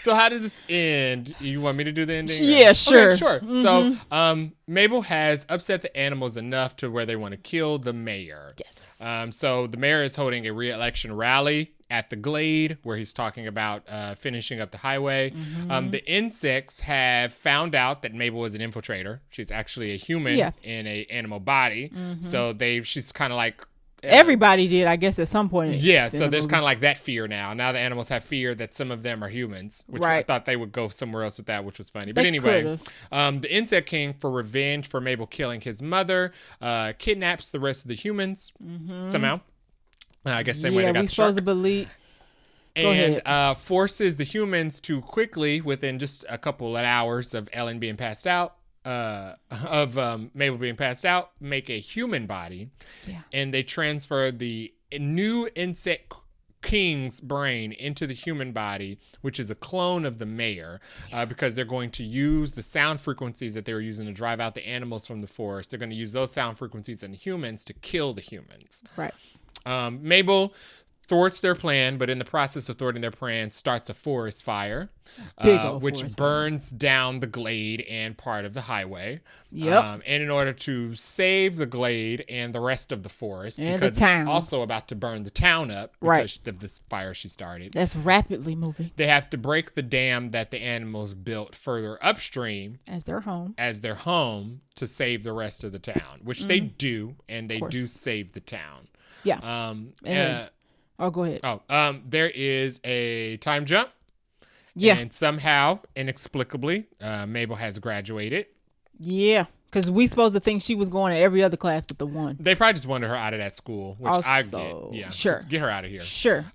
So how does this end? You want me to do the ending? Yeah, sure. Okay, sure. So Mabel has upset the animals enough to where they want to kill the mayor. Yes. So the mayor is holding a re-election rally at the Glade where he's talking about finishing up the highway. The insects have found out that Mabel is an infiltrator. She's actually a human in an animal body. So she's kind of like, everybody did, I guess, at some point. So there's kind of like that fear now. Now the animals have fear that some of them are humans, which I thought they would go somewhere else with that, which was funny. But anyway, the Insect King, for revenge for Mabel killing his mother, kidnaps the rest of the humans somehow. I guess same way they got the shark. Supposed to believe. And forces the humans to quickly, within just a couple of hours of Ellen being passed out, Mabel being passed out, make a human body, and they transfer the new Insect King's brain into the human body, which is a clone of the mayor, because they're going to use the sound frequencies that they were using to drive out the animals from the forest. They're going to use those sound frequencies in the humans to kill the humans. Right. Mabel thwarts their plan, but in the process of thwarting their plan, starts a forest fire, which burns down the Glade and part of the highway. And in order to save the Glade and the rest of the forest, and because the town. It's also about to burn the town up because of this fire she started. That's rapidly moving. They have to break the dam that the animals built further upstream as their home to save the rest of the town, which they do, and they do save the town. Yeah. Go ahead. There is a time jump. Yeah. And somehow, inexplicably, Mabel has graduated. Yeah. Because we supposed to think she was going to every other class but the one. They probably just wanted her out of that school, which I get. Yeah. Sure. Just get her out of here. Sure.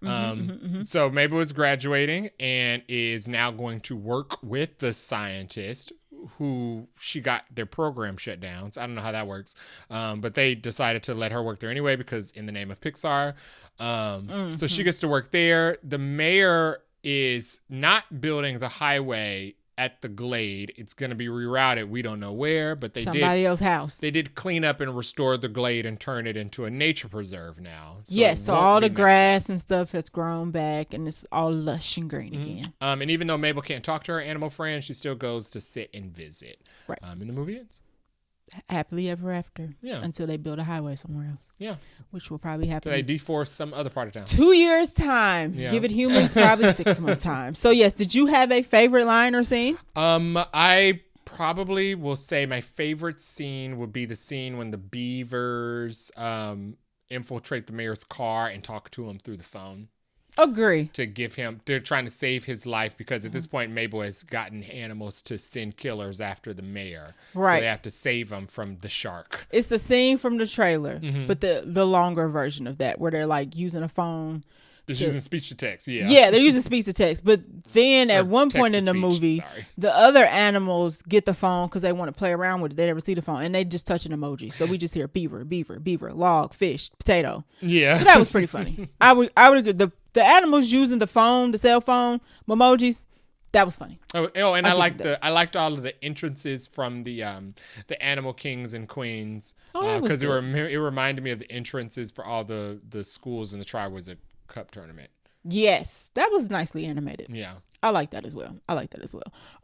So Mabel is graduating and is now going to work with the scientist who she got their program shut down. So I don't know how that works. But they decided to let her work there anyway because in the name of Pixar. So she gets to work there. The mayor is not building the highway at the Glade. It's going to be rerouted. We don't know where, but somebody else's house. They did clean up and restore the Glade and turn it into a nature preserve now. So all the grass and stuff has grown back and it's all lush and green again. And even though Mabel can't talk to her animal friend, she still goes to sit and visit. Right. And the movie ends. Happily ever after. Yeah. Until they build a highway somewhere else. Yeah. Which will probably happen. So they deforest some other part of town. 2 years time. Yeah. Give it humans probably 6 months time. So yes, did you have a favorite line or scene? I probably will say my favorite scene would be the scene when the beavers infiltrate the mayor's car and talk to him through the phone. Agree. To give him, they're trying to save his life because at this point Mabel has gotten animals to send killers after the mayor. Right. So they have to save him from the shark. It's the scene from the trailer, but the longer version of that where they're like using a phone. Just using speech to text, yeah. Yeah, they're using speech to text. But then at one point in the movie, the other animals get the phone because they want to play around with it. They never see the phone. And they just touch an emoji. So we just hear beaver, beaver, beaver, log, fish, potato. Yeah. So that was pretty funny. I would agree. The animals using the phone, the cell phone, emojis, that was funny. Oh, and I liked all of the entrances from the animal kings and queens. Because it reminded me of the entrances for all the schools in the Triwizard Cup tournament. Yes, that was nicely animated. Yeah, I like that as well. All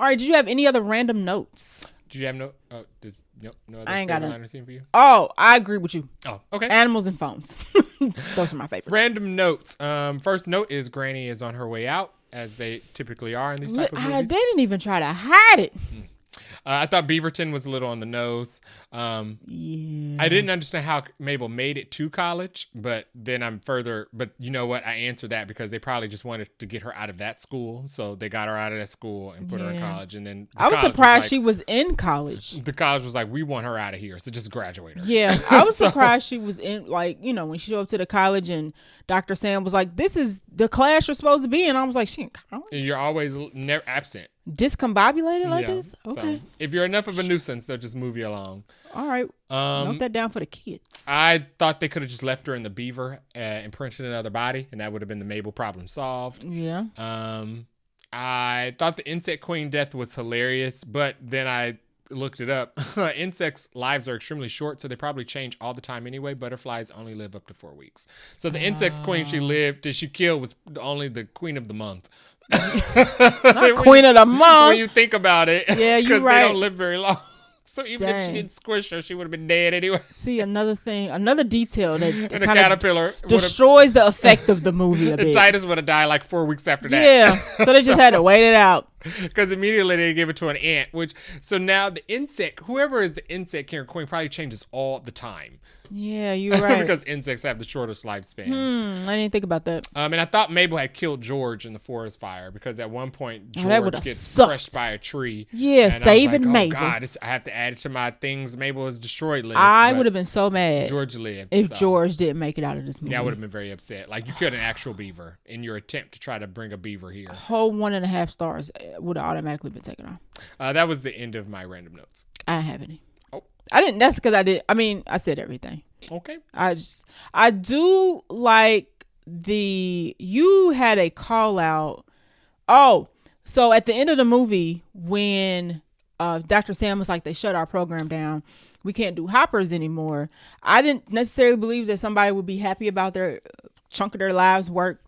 right, did you have any other random notes? Did you have no other I ain't got liner scene for you? Oh, I agree with you. Oh, okay. Animals and phones. Those are my favorites. Random notes. First note is Granny is on her way out, as they typically are in these type of movies. They didn't even try to hide it. I thought Beaverton was a little on the nose. Yeah. I didn't understand how Mabel made it to college, but then but you know what? I answered that because they probably just wanted to get her out of that school. So they got her out of that school and put her in college. And then I was surprised she was in college. The college was like, we want her out of here. So just graduate her. Yeah. I was surprised she was in, like, you know, when she showed up to the college and Dr. Sam was like, this is the class you're supposed to be in. I was like, she in college? You're always never absent. Discombobulated like this? Okay. So if you're enough of a nuisance, they'll just move you along. All right. Note that down for the kids. I thought they could have just left her in the beaver and printed another body, and that would have been the Mabel problem solved. Yeah. I thought the insect queen death was hilarious, but then I looked it up. Insects' lives are extremely short, so they probably change all the time anyway. Butterflies only live up to 4 weeks. So the insect queen she killed was only the queen of the month. Not queen of the month. When you think about it. Yeah, you're right. Because they don't live very long. So even if she didn't squish her, she would have been dead anyway. See, another detail that and the caterpillar destroys the effect of the movie a bit. Titus would have died like 4 weeks after that. Yeah, so they just had to wait it out. Because immediately they give it to an ant, so now the insect, whoever is the insect king or queen, probably changes all the time. Yeah, you're right. Because insects have the shortest lifespan. I didn't think about that. And I thought Mabel had killed George in the forest fire because at one point George gets crushed by a tree. Yeah, saving Mabel. Oh God, I have to add it to my things Mabel is destroyed list. I would have been so mad George lived if George didn't make it out of this movie. Yeah, I would have been very upset. Like you killed an actual beaver in your attempt to try to bring a beaver here. Whole 1.5 stars would have automatically been taken off. That was the end of my random notes. I don't have any. Oh, I didn't. That's because I did. I mean, I said everything. Okay. I do like you had a call out. Oh, so at the end of the movie when Dr. Sam was like, they shut our program down, we can't do hoppers anymore. I didn't necessarily believe that somebody would be happy about their chunk of their lives work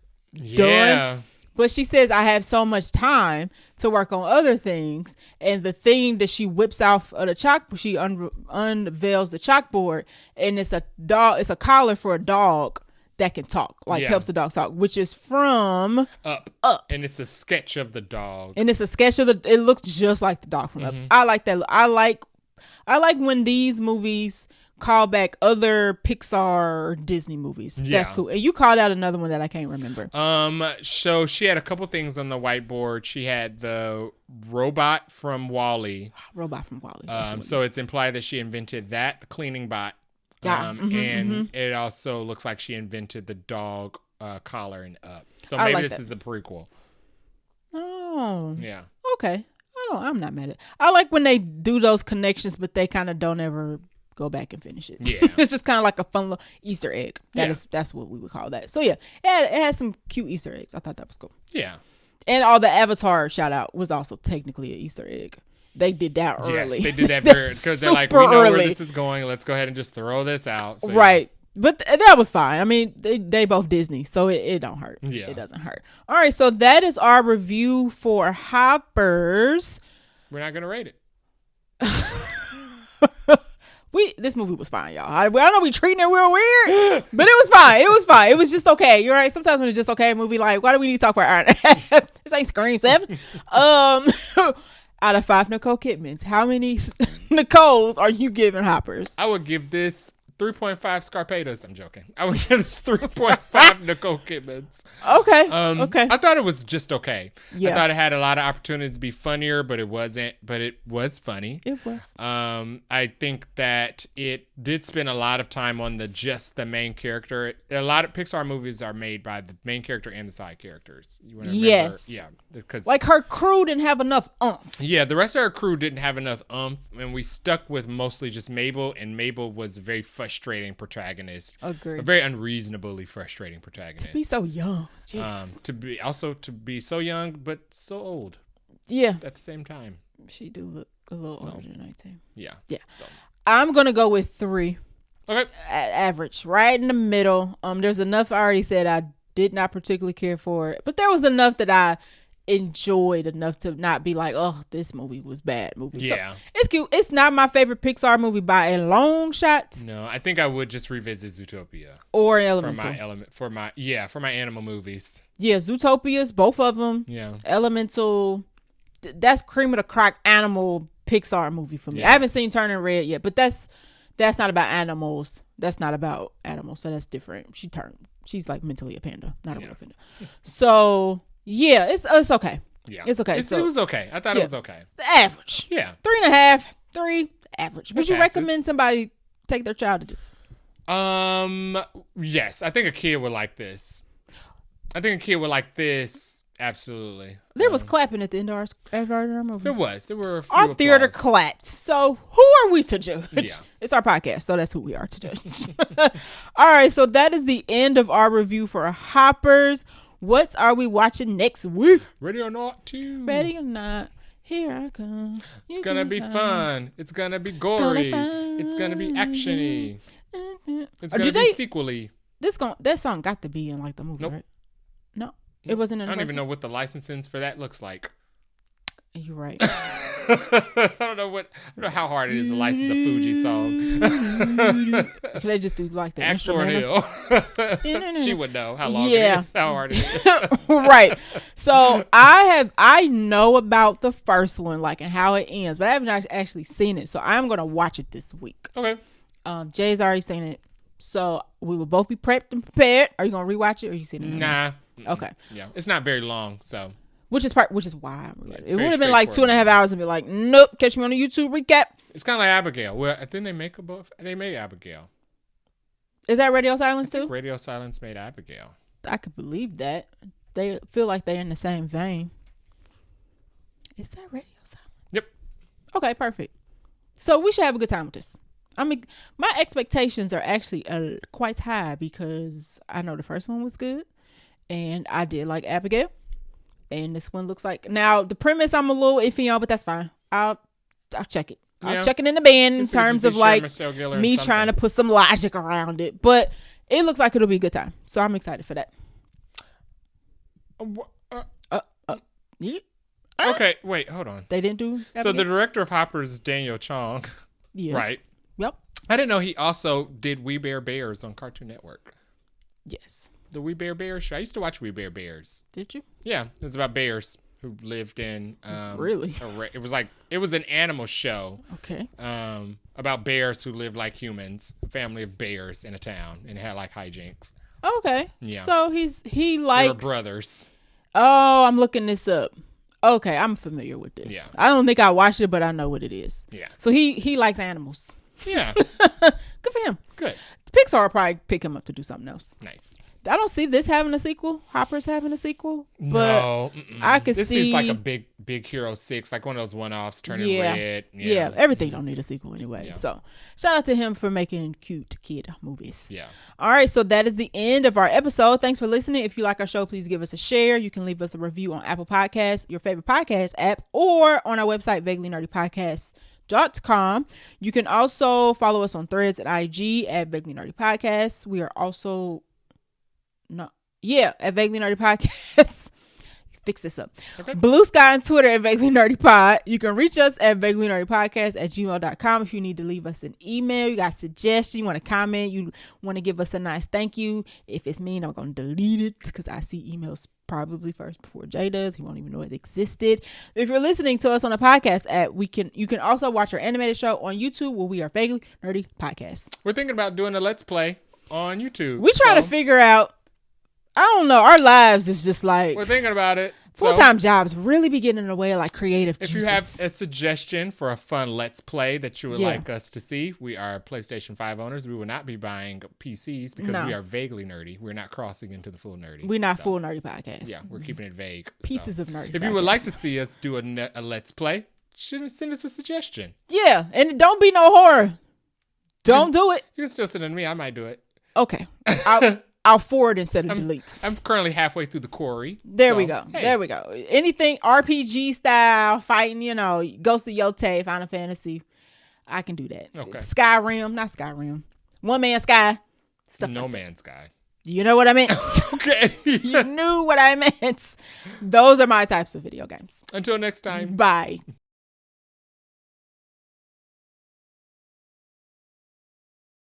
done. But she says, I have so much time to work on other things. And the thing that she whips off of the chalkboard, she unveils the chalkboard, and it's a dog. It's a collar for a dog that can talk, helps the dog talk, which is from Up. And it's a sketch of the dog. And it's a sketch of it looks just like the dog from Up. I like that. I like when these movies call back other Pixar or Disney movies. Yeah. That's cool. And you called out another one that I can't remember. So she had a couple things on the whiteboard. She had the robot from WALL-E. So it's implied that she invented that, the cleaning bot. It also looks like she invented the dog collar and Up. So maybe this is a prequel. Oh. Yeah. Okay. I'm not mad at it. I like when they do those connections, but they kind of don't ever go back and finish it. Yeah. It's just kind of like a fun little Easter egg. That's what we would call that. So yeah, it had some cute Easter eggs. I thought that was cool. Yeah. And all the Avatar shout out was also technically an Easter egg. They did that early. Yes, they did that because they're like, we know where this is going. Let's go ahead and just throw this out. So, right. But that was fine. I mean, they both Disney, so it don't hurt. Yeah. It doesn't hurt. All right, so that is our review for Hoppers. We're not going to rate it. This movie was fine, y'all. I know we treating it real weird, but it was fine. It was just okay. You're right. Sometimes when it's just okay, a movie like, why do we need to talk for an hour and a half? This ain't Scream 7. Out of 5 Nicole Kidmans, how many Nicoles are you giving Hoppers? I would give this 3.5 Scrapettas. I'm joking. I would give this 3.5 Nicole Kidmans. Okay. Okay. I thought it was just okay. Yeah. I thought it had a lot of opportunities to be funnier, but it wasn't. But it was funny. It was. I think that it did spend a lot of time on just the main character. A lot of Pixar movies are made by the main character and the side characters. You want to remember? Yes. Yeah. Because like her crew didn't have enough oomph. Yeah, the rest of our crew didn't have enough and we stuck with mostly just Mabel, and Mabel was a very frustrating protagonist. Agreed. A very unreasonably frustrating protagonist. To be so young. Jesus. To be so young but so old. Yeah. At the same time. She do look a little older than 19. Yeah. Yeah. So. I'm gonna go with 3. Okay. Average, right in the middle. There's enough I already said I did not particularly care for it, but there was enough that I enjoyed enough to not be like, oh, this movie was bad movie. Yeah. So, it's cute. It's not my favorite Pixar movie by a long shot. No, I think I would just revisit Zootopia. Or Elemental. For my animal movies. Yeah, Zootopia's both of them. Yeah. Elemental, that's cream of the crop animal Pixar movie for me. Yeah. I haven't seen Turning Red yet, but that's not about animals. That's not about animals, so that's different. She's like mentally a panda, not a real panda. So yeah, it's okay. Yeah, it's okay. It was okay. I thought it was okay. The average. Yeah, 3.5, 3 average. Would you passes. recommend somebody take their child to this? Yes, I think a kid would like this. Absolutely. There was clapping at the end of our movie. There was. There were a few our theater applause. clapped. So who are we to judge? Yeah. It's our podcast, so that's who we are to judge. All right, so that is the end of our review for Hoppers. What are we watching next week? Ready or not 2. Ready or not, here I come. It's gonna be fun. It's gonna be gory. It's gonna be actiony. It's gonna be sequel-y. That song got to be in like the movie, Nope. right? No. It wasn't in the I don't first even know what the licensing for that looks like. You're right. I don't know how hard it is to license a Fuji song. Can they just do like the Ask Lauren instrumental? Hill. She would know how long how hard it is. Right. So I know about the first one, like, and how it ends, but I haven't actually seen it. So I'm gonna watch it this week. Okay. Jay's already seen it, so we will both be prepped and prepared. Are you gonna rewatch it, or you seen it? Nah. Okay. Yeah, it's not very long, so. Which is why it would have been like 2.5 hours and be like, nope, catch me on the YouTube recap. It's kind of like Abigail. Well, I think they make They made Abigail. Is that Radio Silence too? Radio Silence made Abigail. I could believe that. They feel like they're in the same vein. Is that Radio Silence? Yep. Okay, perfect. So we should have a good time with this. I mean, my expectations are actually quite high because I know the first one was good, and I did like Abigail. And this one looks like, now the premise I'm a little iffy on, but that's fine. I'll check it. I'll check it in the bin in terms of like me trying to put some logic around it. But it looks like it'll be a good time. So I'm excited for that. Yeah. Okay, wait, hold on. They didn't do Abigail? So the director of Hoppers is Daniel Chong. Yes. Right. Yep. I didn't know he also did We Bare Bears on Cartoon Network. Yes. The We Bare Bears show. I used to watch We Bare Bears. Did you? Yeah, it was about bears who lived in. Really? It was an animal show. Okay. About bears who lived like humans, a family of bears in a town, and had like hijinks. Okay. Yeah. So he likes. They were brothers. Oh, I'm looking this up. Okay, I'm familiar with this. Yeah. I don't think I watched it, but I know what it is. Yeah. So he likes animals. Yeah. Good for him. Good. Pixar will probably pick him up to do something else. Nice. I don't see this having a sequel. Hopper's having a sequel. But no. I could this see. This is like a big Hero 6, like one of those one-offs turning red. Yeah. Everything don't need a sequel anyway. Yeah. So shout out to him for making cute kid movies. Yeah. All right. So that is the end of our episode. Thanks for listening. If you like our show, please give us a share. You can leave us a review on Apple Podcasts, your favorite podcast app, or on our website, vaguelynerdypodcast.com. You can also follow us on Threads and IG at Vaguely Nerdy Podcasts. We are also at Vaguely Nerdy Podcasts. fix this up. Okay. Blue Sky and Twitter at Vaguely Nerdy Pod. You can reach us at vaguelynerdypodcast@gmail.com if you need to leave us an email. You got suggestions, you want to comment, you want to give us a nice thank you. If it's mean, I'm going to delete it because I see emails probably first before Jay does. He won't even know it existed. If you're listening to us on a podcast app, you can also watch our animated show on YouTube where we are Vaguely Nerdy Podcast. We're thinking about doing a Let's Play on YouTube. We trying to figure out, I don't know, our lives is just like, we're thinking about it. Full-time jobs really be getting in the way of like creative If juices. you have a suggestion for a fun Let's Play that you would like us to see, we are PlayStation 5 owners. We will not be buying PCs because we are vaguely nerdy. We're not crossing into the full nerdy. We're not full nerdy podcast. Yeah, we're keeping it vague. Pieces of nerdy. If you would like to see us do a Let's Play, send us a suggestion. Yeah, and don't be no horror. Don't do it. You can still send it to me. I might do it. Okay. I'll forward instead of delete. I'm currently halfway through the quarry. There we go. Hey. There we go. Anything RPG style, fighting, Ghost of Yotei, Final Fantasy, I can do that. Okay. Skyrim, not Skyrim. One Man Sky. Stuff No like Man's Sky. You know what I meant. Okay. You knew what I meant. Those are my types of video games. Until next time. Bye.